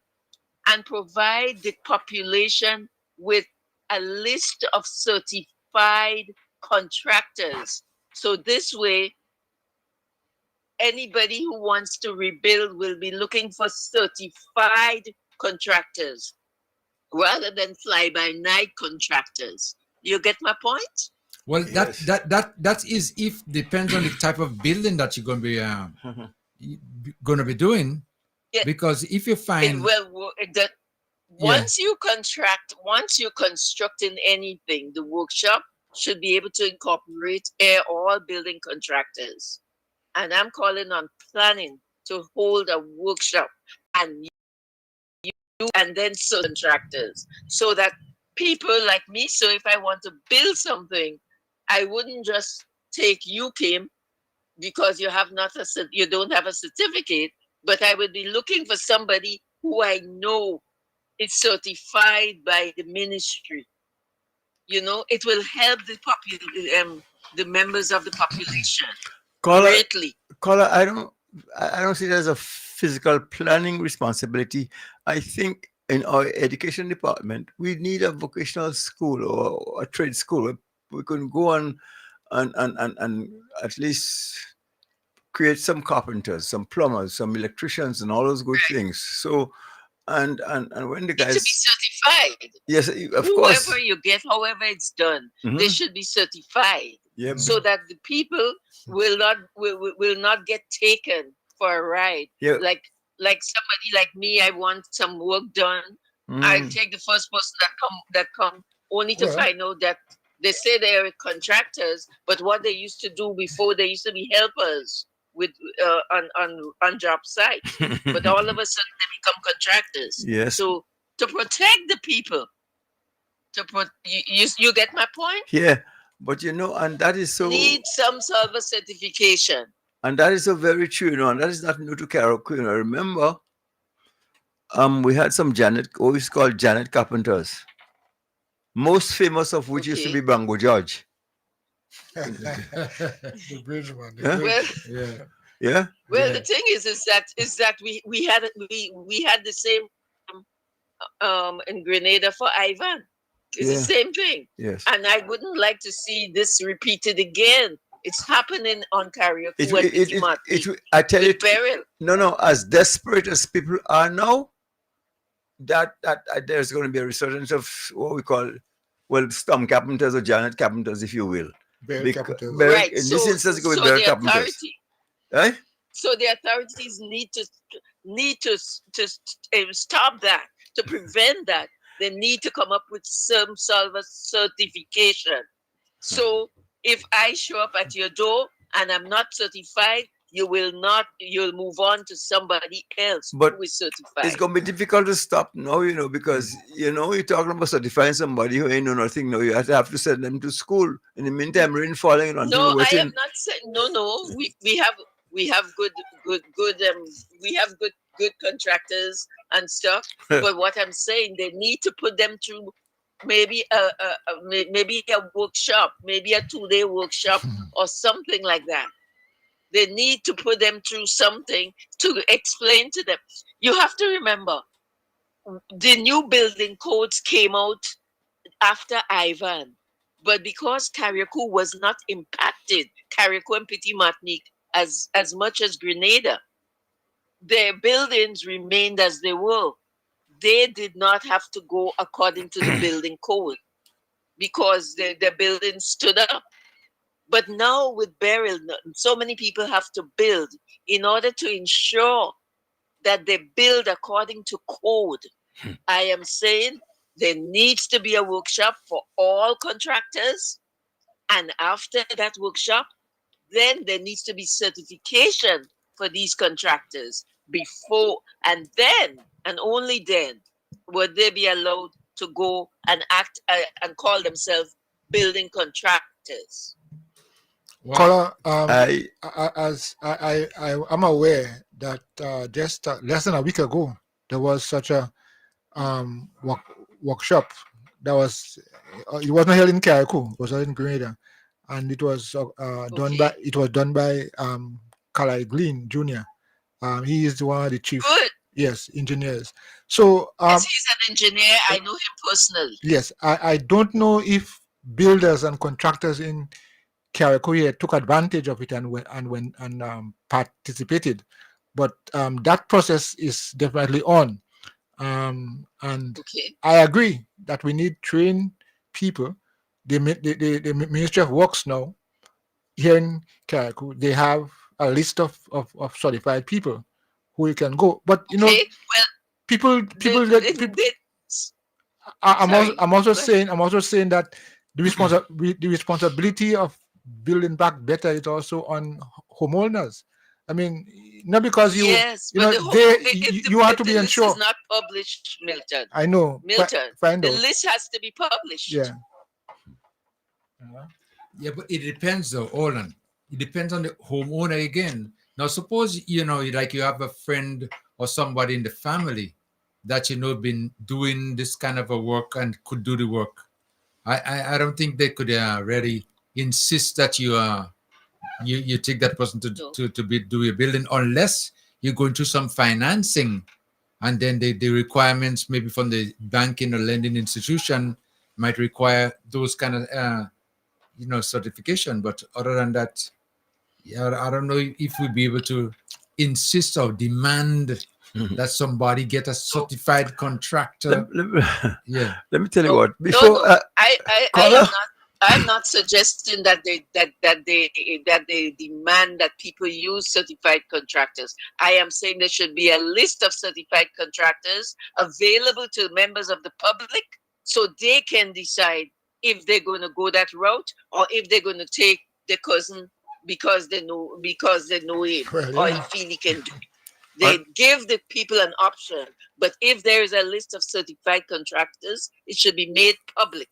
and provide the population with a list of certified contractors. So this way, anybody who wants to rebuild will be looking for certified contractors rather than fly-by-night contractors. You get my point? Well, that is if depends on the type of building that you're going to be doing. Yeah, Because if you it find will that yeah, once you construct in anything, the workshop should be able to incorporate all building contractors. And I'm calling on planning to hold a workshop and and then contractors so that people like me, so if I want to build something, I wouldn't just take you came because you don't have a certificate, but I would be looking for somebody who I know is certified by the ministry. It will help the members of the population Caller, greatly. caller, I don't see it as a physical planning responsibility. I think in our education department, we need a vocational school or a trade school where we can go on and at least create some carpenters, some plumbers, some electricians, and all those good things. So, and when the Need to be guys, certified. yes, of Whoever course, you get, however it's done, they should be certified yeah, so that the people will not get taken for a ride. yeah, Like somebody like me, I want some work done. I'll take the first person that come only to Well, find out that they say they're contractors, but what they used to do before, they used to be helpers with on job sites. But all of a sudden they become contractors. yes, So to protect the people, you get my point? yeah. But and that is so. Need some sort of certification. And that is so very true, and that is not new to Carol. Remember, we had some always called Janet Carpenters, most famous of which used to be Bango George. the bridge man. Yeah? Well, Yeah. Yeah. well, the thing is that we had the same in Grenada for Ivan. It's the Yeah. same thing. Yes. And I wouldn't like to see this repeated again. It's happening on karaoke I tell you, Beryl. no. As desperate as people are now, that there's going to be a resurgence of what we call, Storm Carpenters or Janet Carpenters, if you will. Barry Carpenters. Right. In So, this instance, it could so be Barry the Carpenters. authority, Right? so the authorities need to stop that, to prevent that. They need to come up with some sort of certification. So if I show up at your door and I'm not certified, you'll move on to somebody else But who is certified. it's going to be difficult to stop now, because, you're talking about certifying somebody who ain't know nothing now. You have to send them to school. In the meantime, rain falling on No, people I have waiting. not said no. We have good contractors and stuff. But what I'm saying, they need to put them through maybe a workshop, maybe a 2-day workshop or something like that. They need to put them through something to explain to them. You have to remember, the new building codes came out after Ivan. But because Carriacou was not impacted, Carriacou and Petit Martinique, as much as Grenada, their buildings remained as they were. They did not have to go according to the building code because the buildings stood up. But now with Beryl, so many people have to build in order to ensure that they build according to code. I am saying there needs to be a workshop for all contractors. And after that workshop, then there needs to be certification for these contractors before, and then, and only then, would they be allowed to go and act and call themselves building contractors. Caller, I- I'm aware that just less than a week ago there was such a workshop that was it was not held in Carriacou, it was held in Grenada, and it was done by Calais Glean Jr. He is one of the chief engineers. So yes, he's an engineer. I know him personally. yes, I don't know if builders and contractors in Carriacou took advantage of it and participated, but that process is definitely on. And I agree that we need trained people. The Ministry of Works now here in Carriacou, they have a list of certified people who you can go. But you know, Okay, well, people sorry, I'm also go ahead. saying that the responsibility of building back better is also on homeowners. I mean, not because Yes, you but know you have if to the be list is ensured. not published, Milton, I know. Find the out. list has to be published. Yeah. Yeah, but it depends though, Olan. It depends on the homeowner again. Now, suppose like you have a friend or somebody in the family that been doing this kind of a work and could do the work. I don't think they could really insist that you take that person to do your building unless you're going through some financing, and then the requirements maybe from the banking or lending institution might require those kind of certification. But other than that, yeah, I don't know if we'll be able to insist or demand that somebody get a certified contractor. Yeah. Let me tell you No, what. no, Before no. I am caller, not. I'm not suggesting that they demand that people use certified contractors. I am saying there should be a list of certified contractors available to members of the public, so they can decide if they're going to go that route or if they're going to take the cousin because they know him Well, or yeah. he feel he can do it. They give the people an option, but if there is a list of certified contractors, it should be made public.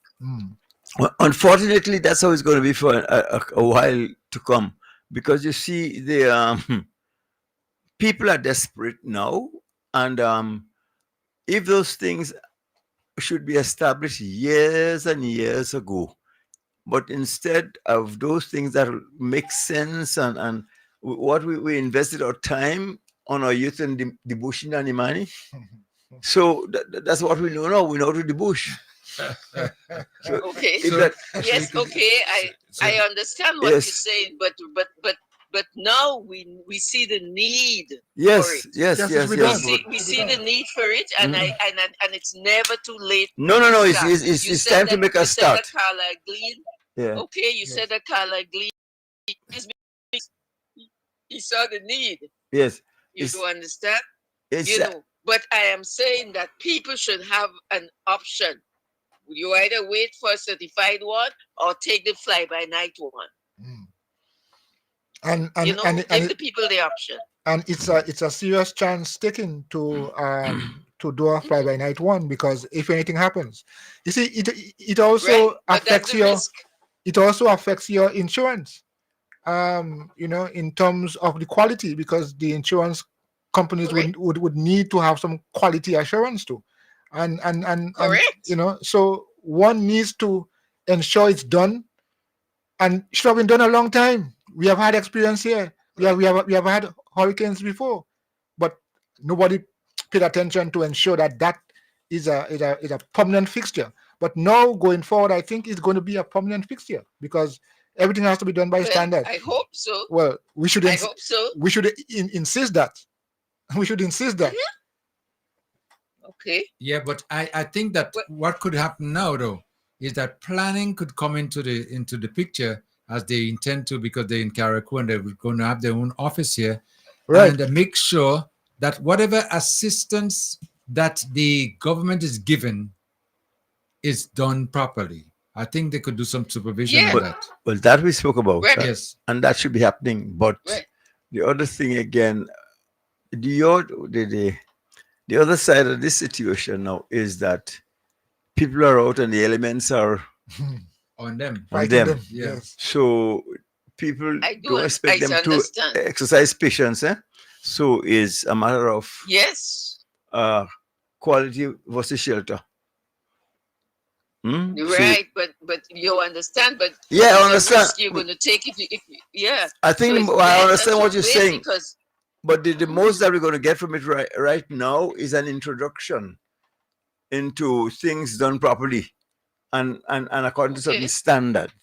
well, unfortunately, that's how it's going to be for a while to come, because you see the people are desperate now, and if those things should be established years and years ago, but instead of those things that make sense, and what we invested our time on our youth and the bush and the money. So that's what we know now. We know to the bush. So Okay. if that, Yes. Okay. I understand what yes. you're saying, but now we see the need for Yes, it. yes, Yes, yes, it's been yes. done. We see the need for it, and and it's never too late. No, to it's, start. it's, You it's said time to that- make a you said start. that Carla Glean. Yeah. Okay, you said that Carla Glean. He saw the need. Yes. You It's, understand? it's, You know, but I am saying that people should have an option. You either wait for a certified one or take the fly by night one. And You know, give the people the option. and it's a serious chance taken to do a fly by night one, because if anything happens, you see, it also Right, but that's affects the your risk. it also affects your insurance, in terms of the quality, because the insurance companies would need to have some quality assurance too, and Correct. so one needs to ensure it's done, and it should have been done a long time. We have had experience here. We have had hurricanes before, but nobody paid attention to ensure that is a permanent fixture. But now going forward, I think it's going to be a permanent fixture, because everything has to be done by Well, standard. I hope so. Well, we should I hope so. we should insist that. We should insist that. Okay. Yeah, but I think that what could happen now though is that planning could come into the picture as they intend to, because they're in Carriacou and they're going to have their own office here, Right. and make sure that whatever assistance that the government is given is done properly. I think they could do some supervision on that. Well, that we spoke about. Right. that- Yes. And that should be happening. But the other thing again, the other side of this situation now is that people are out and the elements are On them. on Fighting them. them, yes. So people I do don't expect I them to understand. exercise patience. So it's a matter of Yes. quality versus shelter. So- Right, but you understand, but Yeah, I it's a understand. risk you're going to take if you yeah. I think So it's I better understand to what you're wait saying, because but the most that we're going to get from it right now is an introduction into things done properly and according to certain standard.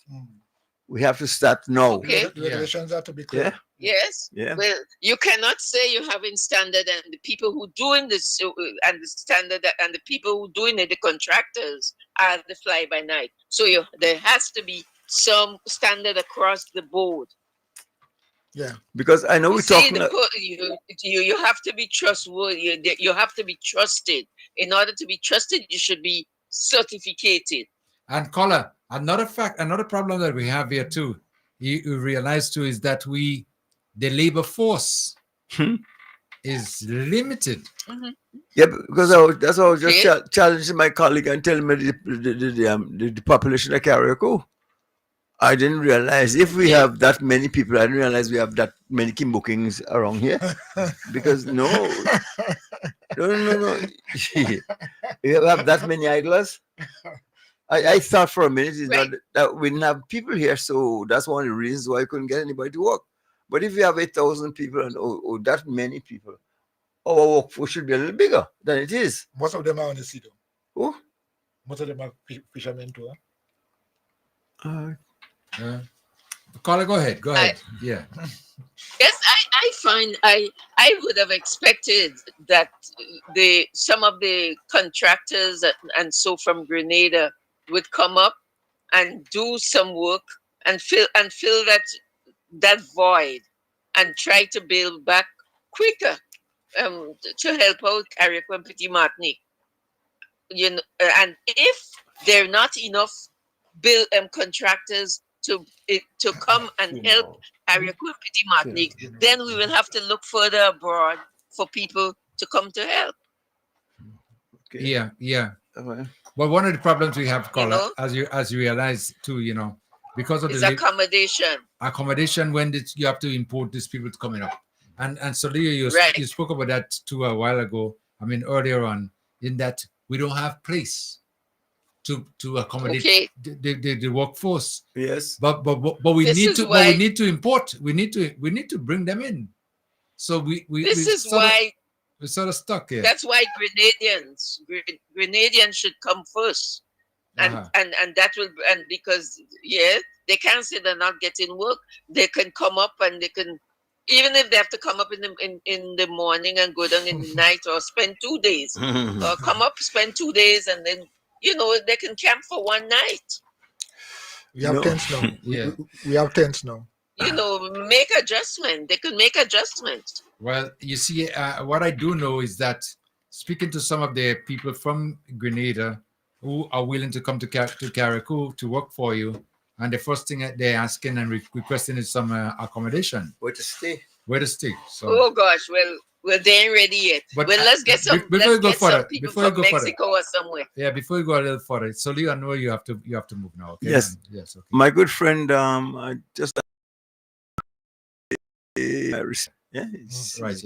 We have to start now. Okay. The regulations have to be clear. Yeah. yes. Yeah. Well, you cannot say you have in standard and the people who doing this and the standard and the people who doing it, the contractors, are the fly by night. So there has to be some standard across the board. Yeah. Because I know You we're see, talking. you have to be trustworthy. You have to be trusted. In order to be trusted, you should be certificated. And caller, another problem that we have here too, you realize too, is that the labor force is limited. Yeah, because that's why I was just challenging my colleague and telling me the population of Carriacou. I didn't realize if we have that many people. I didn't realize we have that many Kimbookings around here. Because no. You have that many idlers. I thought for a minute that we didn't have people here, so that's one of the reasons why I couldn't get anybody to work. But if you have 8,000 people and that many people, our workforce should be a little bigger than it is. Most of them are on the sea, though. Who? Most of them are fishermen too. Caller, go ahead. Yeah. Yes, I find I would have expected that some of the contractors and so from Grenada would come up and do some work and fill that void and try to build back quicker to help out Carriacou and Petit Martinique. And if there are not enough contractors to come and help Carriacou and Petit Martinique, then we will have to look further abroad for people to come to help. Yeah. Well, one of the problems we have, caller, as you realize too, because of the accommodation when you have to import these people coming up, and so Leo, you spoke about that too a while ago. I mean earlier on, in that we don't have place to accommodate the workforce. Yes, but we need to import. We need to bring them in. So we're sort of stuck here. That's why Grenadians should come first. And that will, and because they can't say they're not getting work, they can come up and they can, even if they have to come up in the morning and go down in the night, or spend 2 days, or come up, spend 2 days, and then they can camp for one night. We have tents now. Yeah, we have tents now. Make adjustment. They can make adjustments. Well, you see, what I do know is that speaking to some of the people from Grenada who are willing to come to Carriacou to work for you, and the first thing they're asking and requesting is some accommodation. Where to stay? So. Oh gosh, well, they ain't ready yet. But let's get some. Let's get some people from Mexico or somewhere. Yeah, before you go a little further, so Leo, I know you have to move now. Okay? Yes. Yes. Okay. My good friend, I just. It's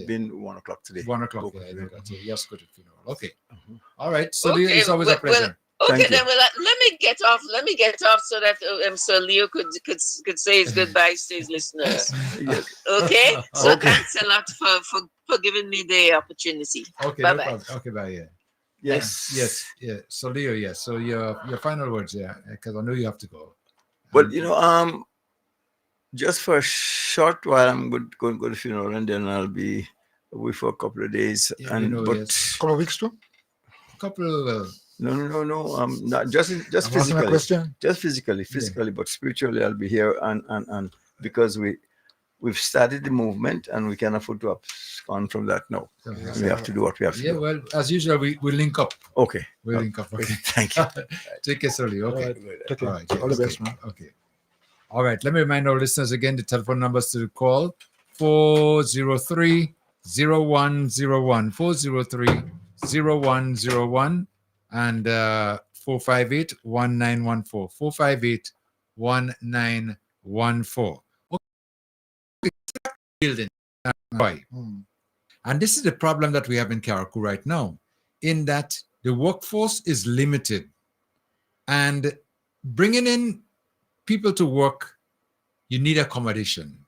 been 1 o'clock today. 1 o'clock. Yeah, I know that. Yes, good funeral. Okay. All right. So Leo, it's always a pleasure. Okay, then let me get off. Let me get off so that so Leo could say his goodbyes to his listeners. Okay. So thanks a lot for giving me the opportunity. Okay. Bye No bye. problem. Okay. Bye. Yeah. Yes. Yeah. So Leo, yeah. So your final words, yeah, because I know you have to go. But just for a short while, I'm going to go to the funeral, and then I'll be away for a couple of days. Yeah, couple of weeks too. Couple. No. Not just physically. Just physically, but spiritually, I'll be here, and because we've started the movement, and we can afford to have gone from that now. We have to do what we have to do. Yeah, well, as usual, we link up. Okay. We'll link up. Okay. Thank you. Take care, slowly. Okay. All right. All the best, man. Okay. All right. Let me remind our listeners again the telephone numbers to call: 403-0101, 403-0101, and 458-1914, 458-1914. Okay. Building. Right. And this is the problem that we have in Carriacou right now, in that the workforce is limited, and bringing in people to work, you need accommodation.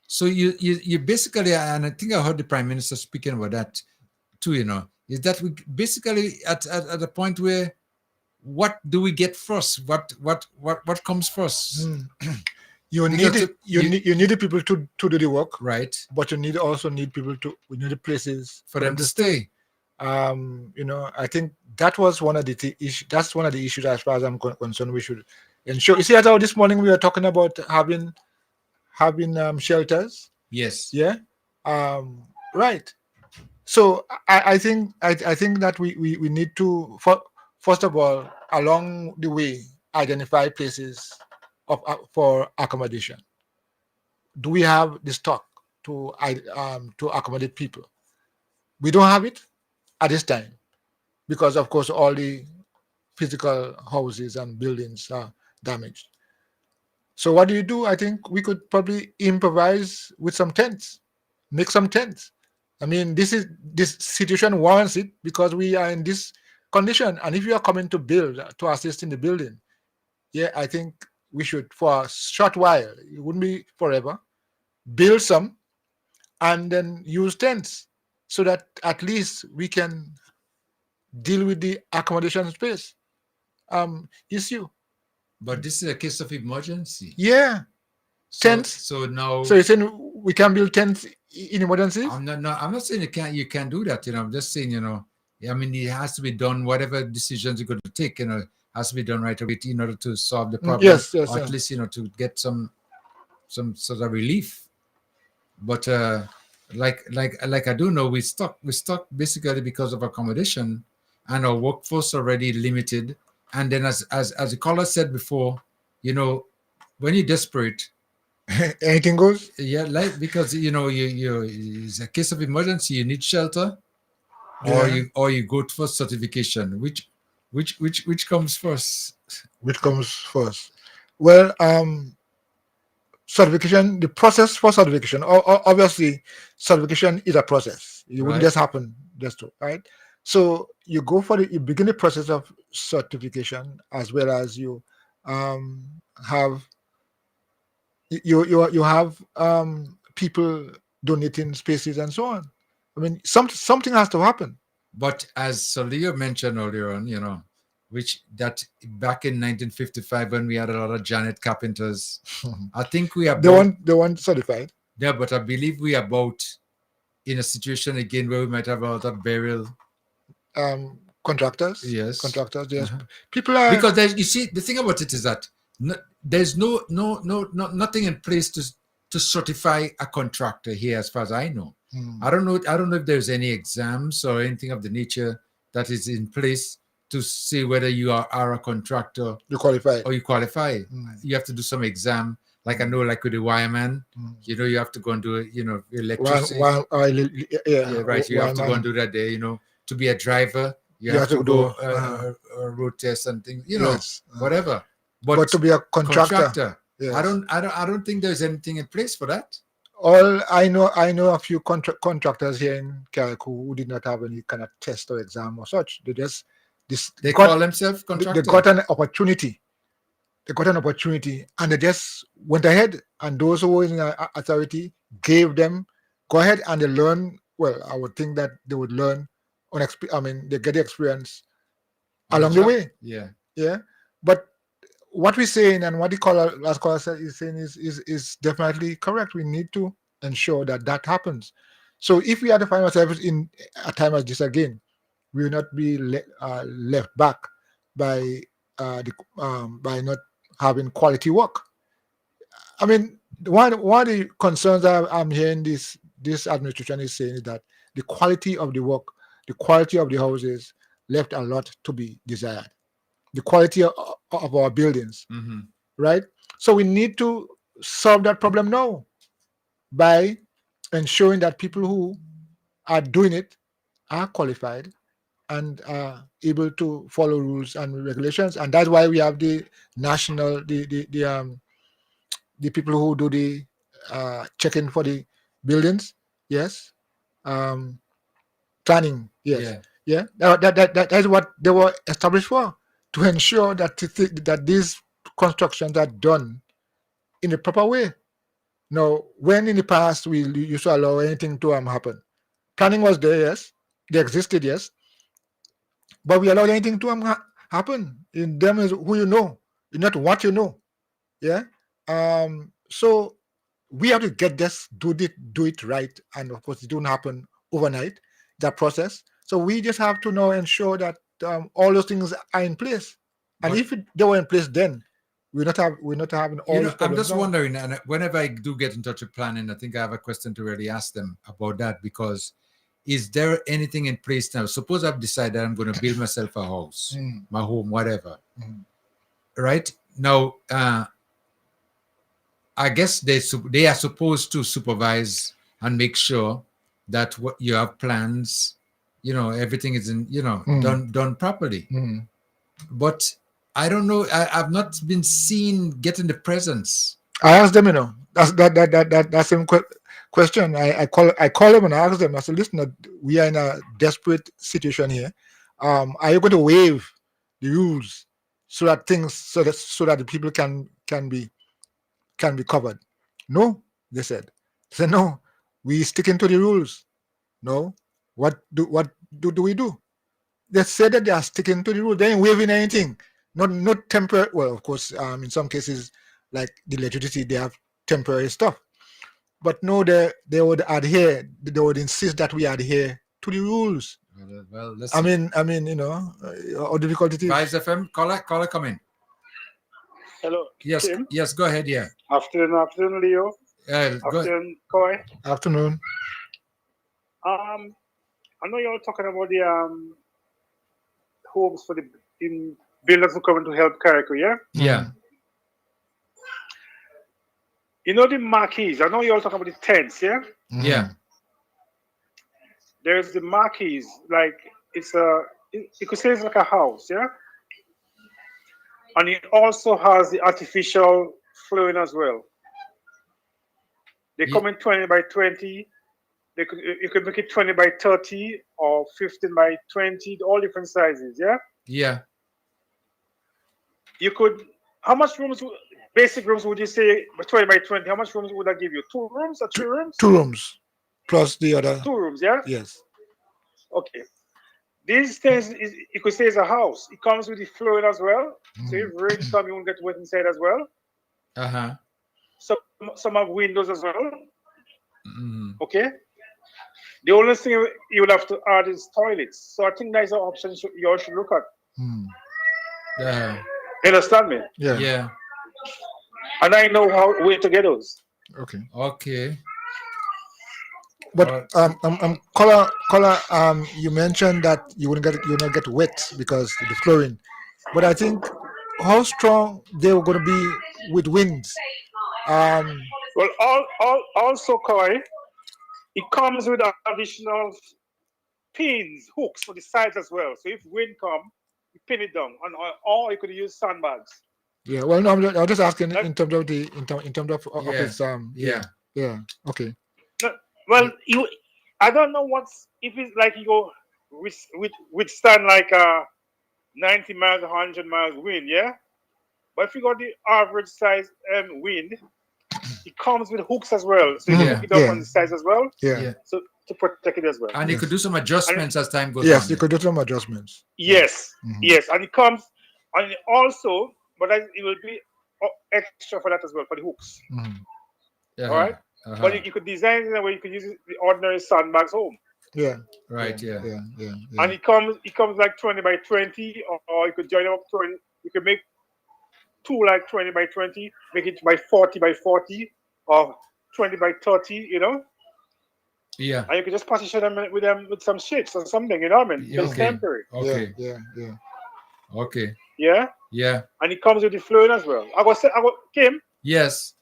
So you basically, and I think I heard the Prime Minister speaking about that too, is that we basically at a point where what do we get first? What comes first? You need the people to do the work, right? But you also need people we need the places for them to stay. I think that was one of the issues. That's one of the issues, as far as I'm concerned. We should ensure. You see, as this morning we were talking about having having shelters. Yes. Yeah. Right. So I think that we need to first of all, along the way, identify places for accommodation. Do we have the stock to accommodate people? We don't have it at this time because, of course, all the physical houses and buildings are damaged. So what do you do? I think we could probably improvise with some tents, make some tents. I mean, this situation warrants it because we are in this condition. And if you are coming to build to assist in the building, yeah, I think we should, for a short while, it wouldn't be forever, build some and then use tents so that at least we can deal with the accommodation space issue. But this is a case of emergency. Yeah. Tents. So now. So you're saying we can build tents in emergencies? I'm not saying you can't do that. I'm just saying, I mean, it has to be done. Whatever decisions you're going to take, has to be done right away in order to solve the problem. Yes, or at least to get some sort of relief. But like I do know, we stuck basically because of accommodation, and our workforce already limited. And then as the caller said before, when you're desperate, anything goes. Yeah, because you it's a case of emergency. You need shelter, Yeah. or you go for certification. Which comes first? Which comes first? Well, certification. The process for certification. Obviously, certification is a process. It wouldn't just happen right. So you begin the process of certification as well as you have. You have people donating spaces and so on. I mean, something has to happen. But as Solio mentioned earlier on, which that back in 1955 when we had a lot of Janet carpenters, I think we are they weren't certified. Yeah, but I believe we are about in a situation again where we might have a lot of burial contractors. Yes, contractors. Yes, people are, because you see, the thing about it is that there's nothing in place to certify a contractor here, as far as I know. I don't know if there's any exams or anything of the nature that is in place to see whether you are a contractor. You qualify. Or you qualify. You have to do some exam. Like I know, like with the wireman, you have to go and do electricity. Right. You have to go and do that there. To be a driver, you have to go a road test and things. Whatever. But to be a contractor, yes. I don't think there's anything in place for that. All I know a few contractors here in Carrick who did not have any kind of test or exam or such. They call themselves contractors. They got an opportunity. And they just went ahead. And those who were in authority gave them go ahead and they learn. Well, I would think that they would learn they get the experience along the way. Yeah. Yeah. But what we're saying and what the last caller said is saying is definitely correct. We need to ensure that happens. So if we are to find ourselves in a time as this again, we will not be left back by not having quality work. I mean, one of the concerns I'm hearing this administration is saying is that the quality of the work, the quality of the houses left a lot to be desired. The quality of our buildings, right? So we need to solve that problem now by ensuring that people who are doing it are qualified and are able to follow rules and regulations. And that's why we have the national, the people who do the checking for the buildings. Yes. Planning. Yes. Yeah. That is what they were established for, to ensure that these constructions are done in the proper way. Now, when in the past we used to allow anything to happen, planning was there, yes, they existed, yes, but we allowed anything to happen. In them is who you know, not what you know. Yeah. So we have to get this, do it right, and of course it don't happen overnight. That process. So we just have to now ensure that all those things are in place. And if they were in place then, we're not having all these I'm problems. just wondering, and whenever I do get in touch with planning, I think I have a question to really ask them about that, because is there anything in place now? Suppose I've decided I'm going to build myself a house, my home, whatever. Right now, I guess they are supposed to supervise and make sure that what you have plans, everything is done properly. But I don't know. I've not been seen getting the presents. I asked them, that same question. I call them and I ask them. I said, listen, we are in a desperate situation here. Are you going to waive the rules so that the people can be covered? No, they said. No, we sticking to the rules. No, what do we do? They said that they are sticking to the rules. They ain't waiving anything. Not temporary. Well, of course, in some cases, like the electricity, they have temporary stuff. But no, they would adhere. They would insist that we adhere to the rules. Well, I mean, how difficult it is. Vibes FM, caller, come in. Hello. Yes, Tim? yes, go ahead. Yeah. Afternoon, Leo. Afternoon, Koi. Afternoon. I know you're talking about the homes for the builders who come to help Carrico, yeah? Yeah. You know the marquees. I know you're talking about the tents, yeah? Yeah. There's the marquees, like you could say it's like a house, yeah? And it also has the artificial flooring as well. They come in 20 by 20. You could make it 20 by 30 or 15 by 20, all different sizes, yeah? Yeah. You could, how much rooms, basic rooms would you say, 20 by 20, how much rooms would that give you? 2 rooms or 3 rooms? 2 rooms plus the other. 2 rooms, yeah? Yes. Okay. These things, you could say it's a house. It comes with the flooring as well. So if rain comes, you won't get wet inside as well. Uh-huh. Some have windows as well. Okay. The only thing you will have to add is toilets. So I think that's an option you all should look at. Yeah. You understand me? Yeah. Yeah. And I know where to get those. Okay. Okay. But caller, you mentioned that you will not get wet because of the flooring. But I think how strong they were going to be with winds. Well, also, Koi, it comes with additional pins, hooks for the sides as well. So if wind come, you pin it down, or you could use sandbags. Yeah. Well, no, I'm just asking in terms of of its yeah. Okay. No, well, I don't know if it's like you go withstand like 90 miles, 100 miles wind, yeah. But if you got the average size wind, it comes with hooks as well, so you can hook it up on the sides as well. Yeah. So to protect it as well. And you could do some adjustments as time goes on. Yes, you could do some adjustments. Yes, yes, and it comes, and also, but it will be extra for that as well for the hooks. All right. But you could design it in a way you could use the ordinary sandbags home. Yeah. Right. Yeah. And it comes like 20 by 20, or you could join up 20. You could make 2 like 20 by 20, make it by 40 by 40, or 20 by 30. You know. Yeah. And you could just position them with some shades or something. You know what I mean? Yeah, It's temporary. Okay. Yeah. Okay. Yeah. Yeah. And it comes with the flooring as well. I was Kim. Yes.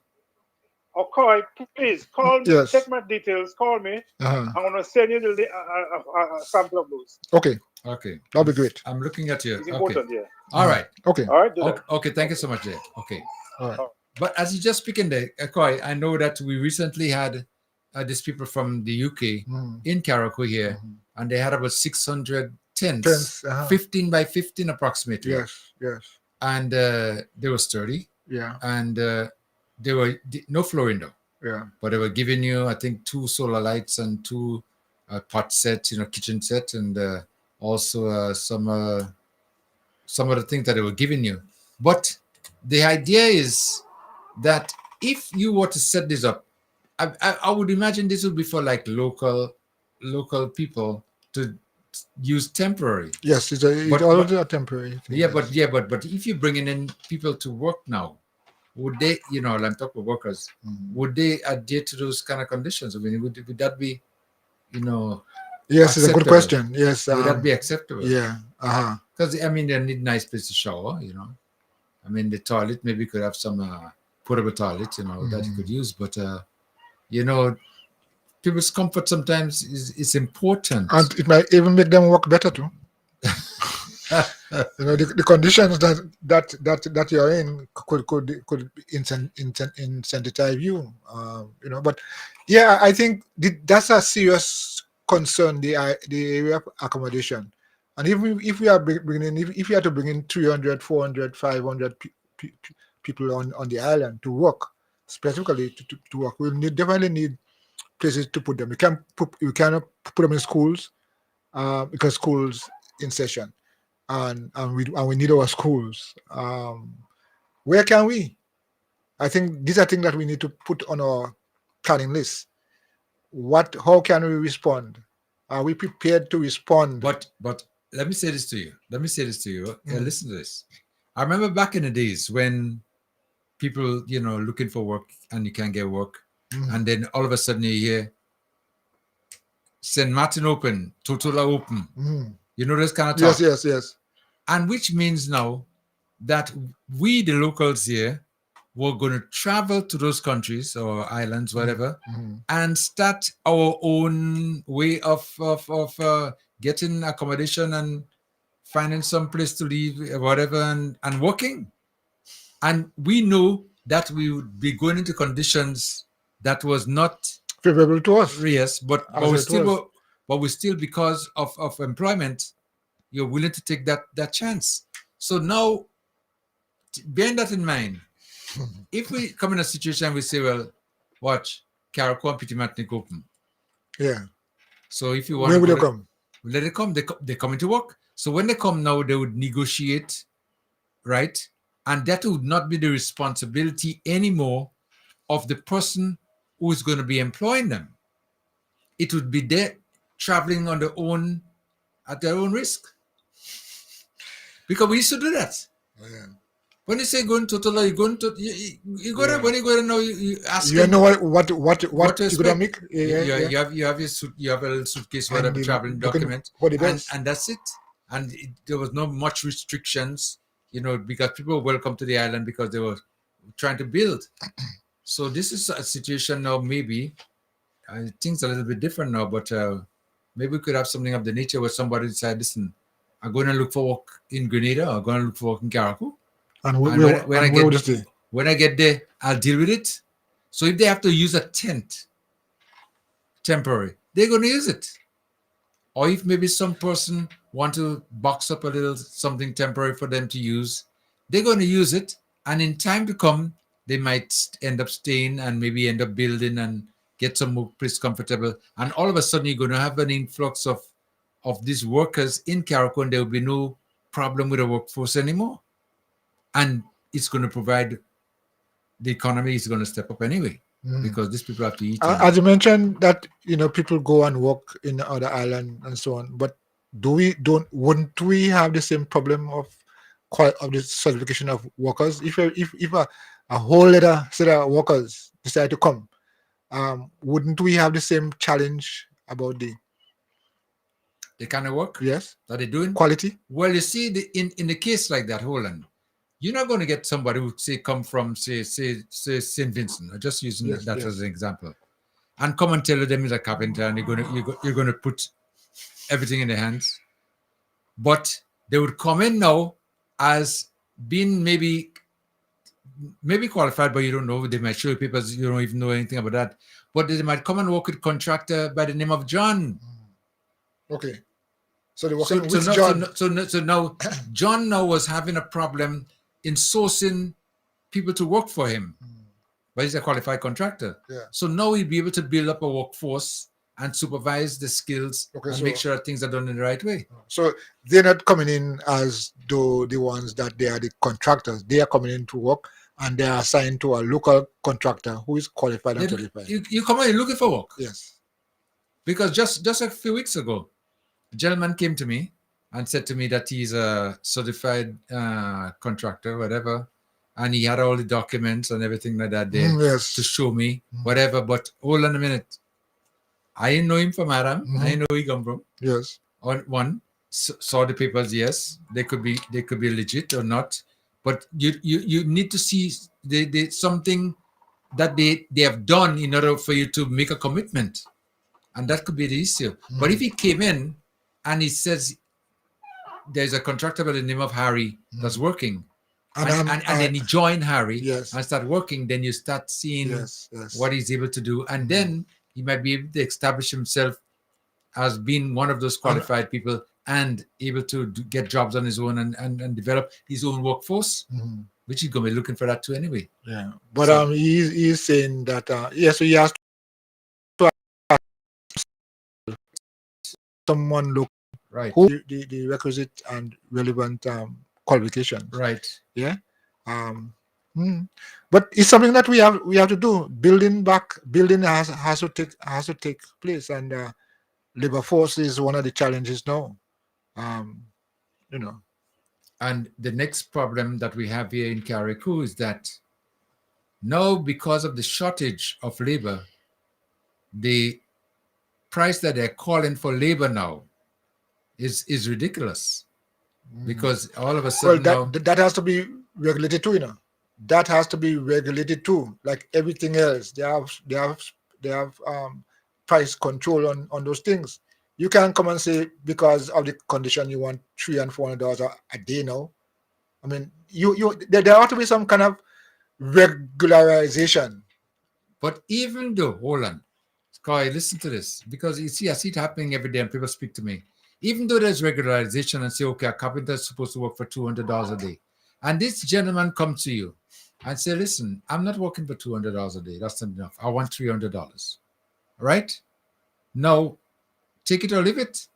Okay, please call me. Yes. Check my details. Call me. I'm gonna send you a sample of those. Okay. Okay. That'll be great. I'm looking at you. It's important, yeah. All right. Okay. All right. Do that. Okay. Thank you so much, Jay. Okay. All right. But as you just speaking there, Koi, I know that we recently had these people from the UK in Carrico here, and they had about 600 tents, 15 by 15 approximately. Yes. And they were sturdy. Yeah. And they were no flooring though. Yeah. But they were giving you, I think, 2 solar lights and 2 pot sets, kitchen set, and also some of the things that they were giving you. But the idea is that if you were to set this up, I would imagine this would be for like local people to use temporary. Yes, it's But- already a temporary thing. Yeah, but if you're bringing in people to work now, would they, I'm talking about workers, would they adhere to those kind of conditions? I mean, would that be, Yes, it's a good acceptable? question. Yes. Would that be acceptable? Yeah. Because I mean, they need nice place to shower. I mean, the toilet maybe could have some portable toilet, that you could use. But people's comfort sometimes is important. And it might even make them work better too. The conditions that you're in could incentivize you. But yeah, I think that's a serious concern. The area of accommodation, and even if we are bringing, if we are to bring in 300, 400, 500 people on the island to work, specifically to work, we'll definitely need places to put them. We cannot put them in schools because schools in session. And we need our schools. Where can we? I think these are things that we need to put on our planning list. How can we respond? Are we prepared to respond? But let me say this to you. Listen to this. I remember back in the days when people, looking for work and you can't get work, and then all of a sudden you hear St. Martin open, Totola open. This kind of talk. Yes. And which means now that we, the locals here, we're going to travel to those countries or islands, whatever, and start our own way of getting accommodation and finding some place to live, whatever, and working. And we know that we would be going into conditions that was not favorable to us. Yes, but we still, because of employment, you're willing to take that chance. So now, bearing that in mind, if we come in a situation we say, well, watch, Caracol and Petit Martinique open. Yeah. So if you want where would they come? Let it come. They come into work. So when they come now, they would negotiate, right? And that would not be the responsibility anymore of the person who is going to be employing them. It would be they traveling on their own at their own risk. Because we used to do that. Yeah. When you say going to Totola, you go there. When you go there now, you ask. You know what you're gonna make. You have your suit, you have a little suitcase, whatever, traveling document, and that's it. And there was not much restrictions, because people were welcome to the island because they were trying to build. So this is a situation now. Maybe things are a little bit different now, but maybe we could have something of the nature where somebody decide, listen, I'm going to look for work in Grenada, or I'm going to look for work in Caracol. And when I get there, I'll deal with it. So if they have to use a tent, temporary, they're going to use it. Or if maybe some person want to box up a little something temporary for them to use, they're going to use it. And in time to come, they might end up staying and maybe end up building and get some more place comfortable. And all of a sudden, you're going to have an influx of these workers in Caracol, and there will be no problem with the workforce anymore. And it's going to provide, the economy is going to step up anyway, because these people have to eat. As you mentioned that, people go and work in other island and so on, but wouldn't we have the same problem of the certification of workers? If a whole set of workers decide to come, wouldn't we have the same challenge about the kind of work? Yes. That they're doing? Quality? Well, you see, in the case like that, Holland, you're not going to get somebody who come from say St. Vincent. I'm just using that as an example, and come and tell them he's a carpenter, and you're going to put everything in their hands. But they would come in now as being maybe qualified, but you don't know. They might show you papers, you don't even know anything about that. But they might come and work with a contractor by the name of John. Okay. So they're working with John. So now John now was having a problem in sourcing people to work for him. But he's a qualified contractor. Yeah. So now he'll be able to build up a workforce and supervise the skills and make sure that things are done in the right way. So they're not coming in as though the ones that they are the contractors. They are coming in to work, and they are assigned to a local contractor who is qualified and certified. You come in looking for work. Yes. Because just a few weeks ago, A gentleman came to me and said to me that he's a certified contractor, whatever, and he had all the documents and everything like that there Yes. to show me whatever. But hold on a minute, I didn't know him from Adam. I didn't know where he come from. Yes. One saw the papers. Yes, they could be legit or not. But you need to see they something that they have done in order for you to make a commitment, and that could be the issue. But if he came in and he says there's a contractor by the name of Harry that's working, and then he joined Harry and start working, then you start seeing what he's able to do, and then he might be able to establish himself as being one of those qualified people and able to get jobs on his own and develop his own workforce, which he's going to be looking for that too anyway. Yeah, but he's saying that so he has to ask someone look who the requisite and relevant qualifications. Right. Yeah. But it's something that we have to do. Building has to take place, and labor force is one of the challenges now. And the next problem that we have here in Carriacou is that now, because of the shortage of labor, the price that they're calling for labor now is ridiculous. Because all of a sudden that has to be regulated too, That has to be regulated too, like everything else. They have price control on those things. You can't come and say because of the condition you want $300 and $400 a day now. I mean, there ought to be some kind of regularization. But even though, hold on, Sky, listen to this, because you see, I see it happening every day, and people speak to me. Even though there's regularization and say, okay, a carpenter is supposed to work for $200 a day, and this gentleman comes to you and say, listen, I'm not working for $200 a day. That's not enough. I want $300. Right? Now, take it or leave it.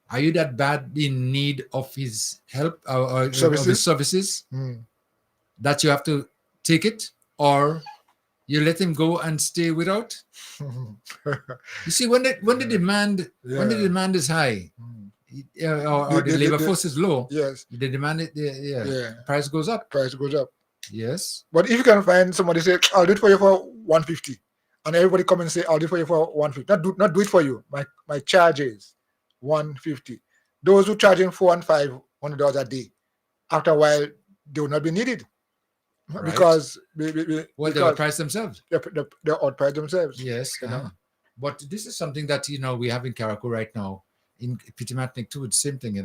Are you that bad in need of his help or of his services that you have to take it, or you let him go and stay without? You see, when the demand is high, or the labor force is low, the demand price goes up. Yes. But if you can find somebody say, I'll do it for you for $150, and everybody come and say, I'll do it for you for $150. Not do it for you. My charge is $150. Those who charging $400 and $500 a day, after a while, they will not be needed. Right. Because they will price themselves. They outprice themselves. Yes. But this is something that we have in Carriacou right now. In Pitimatnik too, it's the same thing,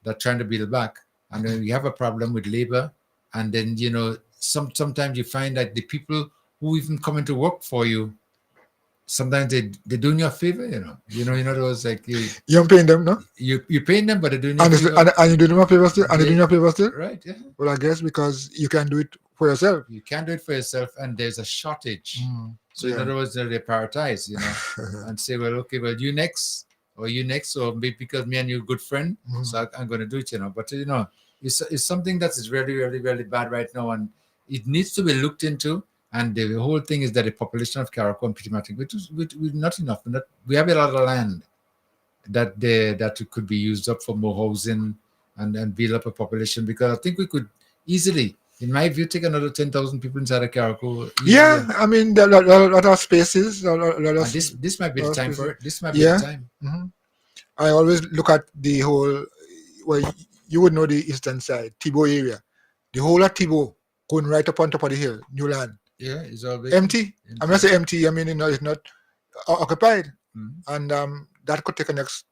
they're trying to build back. And then we have a problem with labor. And then, sometimes you find that the people who even come into work for you, sometimes they're doing you a favor, those like you're paying them, no? You're paying them, but they're doing you a favor. And you doing them a favor still? And they're doing you a favor still? Right, yeah. Well, I guess because you can do it for yourself. You can't do it for yourself, and there's a shortage. So in other words, they prioritize, and say, well, okay, well, you next, or maybe because me and you are good friend, so I'm going to do it, But, it's something that is really, really, really bad right now, and it needs to be looked into. And the whole thing is that the population of Carriacou and Pitimatnik, which is not enough. We have a lot of land that could be used up for more housing and build up a population, because I think we could easily, in my view, take another 10,000 people inside of Carriacou. Yeah, I mean, there are a lot of spaces. This might be the time for it. This might be the time. Mm-hmm. I always look at the whole, you would know the eastern side, Thibault area. The whole of Thibault going right up on top of the hill, new land. Yeah, it's all empty. I'm not saying empty. I mean, it's not occupied, and that could take a next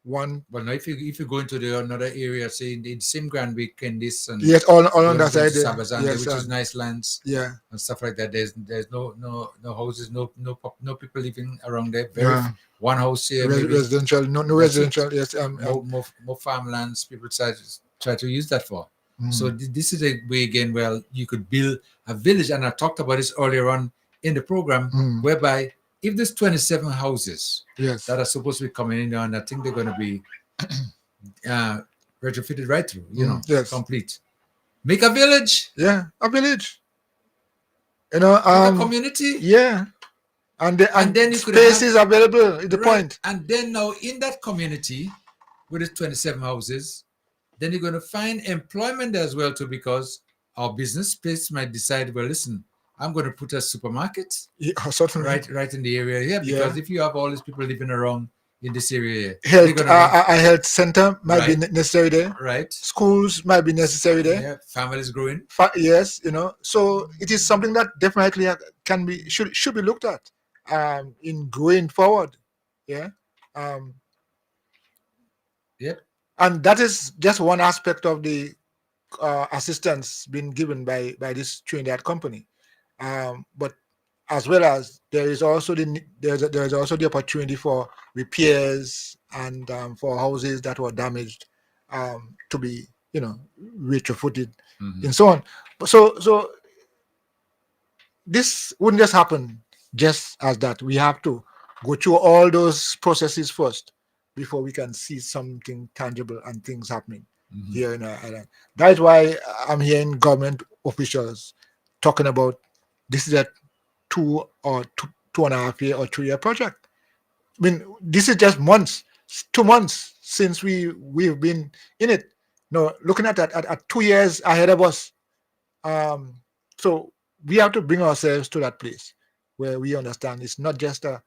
one. Well, now if you go into another area, say in the same Grand Week and this, and all on that side, which is nice lands, and stuff like that. There's no houses, no people living around there. One house here, residential, no residential. Yes, more farmlands. People try to use that for. So this is a way again where you could build a village, and I talked about this earlier on in the program, whereby if there's 27 houses that are supposed to be coming in, and I think they're going to be retrofitted right through, complete. Make a village. Yeah, a village. A community. Yeah. And then you could space have, is available is the right, point. and then now in that community with its 27 houses, then you're going to find employment as well too, because our business space might decide, well, listen, I'm going to put a supermarket Certainly. right in the area here, because if you have all these people living around in this area, Health, a health center might be necessary there. Right. Schools might be necessary there. Yeah, families growing. Yes, so it is something that definitely can be should be looked at in going forward. Yeah. Yep. And that is just one aspect of the assistance being given by this Trinidad company. But as well as there is also there's also the opportunity for repairs and for houses that were damaged to be retrofitted and so on. So this wouldn't just happen just as that. We have to go through all those processes first before we can see something tangible and things happening here in our island. That is why I'm hearing government officials talking about this is a 2.5 year or 3 year project. I mean, this is just 2 months since we've been in it. No, looking at that at 2 years ahead of us. So we have to bring ourselves to that place where we understand it's not just a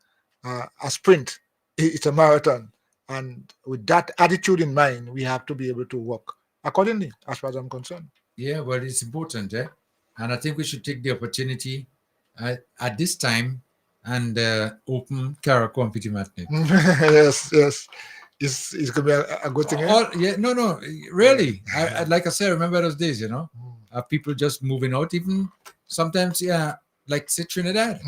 sprint, it's a marathon. And with that attitude in mind, we have to be able to work accordingly, as far as I'm concerned. Yeah, well, it's important, and I think we should take the opportunity at this time and open Caracol and Petit Matnik. Yes. It's going to be a good thing. No, really. Like I said, I remember those days, people just moving out, even sometimes, like say Trinidad.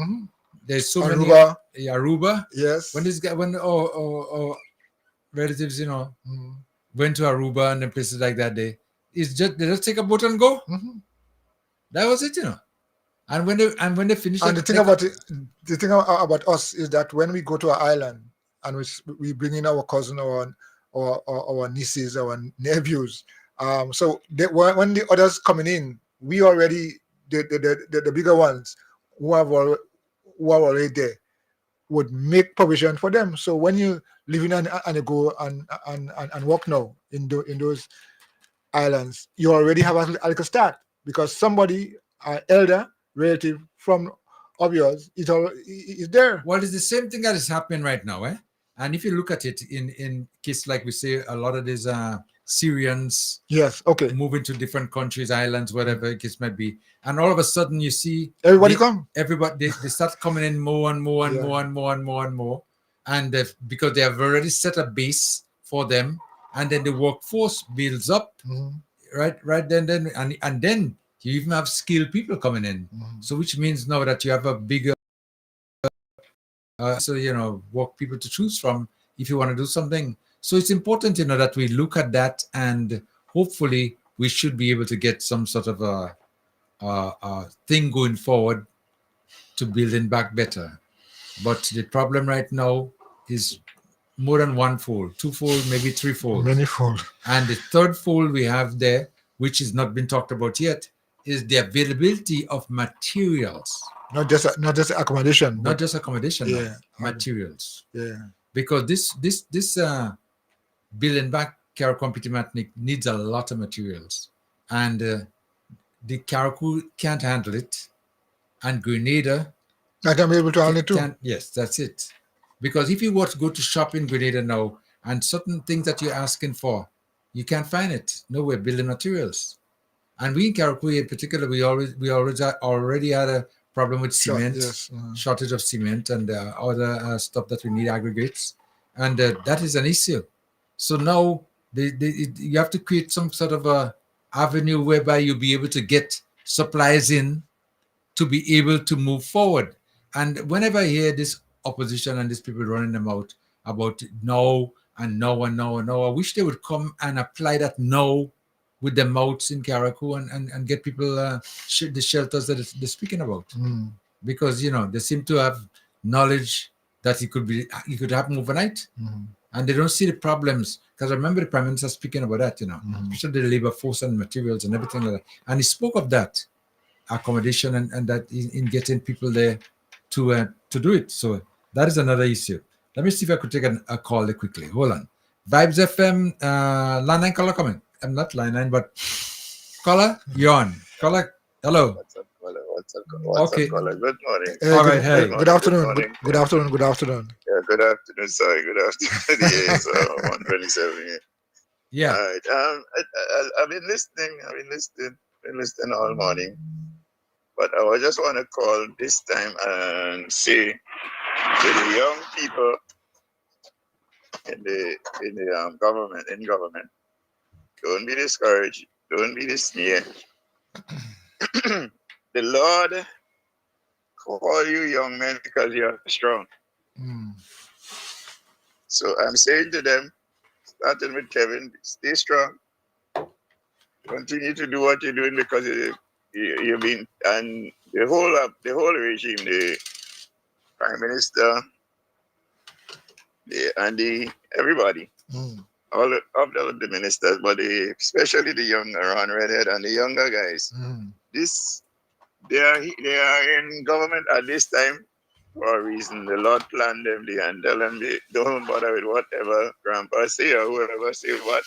There's so Aruba. many. Aruba. Yes. When relatives, went to Aruba and then places like that, they just take a boat and go. That was it, And when they finish, and the thing about us is that when we go to an island and we bring in our cousin or our nieces, our nephews, so when the others coming in, we already the bigger ones who are already there would make provision for them. So when you live in and you go and work now in those islands, you already have a little start because somebody, elder relative from of yours, is there. Well, it's the same thing that is happening right now, And if you look at it in case, like we say, a lot of these Syrians, moving to different countries, islands, whatever the case might be, and all of a sudden you see everybody they start coming in more and more and more and more and more and more, and because they have already set a base for them, and then the workforce builds up, right then and then you even have skilled people coming in, so which means now that you have a bigger work people to choose from if you want to do something. So it's important, that we look at that, and hopefully we should be able to get some sort of a thing going forward to building back better. But the problem right now is more than one-fold, two-fold, maybe three-fold. Many-fold. And the third fold we have there, which has not been talked about yet, is the availability of materials. Not just accommodation. Not just accommodation. Yeah. Materials. Yeah. Because this building back Caracol Petit Matnik needs a lot of materials, and the Caracol can't handle it, and Grenada I can be able to handle it too. Yes, that's it. Because if you were to go to shop in Grenada now, and certain things that you're asking for, you can't find it. Nowhere, building materials. And we in Caracol in particular, we already had a problem with cement, shortage of cement and other stuff that we need, aggregates, and that is an issue. So now you have to create some sort of a avenue whereby you'll be able to get supplies in to be able to move forward. And whenever I hear this opposition and these people running them out about no and no and no and no, I wish they would come and apply that no with their mouths in Caracol and get people the shelters that they're speaking about. Because, they seem to have knowledge that it could happen overnight. And they don't see the problems. Because I remember the Prime Minister speaking about that, especially the labor force and materials and everything like that. And he spoke of that, accommodation and that in getting people there to to do it. So that is another issue. Let me see if I could take a call quickly. Hold on. Vibes FM, line 9 caller coming. I'm not line 9, but caller, you're on. Caller, hello. What's up, caller? What's Okay. up, caller? Good morning. All right, hey. Good afternoon. Good morning. Good afternoon. Good afternoon. Yeah, good afternoon. Sorry, good afternoon. Yeah, it's 1:27 here. Yeah. All right. I've been listening. Been listening all morning. But I just want to call this time and say to the young people in the government, don't be discouraged, don't be dismayed. The Lord call you young men because you're strong. So I'm saying to them, starting with Kevin, stay strong. Continue to do what you're doing because you've been, and the whole regime, the Prime Minister, everybody, all of the ministers, but especially the younger Ron Redhead and the younger guys. They are in government at this time for a reason. The Lord planned them and tell them they don't bother with whatever Grandpa say or whoever say what.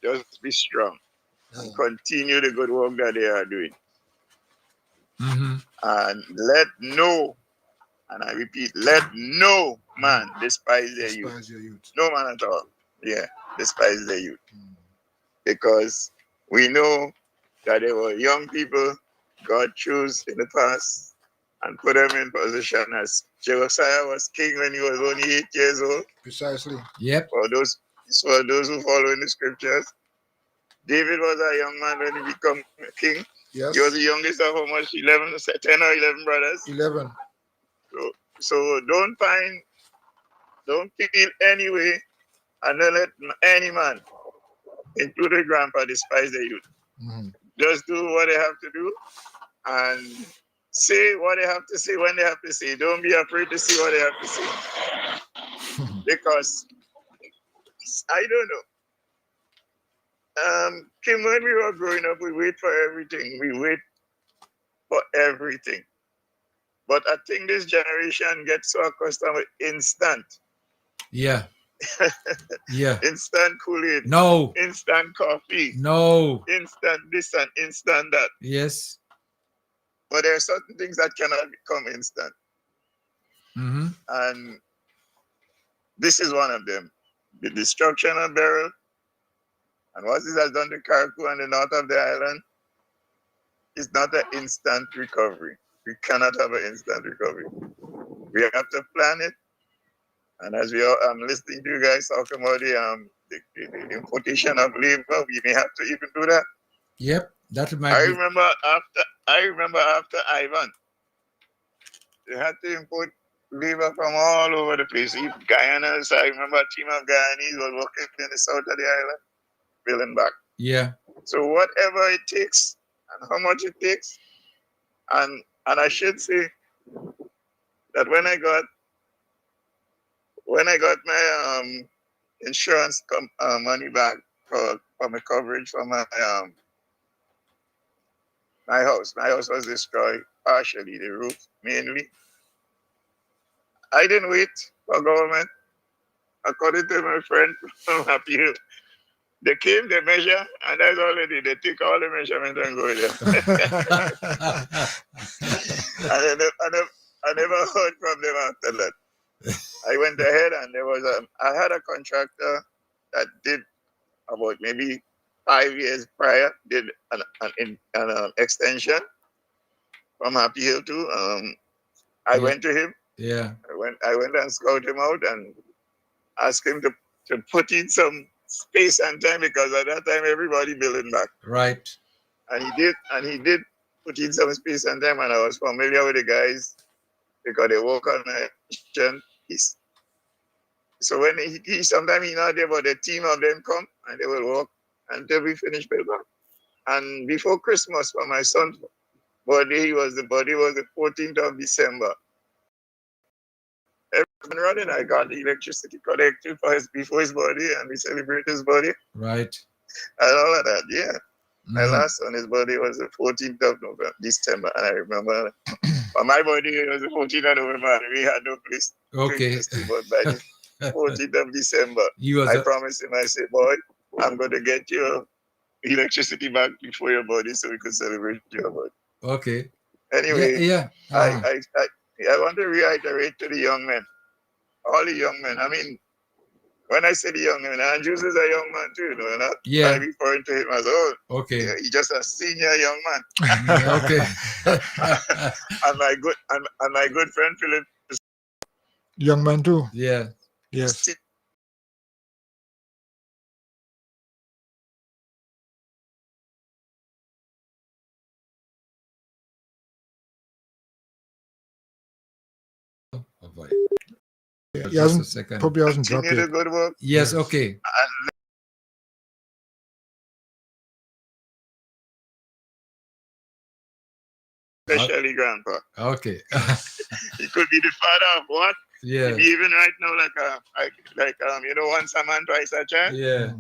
Just be strong and continue the good work that they are doing. And let no, and I repeat, let no man despise their youth. No man at all. Yeah, despise their youth. Because we know that there were young people God chose in the past and put them in position, as Josiah was king when he was only 8 years old. Precisely. Yep. For those who follow in the scriptures, David was a young man when he became king. Yes. He was the youngest of how much? 10 or 11 brothers? 11. So don't feel any way and don't let any man, including Grandpa, despise the youth. Just do what they have to do and say what they have to say when they have to say. Don't be afraid to say what they have to say. Because I don't know. Kim, when we were growing up, we wait for everything. We wait for everything. But I think this generation gets so accustomed with instant. Yeah. Yeah. Instant Kool-Aid. No. Instant coffee. No. Instant this and instant that. Yes. But there are certain things that cannot become instant. And this is one of them. The destruction of Beryl and what this has done to Carriacou and the north of the island is not an instant recovery. We cannot have an instant recovery. We have to plan it. And as I'm listening to you guys talking about the importation of labor, we may have to even do that. Yep, that might I be. remember after Ivan, they had to import labor from all over the place. Even Guyaners, I remember a team of Guyanese was working in the south of the island, building back. Yeah. So whatever it takes and how much it takes, and I should say that when I got my insurance money back for my coverage for my house. My house was destroyed partially, the roof mainly. I didn't wait for government. According to my friend from Happy Hill, they came, they measure, and that's all they did. They took all the measurements and go there. I never heard from them after that. I went ahead and I had a contractor that did about maybe 5 years prior, did an extension from Happy Hill to. I went to him. Yeah. I went and scouted him out and asked him to put in some space and time, because at that time everybody building back. Right. And he did put in some space and time, and I was familiar with the guys because they work on my mission. So when he sometimes he's not there, but a team of them come and they will work until we finish building back. And before Christmas, for my son's birthday, the 14th of December. Everyone running, I got the electricity connected before his birthday, and we celebrate his birthday. Right. And all of that, yeah. My last son, his birthday was the 14th of December, and I remember On my body, it was the 14th of November. We had no place Okay. to stay, but by the 14th of December, I promised him, I said, boy, I'm going to get your electricity back before your body so we could celebrate your body. Okay. Anyway, Yeah. I want to reiterate to the young men, all the young men. I mean, when I say the young men, Andrews is a young man too, you know, not Yeah. referring to him as old. Okay. Yeah, he's just a senior young man. Okay. and my good friend Philip is Young man too. Yeah. Yes. He hasn't, probably hasn't dropped continue yet. the good work. Yes, okay. Especially Grandpa. Okay. He could be the father of what? Yeah. Even right now, you know, once a man, twice a child. Yeah.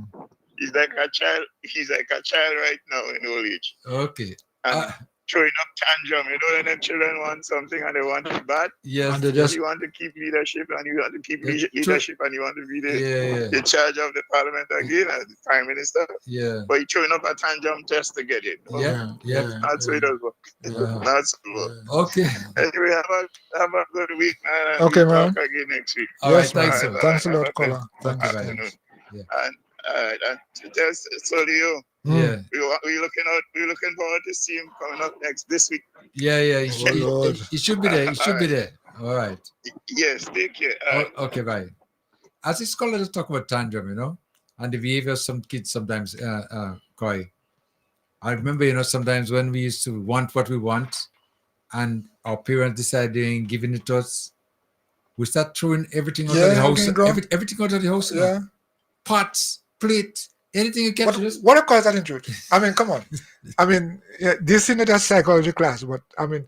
He's like a child. He's like a child right now in old age. Okay. And throwing up tantrum. You know, when the children want something and they want it bad. Yes. And they just, You want to keep leadership and you want to keep leadership and you want to be the charge of the parliament again as the prime minister. Yeah. But you're throwing up a tantrum just to get it. Yeah. That's what it does work. That's work. Okay. Anyway, have a good week, man. And okay, we'll man. talk again next week. All right, thanks. Thanks a lot, caller. Thanks. And just so you. Yeah. We're looking forward to see him coming up this week. Yeah. He should be there. He should be there. All right. Yes, take care. Okay, bye. As a scholar, let's talk about tantrum, you know, and the behavior of some kids sometimes, Koi. I remember, you know, sometimes when we used to want what we want and our parents deciding giving it to us, we start throwing everything out of the house. Everything out of the house. Yeah. Pots, plate, anything you catch. What a cause that into it. I mean, come on. I mean, this is not a psychology class, but I mean,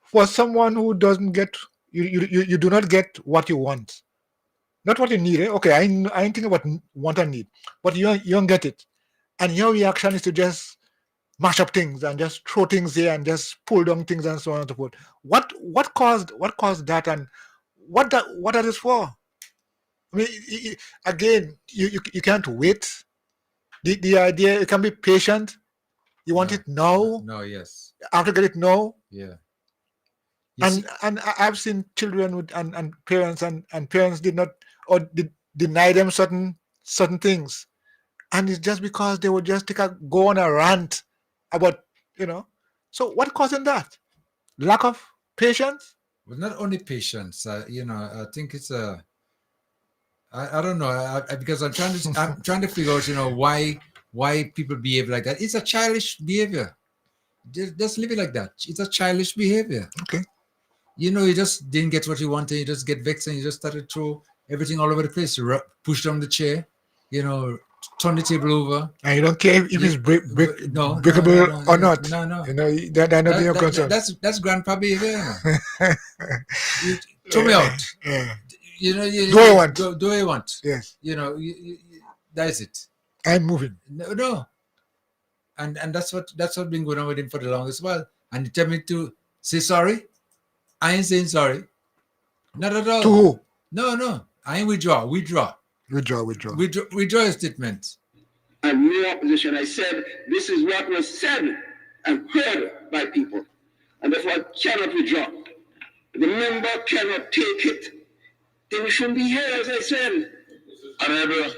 for someone who doesn't get, you do not get what you want, not what you need. Okay, I ain't thinking about want and need, but you don't get it, and your reaction is to just mash up things and just throw things here and just pull down things and so on and so forth. What caused that, and what that is for? I mean, again, you can't wait. The idea, you can be patient. You want it now. No, yes. I have to get it now. Yeah. And I've seen children with and parents and parents did not or deny them certain things, and it's just because they would just go on a rant about, you know. So what causing that? Lack of patience? Well, not only patience. You know, I think it's a. I don't know, because I'm trying to figure out, you know, why people behave like that. It's a childish behavior. Just leave it like that. It's a childish behavior. Okay. You know, you just didn't get what you wanted. You just get vexed and you just started to throw everything all over the place. Push down the chair, you know, turn the table over. And you don't care if it's breakable or not. No. You know, that not your concern. That's grandpa behavior. You throw me out. Yeah. You know, do what you want. Do what you want. Yes. You know, that's it. I'm moving. No. And that's what been going on with him for the longest while. And he tell me to say sorry. I ain't saying sorry. Not at all. To who? No. I ain't withdraw. Withdraw your statement. And no opposition. I said this is what was said and heard by people. And therefore I cannot withdraw. The member cannot take it. Then we shouldn't be here, as I said. Honorable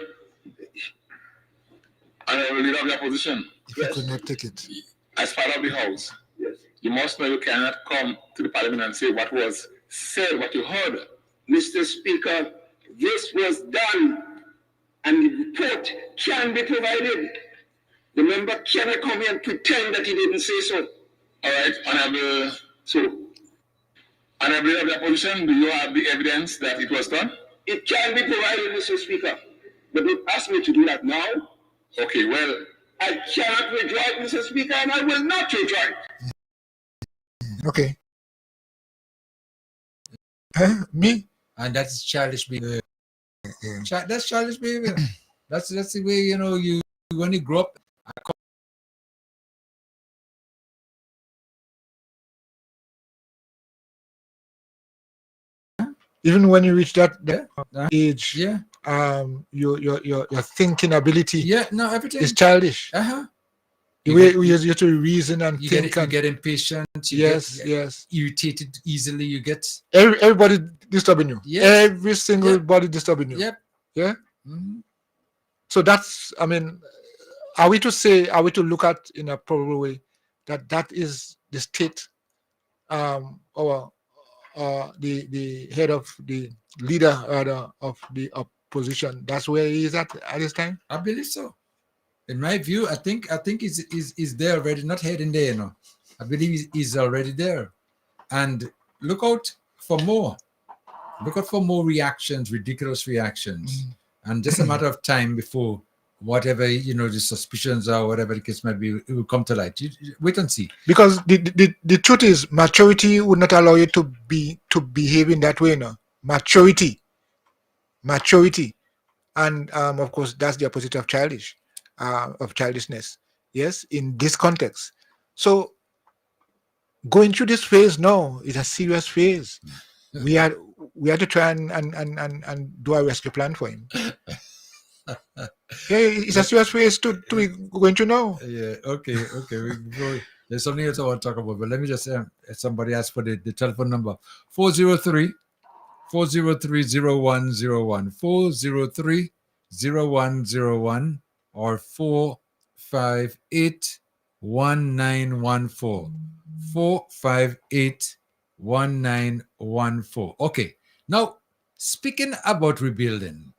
leader of the opposition. If you could not take it. As part of the House, you must know you cannot come to the Parliament and say what was said, what you heard. Mr. Speaker, this was done, and the report can be provided. The member cannot come here and pretend that he didn't say so. All right, Honorable leader of the opposition, do you have the evidence that it was done? It can be provided, Mr. Speaker, but don't ask me to do that now. Okay, well, I cannot withdraw it, Mr. Speaker, and I will not withdraw it. Okay. Me? And that's childish behavior. That's childish behavior. That's the way, you know, when you grow up. even when you reach that Yeah. age, Yeah. Your thinking ability Yeah, no, everything is childish. Uh-huh. The You way get- you have to reason and You think you and get impatient. You yes, get yes. irritated easily. You get Everybody disturbing you. Yes. Every single Yep. body disturbing you. Yep. Yeah. Mhm. So that's, I mean, are we to look at in a probable way that is the state, or the head of the leader rather of the opposition? That's where he is at this time. I believe so. In my view, I think is there already, not heading there, I believe he's already there. And look out for more. Look out for more reactions, ridiculous reactions. And just a matter of time before whatever, the suspicions or whatever the case might be, it will come to light. Wait and see. Because the truth is, maturity would not allow you to behave in that way. No, maturity, and of course that's the opposite of childishness. Yes, in this context. So going through this phase now is a serious phase. we had to try and do a rescue plan for him. Yeah, it's a serious phase to be going to know. Yeah, okay. There's something else I want to talk about, but let me just somebody asked for the telephone number 403 403-0101, 403-0101, or 458-1914. 458-1914. Okay, now speaking about rebuilding,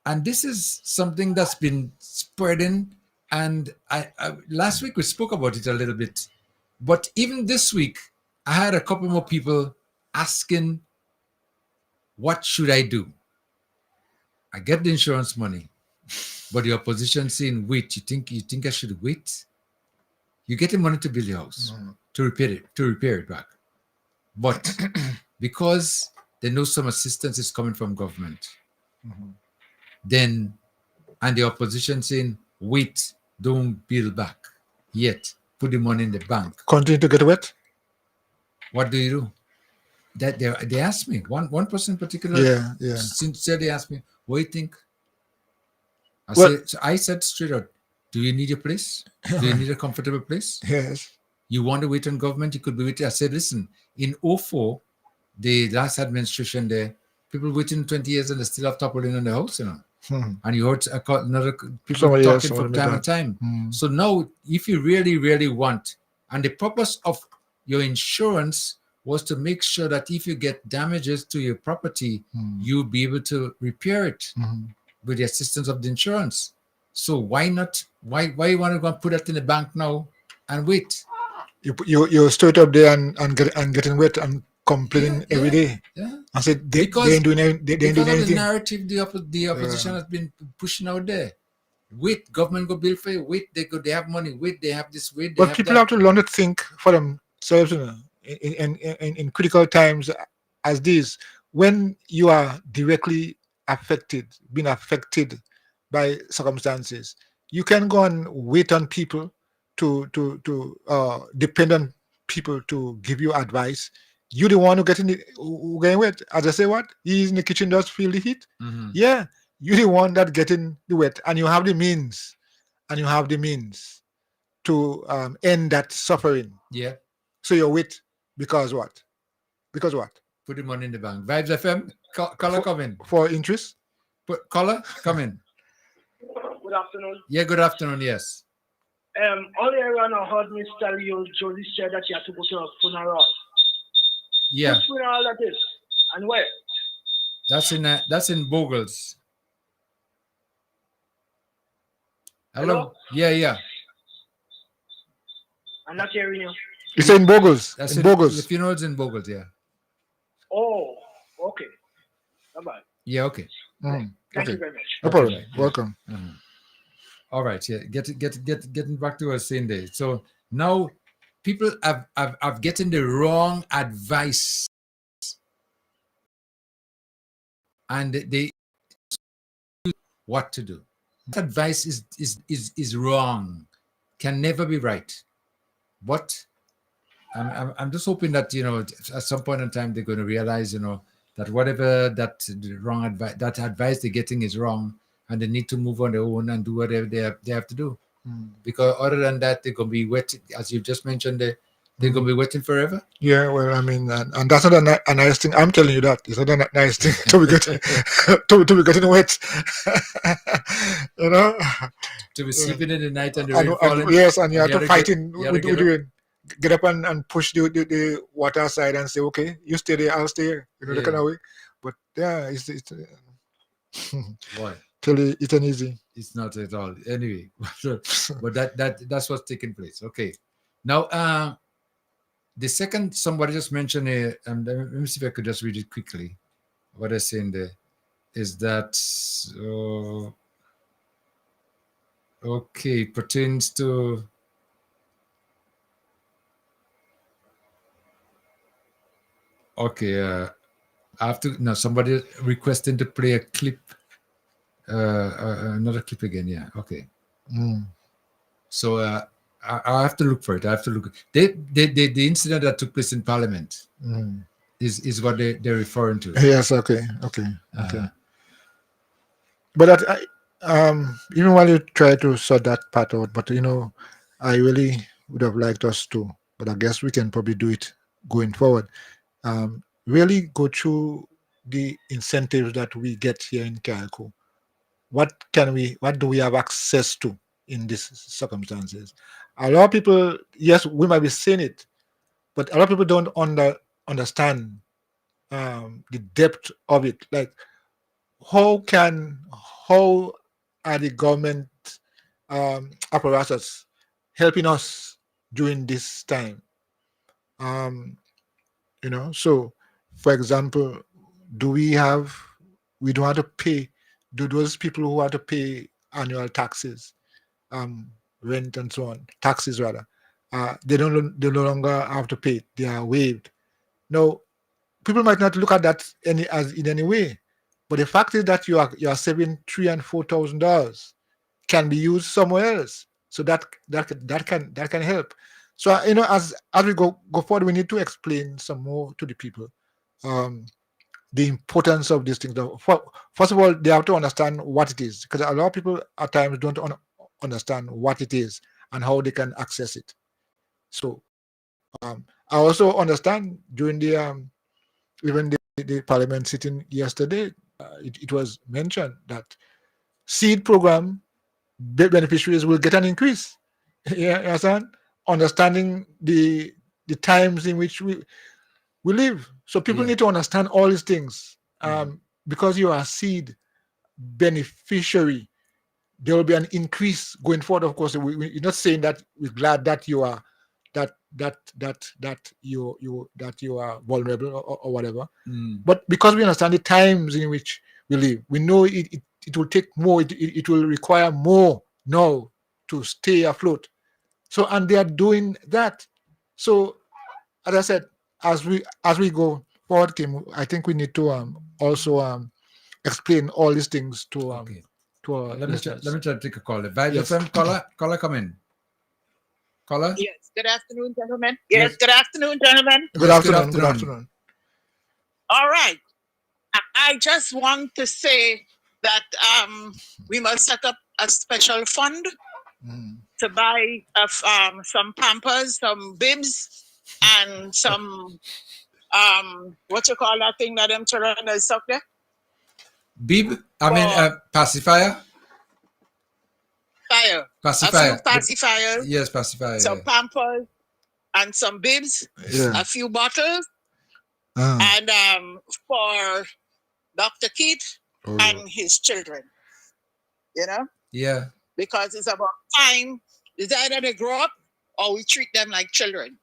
and this is something that's been spreading, and I last week we spoke about it a little bit, but even this week I had a couple more people asking, what should I do? I get the insurance money, but the opposition saying, wait, you think I should wait? You get the money to build your house, to repair it back. But because they know some assistance is coming from government, then, and the opposition saying, wait, don't build back yet, put the money in the bank. Continue to get wet. What do you do? That they asked me, one person in particular, Yeah. sincerely asked me, what do you think? Well- I said straight out, do you need a place? Do you need a comfortable place? Yes. You want to wait on government? You could be waiting. I said, listen, in 2004, the last administration there, people waiting 20 years and they still have tarpaulin in the house, And you heard another people Somebody else talking from wanted me time back. to time. So now, if you really, really want, and the purpose of your insurance was to make sure that if you get damages to your property, you'll be able to repair it with the assistance of the insurance. So why not? Why you want to go and put that in the bank now and wait? You straight up there and getting wet and complaining every day. Yeah. I said they Because ain't doing anything. They ain't because doing of the anything. narrative the opposition has been pushing out there. Wait, government go bill for you. Wait, they have money. Wait, they have this. Wait, they But have people that. have to learn to think for themselves, in critical times as these, when you are directly being affected by circumstances. You can go and wait on people to depend on people to give you advice. You the one who getting wet. As I say, what he's in the kitchen does feel the heat. Yeah, you the one that getting the wet, and you have the means, to end that suffering. Yeah. So you're wet because what? Because what? Put the money in the bank. Vibes FM, caller come in. For interest? Caller, come in. Good afternoon. Yeah, good afternoon, yes. Earlier on, I heard Miss you, Jolie said that you had to go to a funeral. Yeah. Which funeral that is? And where? That's in Bogles. Hello? Yeah. I'm not hearing you. It's in Bogles. That's in Bogles. The funeral's in Bogles, yeah. Oh, okay. Bye-bye. Yeah, okay. Thank Okay. you very much. No problem. Welcome. All right, yeah. Getting back to what I was saying there. So now people have getting the wrong advice, and they what to do. That advice is wrong, can never be right. But I'm just hoping that at some point in time they're going to realize that that whatever that the wrong advice, that advice they're getting is wrong, and they need to move on their own and do whatever they have to do. Because other than that, they're going to be waiting, as you've just mentioned, they're going to be waiting forever. Yeah, well, I mean, and that's not a nice thing. I'm telling you that it's not a nice thing to be getting to be getting wet. You know, To be sleeping in the night and the and, rain falling. yes, and you have to fight with get up and push the water aside and say, okay, you stay there, I'll stay here. You know, that kind of way. But yeah, it's boy, totally, it's an easy. It's not at all. Anyway, but that's what's taking place. Okay, now the second somebody just mentioned here, and let me see if I could just read it quickly. What I say in there is that okay, pertains to okay. I have to now. Somebody requesting to play a clip. Another clip again. Yeah. Okay. So I have to look for it. I have to look. The incident that took place in Parliament is what they're referring to. Yes. Okay. But that even while you try to sort that part out, but I really would have liked us to. But I guess we can probably do it going forward. Really go through the incentives that we get here in Carriacou. What do we have access to in these circumstances? A lot of people, yes, we might be saying it, but a lot of people don't understand the depth of it. Like, how are the government apparatus helping us during this time? So, for example, do we don't have to pay? Do those people who have to pay annual taxes, rent and so on, taxes rather, they no longer have to pay. They are waived. Now, people might not look at that in any way, but the fact is that you are saving $3,000 and $4,000 can be used somewhere else. So that can help. So as we go forward, we need to explain some more to the people the importance of these things. First of all, they have to understand what it is, because a lot of people at times don't understand what it is and how they can access it. So I also understand during the even the parliament sitting yesterday, it was mentioned that seed program beneficiaries will get an increase. Yeah, you understand? Understanding the times in which we live. So people need to understand all these things. Because you are a seed beneficiary, there will be an increase going forward. Of course, we're not saying that we're glad that you are that you are vulnerable or whatever. But because we understand the times in which we live, we know it will take more. It will require more now to stay afloat. So, and they are doing that. So, as I said, as we go forward, Kim, I think we need to also explain all these things to our listeners. Let me try to take a call. The Vibes Yes. FM caller, come in. Caller. Yes. Good afternoon, gentlemen. Yes. Good afternoon, gentlemen. Good afternoon. All right. I just want to say that we must set up a special fund to buy some Pampers, some bibs, and some what you call that thing that them children is up there? Bib? Pacifier? Pacifier. Pacifier. A few pacifiers. Yes, pacifier. Some Pampers and some bibs. Yeah. A few bottles. And for Dr. Keith and his children. Yeah. Because it's about time. It's either they grow up or we treat them like children.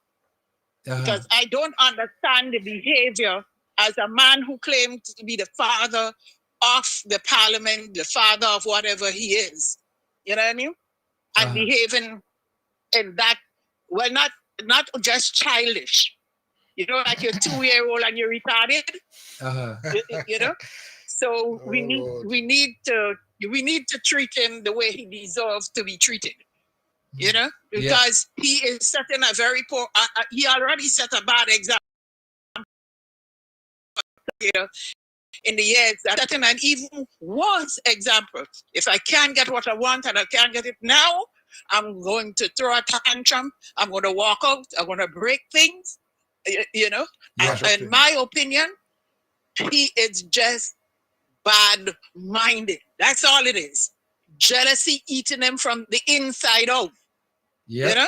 Because I don't understand the behavior as a man who claimed to be the father of the parliament, the father of whatever he is. You know what I mean? And behaving in that, well, not just childish. Like you're 2-year-old and you're retarded. So we need to treat him the way he deserves to be treated. Because he is setting a very poor. He already set a bad example in the years that and even worse example. If I can't get what I want and I can't get it now, I'm going to throw a tantrum. I'm going to walk out. I'm going to break things. You know, and in my opinion, he is just bad-minded. That's all it is. Jealousy eating him from the inside out. Yep, you know?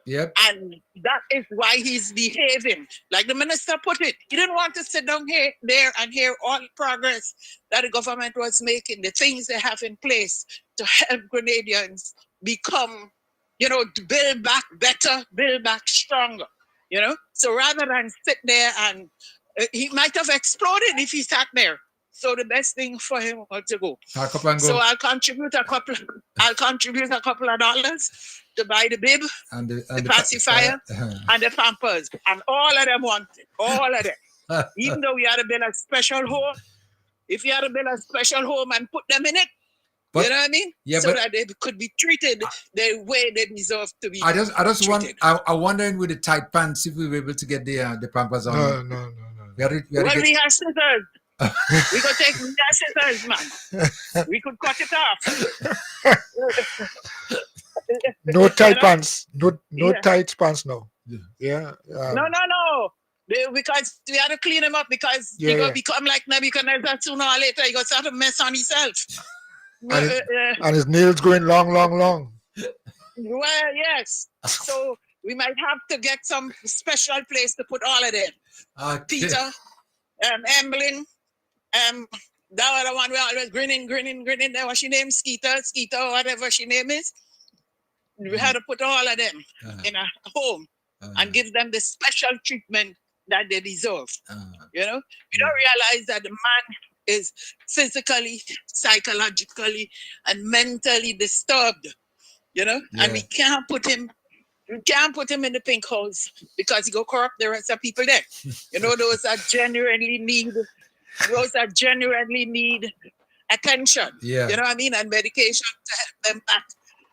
Yep. And that is why he's behaving. Like the minister put it, he didn't want to sit down there and hear all the progress that the government was making, the things they have in place to help Grenadians become, to build back better, build back stronger, So rather than sit there and he might have exploded if he sat there. So the best thing for him was to go. So I'll contribute a couple of dollars to buy the bib, and the pacifier, and the pampers, and all of them want it. All of them. Even though we had to build a special home, if you had to build a special home and put them in it, you know what I mean? Yeah, so that they could be treated the way they deserve to be. I just want. I'm wondering with the tight pants if we were able to get the pampers on. No. We had to We have scissors. We could take scissors, man. We could cut it off. No tight pants. No tight pants now. Yeah. No. Because we had to clean him up because he gonna become like Nebuchadnezzar sooner or later. He gonna start to mess on himself. And his nails going long. Well, yes. So we might have to get some special place to put all of them. Okay. Peter, Emblyn, that other one we always grinning. That was she name, Skeeter, whatever she name is. We had to put all of them in a home and give them the special treatment that they deserve. We don't realize that the man is physically, psychologically, and mentally disturbed. And we can't put him in the pink house because he go corrupt the rest of people there. Those that genuinely need attention. Yeah. You know what I mean? And medication to help them back.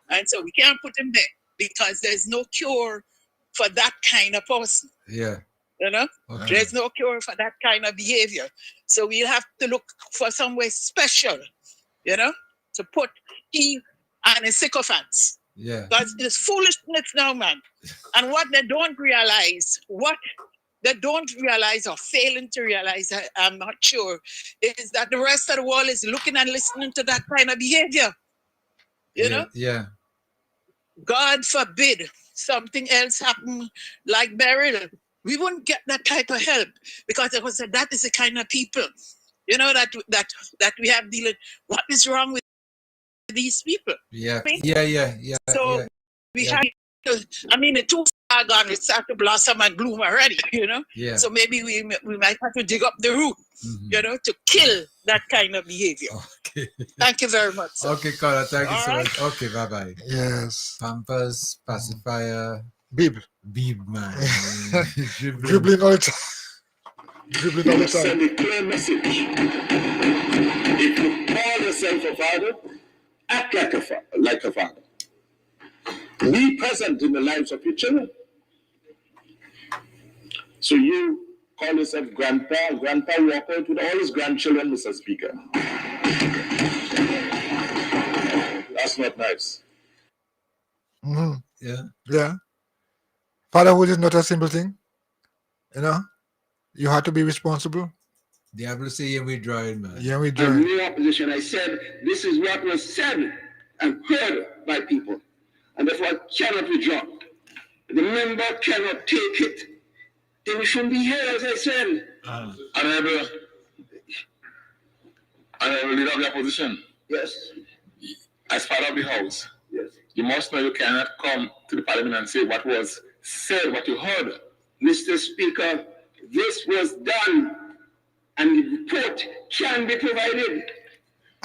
And so we can't put him there because there's no cure for that kind of person. Yeah. Okay. There's no cure for that kind of behavior. So we'll have to look for somewhere special, to put him and his sycophants. Yeah. Because it's foolishness now, man. And what they don't realize or failing to realize, I'm not sure, is that the rest of the world is looking and listening to that kind of behavior. You know? Yeah. God forbid something else happen like Beryl. We wouldn't get that type of help because that is the kind of people, that we have dealing. What is wrong with these people? Yeah. So we have to, the two are gone, it start to blossom and bloom already, Yeah. So maybe we might have to dig up the root, to kill that kind of behavior. Okay. Thank you very much, sir. Okay, Carla, thank you so All much. Okay, bye-bye. Yes. Pampers, pacifier, bib, man. Dribbling all the time. Send a clear message. If you call yourself a father, act like a father. Be present in the lives of your children. So you call yourself grandpa walk out with all his grandchildren, Mr. Speaker. That's not nice. Mm-hmm. Yeah. Fatherhood is not a simple thing. You have to be responsible. Diablo say, yeah, we drawing, man. Yeah, we In drawing. no opposition, I said, this is what was said and heard by people. And therefore, I cannot withdraw. The member cannot take it. Then we shouldn't be here, as I said. Honorable leader of the opposition. Yes. As part of the House, Yes. you must know you cannot come to the Parliament and say what was said, what you heard. Mr. Speaker, this was done, and the report can be provided.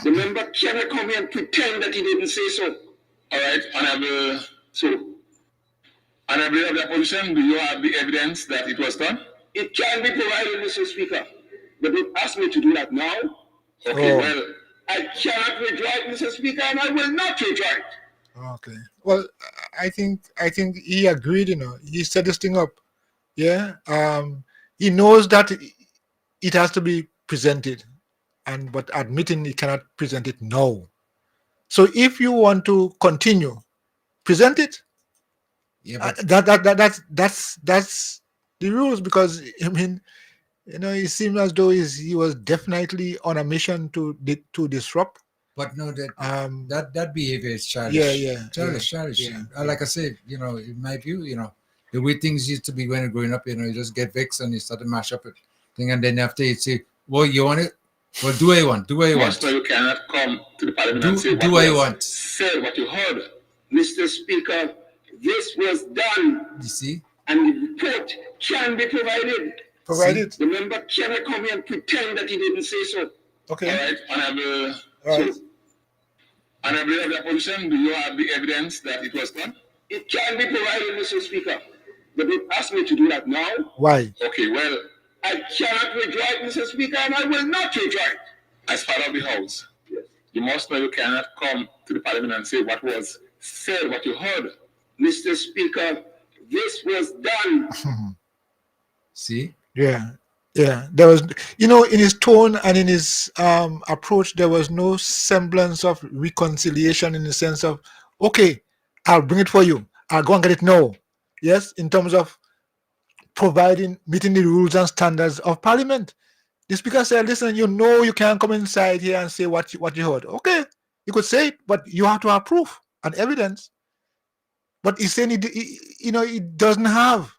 The member cannot come here and pretend that he didn't say so. All right, Honorable leader of the opposition, do you have the evidence that it was done? It can be provided, Mr. Speaker, but don't ask me to do that now. Okay, well, I cannot withdraw it, Mr. Speaker, and I will not withdraw it. Okay. Well, I think he agreed. He set this thing up. Yeah. He knows that it has to be presented, and but admitting you cannot present it, no. So if you want to continue, present it. Yeah, but That's the rules, because I mean, it seemed as though he was definitely on a mission to disrupt. But no, Um, that behavior is childish. Childish. Like I said, in my view, the way things used to be when you're growing up, you just get vexed and you start to mash up it thing, and then after you say, "Well, you want it? Well, do what you want. Do what you want." Most you cannot come to the parliament Do- and say do what what you was want. said, what you heard. Mr. Speaker, this was done, You see? and the report can be provided. Provided. The member cannot come here and pretend that he didn't say so. Okay. All right, honorable. Right. So, honorable of the opposition, do you have the evidence that it was done? It can be provided, Mr. Speaker. But they asked me to do that now. Why? Okay, well, I cannot withdraw it, Mr. Speaker, and I will not withdraw it. as part of the House, you must know you cannot come to the parliament and say what was said, what you heard. Mr. Speaker, this was done. See? Yeah. There was, in his tone and in his approach, there was no semblance of reconciliation, in the sense of, okay, I'll bring it for you. I'll go and get it now. Yes, in terms of meeting the rules and standards of Parliament. The Speaker said, listen, you can't come inside here and say what you heard. Okay, you could say it, but you have to have proof and evidence. But he's saying he doesn't have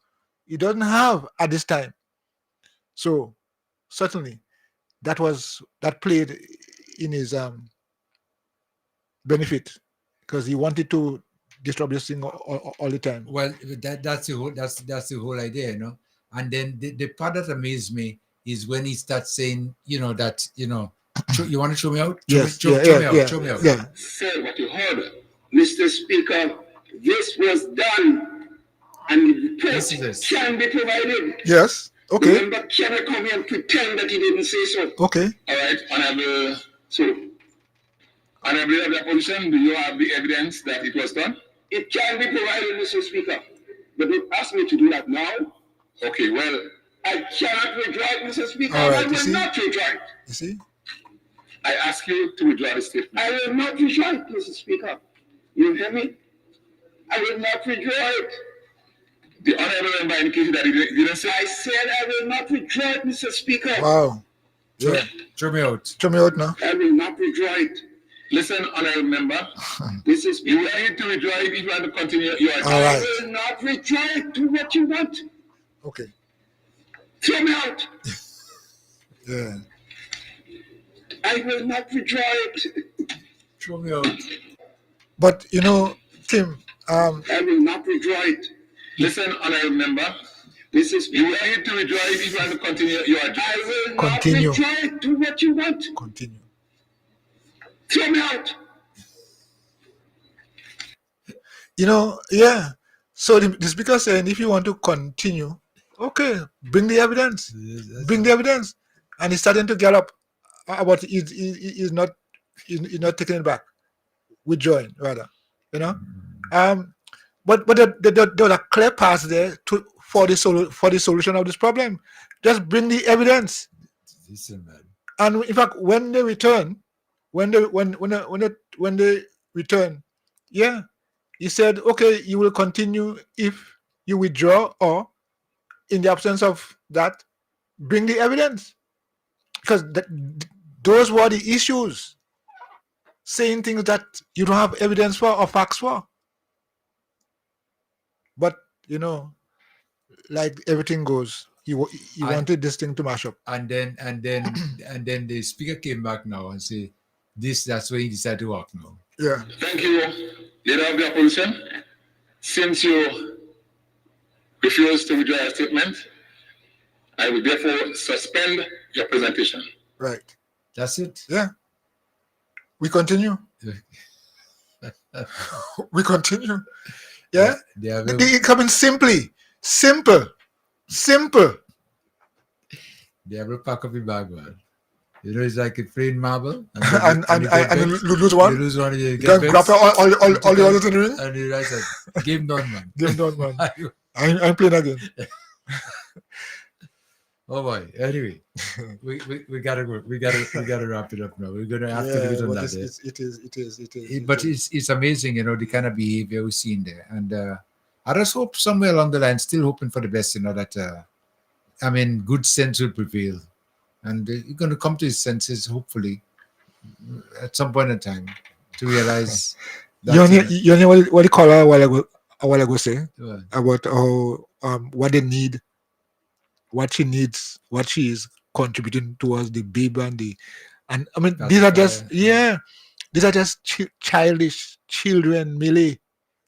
at this time. So certainly that played in his benefit, because he wanted to disrupt this thing all the time. Well, that's the whole idea, And then the part that amazed me is when he starts saying, you want to show me out? Show me out. Yeah. Said what you heard. Mr. Speaker, this was done, and the report can be provided. Yes. Okay. The member cannot come here and pretend that he didn't say so. Okay. All right, honorable. So, honorable of the opposition, do you have the evidence that it was done? It can be provided, Mr. Speaker. But they asked me to do that now. Okay, well, I cannot withdraw it, Mr. Speaker. All right, I will not withdraw it. You see? I ask you to withdraw the statement. I will not withdraw it, Mr. Speaker. You hear me? I will not withdraw it. The honorable member indicated that he didn't say. I said I will not withdraw it, Mr. Speaker. Wow. Yeah. Show me out. Show me out now. I will not withdraw it. Listen, honorable member. This is you need to withdraw it if you want to continue your All right. I will not withdraw it. Do what you want. Okay. Throw me out. Yeah. I will not withdraw it. Show me out. But Tim, I will not withdraw it. Listen, honorable member. This is you need to withdraw it if you want to continue your I will Continue. not withdraw it. Do what you want. Continue. Throw me out. Yeah. So the Speaker saying, if you want to continue, okay, bring the evidence. Bring the evidence. And he's starting to get up about he's not taking it back. Withdrawing, rather. But there was a clear path there for the solution of this problem. Just bring the evidence. Listen, man. And in fact, when they return, yeah, he said, okay, you will continue if you withdraw, or in the absence of that, bring the evidence. Because those were the issues. Saying things that you don't have evidence for or facts for. But, like everything goes, he wanted this thing to mash up. And then the Speaker came back now and said, that's when he decided to walk now. Yeah. Thank you, leader of the opposition. Since you refuse to withdraw your statement, I will therefore suspend your presentation. Right. That's it. Yeah. We continue. We continue. Yeah. They come in simple. They have to pack up your bag, man. It's like a plain marble. And you lose one. You lose one. You then grab all the others in the ring. And you realize that game done, man. Game done, man. I'm playing again. Oh boy. Anyway. we gotta wrap it up now. We're gonna have to leave it on but that. it is. But it's amazing, the kind of behavior we've seen there, and I just hope somewhere along the line, still hoping for the best, that good sense will prevail, and you're going to come to his senses, hopefully, at some point in time, to realize that. You know what the caller a while ago say What? about how what they need, what she needs, what she is contributing towards the baby and these are just these are just childish children melee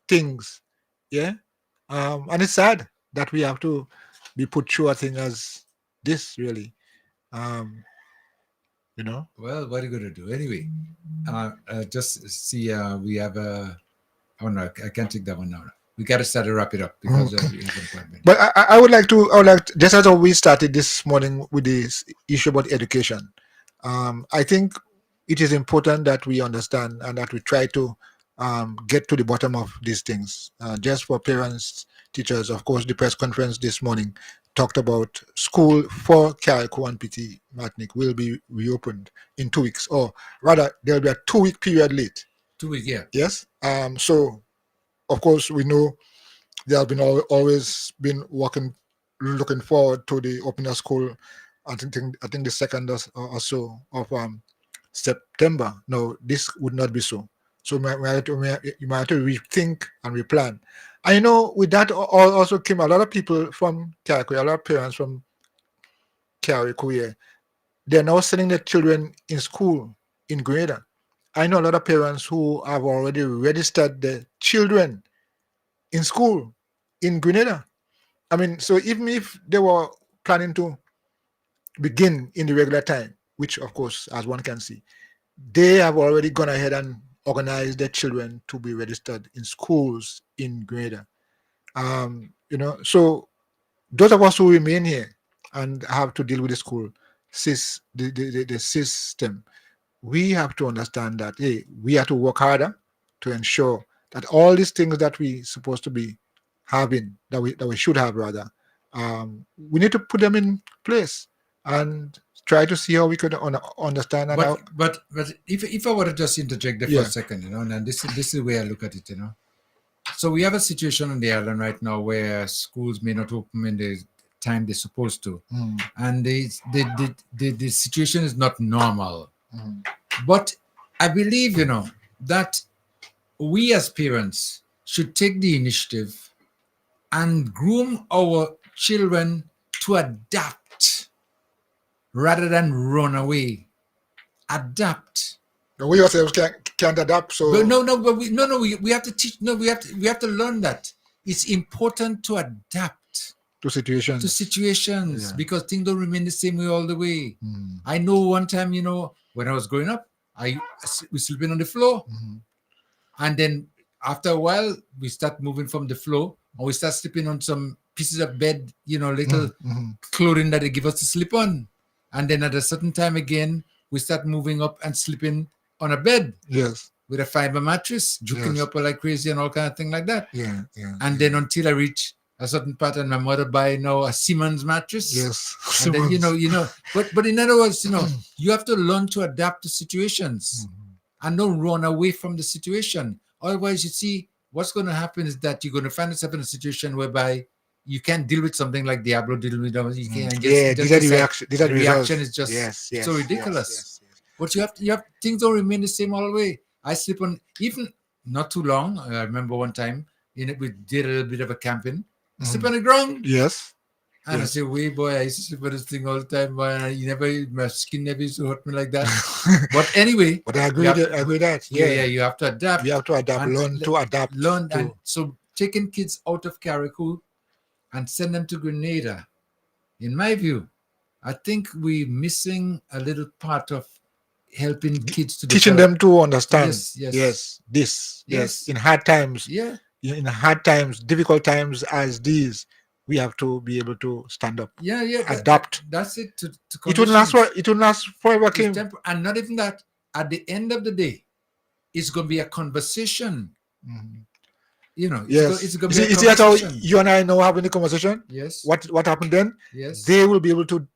things, and it's sad that we have to be put through a thing as this, really. Well, what are you going to do anyway? Just see, we have oh no, I can't take that one now. We got to start to wrap it up because we have an appointment. But I would like just as how we started this morning with this issue about education. I think it is important that we understand and that we try to get to the bottom of these things. Just for parents, teachers, of course, the press conference this morning talked about school for Carriacou and PT Martinique will be reopened in 2 weeks, or rather, there will be a 2-week period late. 2 weeks, yeah. Yes. So, of course, we know they have been always been looking forward to the opening of school. I think the second or so of September. No, this would not be so. So you might have to rethink and replan. I know with that also came a lot of people from Carriacou, a lot of parents from Carriacou. They're now sending their children in school in Grenada. I know a lot of parents who have already registered their children in school in Grenada. So even if they were planning to begin in the regular time, which of course, as one can see, they have already gone ahead and organized their children to be registered in schools in Grenada. So those of us who remain here and have to deal with the system, we have to understand that we have to work harder to ensure that all these things that we supposed to be having, that we should have rather, we need to put them in place and try to see how we could understand. But if I were to just interject there for a second, and this is the way I look at it, So we have a situation on the island right now where schools may not open in the time they're supposed to, and the situation is not normal. But I believe, that we as parents should take the initiative and groom our children to adapt rather than run away. Adapt. We ourselves can't adapt. So we have to teach. No, we have to learn that it's important to adapt to situations. Because things don't remain the same way all the way. I know one time, when I was growing up, we sleeping on the floor, and then after a while we start moving from the floor and we start sleeping on some pieces of bed, little clothing that they give us to sleep on, and then at a certain time again we start moving up and sleeping on a bed, with a fiber mattress, juking me up like crazy and all kind of thing like that. And then until I reach a certain part, and my mother buy now a Siemens mattress. And then, but in other words, you have to learn to adapt to situations and don't run away from the situation. Otherwise, you see, what's going to happen is that you're going to find yourself in a situation whereby you can't deal with something like Diablo deal with them. You can't the reaction is just so ridiculous. But you have things don't remain the same all the way. I sleep on, even not too long. I remember one time we did a little bit of a camping. I sleep on the ground. And I say, wait, boy, I used to sleep on this thing all the time, boy. My skin never used to hurt me like that. But anyway. But I agree that. Yeah, you have to adapt. You have to adapt, learn to adapt. And so taking kids out of Carriacou and send them to Grenada, in my view, I think we're missing a little part of helping kids to teaching them to understand. Yes. In hard times. In hard times, difficult times as these, we have to be able to stand up. Adapt. That's it. It will last forever. And not even that. At the end of the day, it's going to be a conversation. You know, Yes. it's going You to be a see that's how conversation. you and I now having the conversation. Yes. What happened then? Yes. They will be able to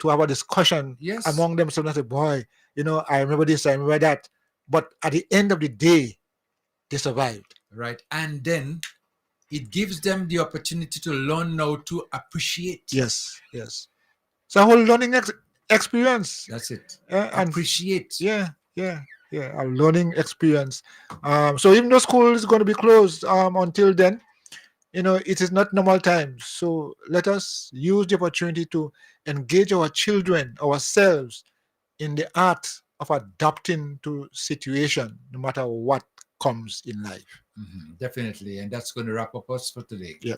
have a discussion Yes. among themselves and say, boy, you know, I remember this, I remember that. But at the end of the day, they survived. Right. And then it gives them the opportunity to learn now to appreciate. Yes, yes. It's a whole learning experience. That's it. And Appreciate. yeah, a learning experience. So even though school is going to be closed until then, you know, it is not normal times. So let us use the opportunity to engage our children, ourselves, in the art of adapting to situation, no matter what comes in life. Definitely. And that's going to wrap up us for today. Yeah.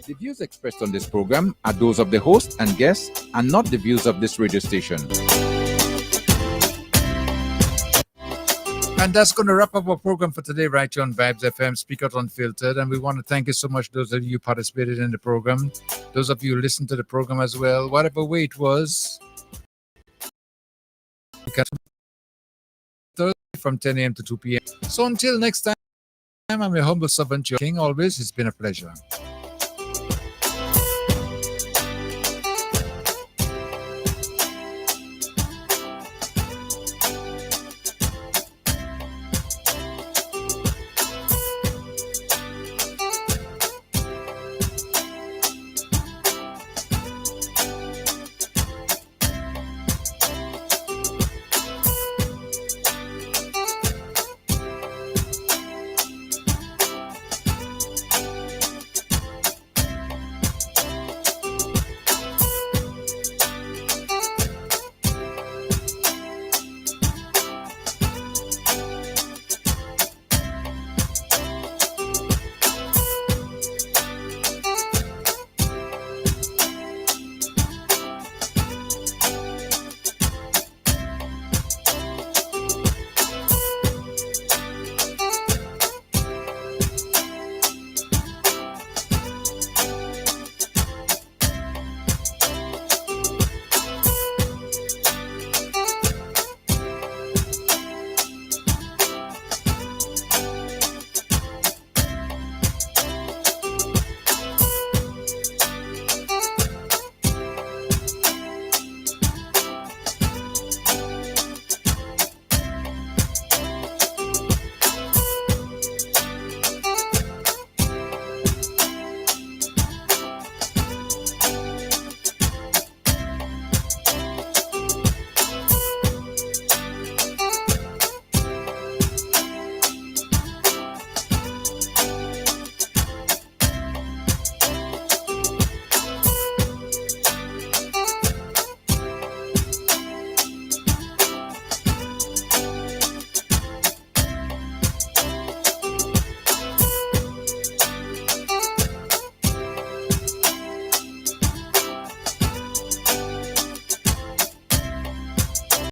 The views expressed on this program are those of the host and guests and not the views of this radio station. And that's going to wrap up our program for today, right here on Vibes FM, Speak Out Unfiltered. And we want to thank you so much, those of you who participated in the program, those of you who listened to the program as well, whatever way it was. Thursday from 10 a.m. to 2 p.m. So until next time, I'm your humble servant, your king. Always, it's been a pleasure.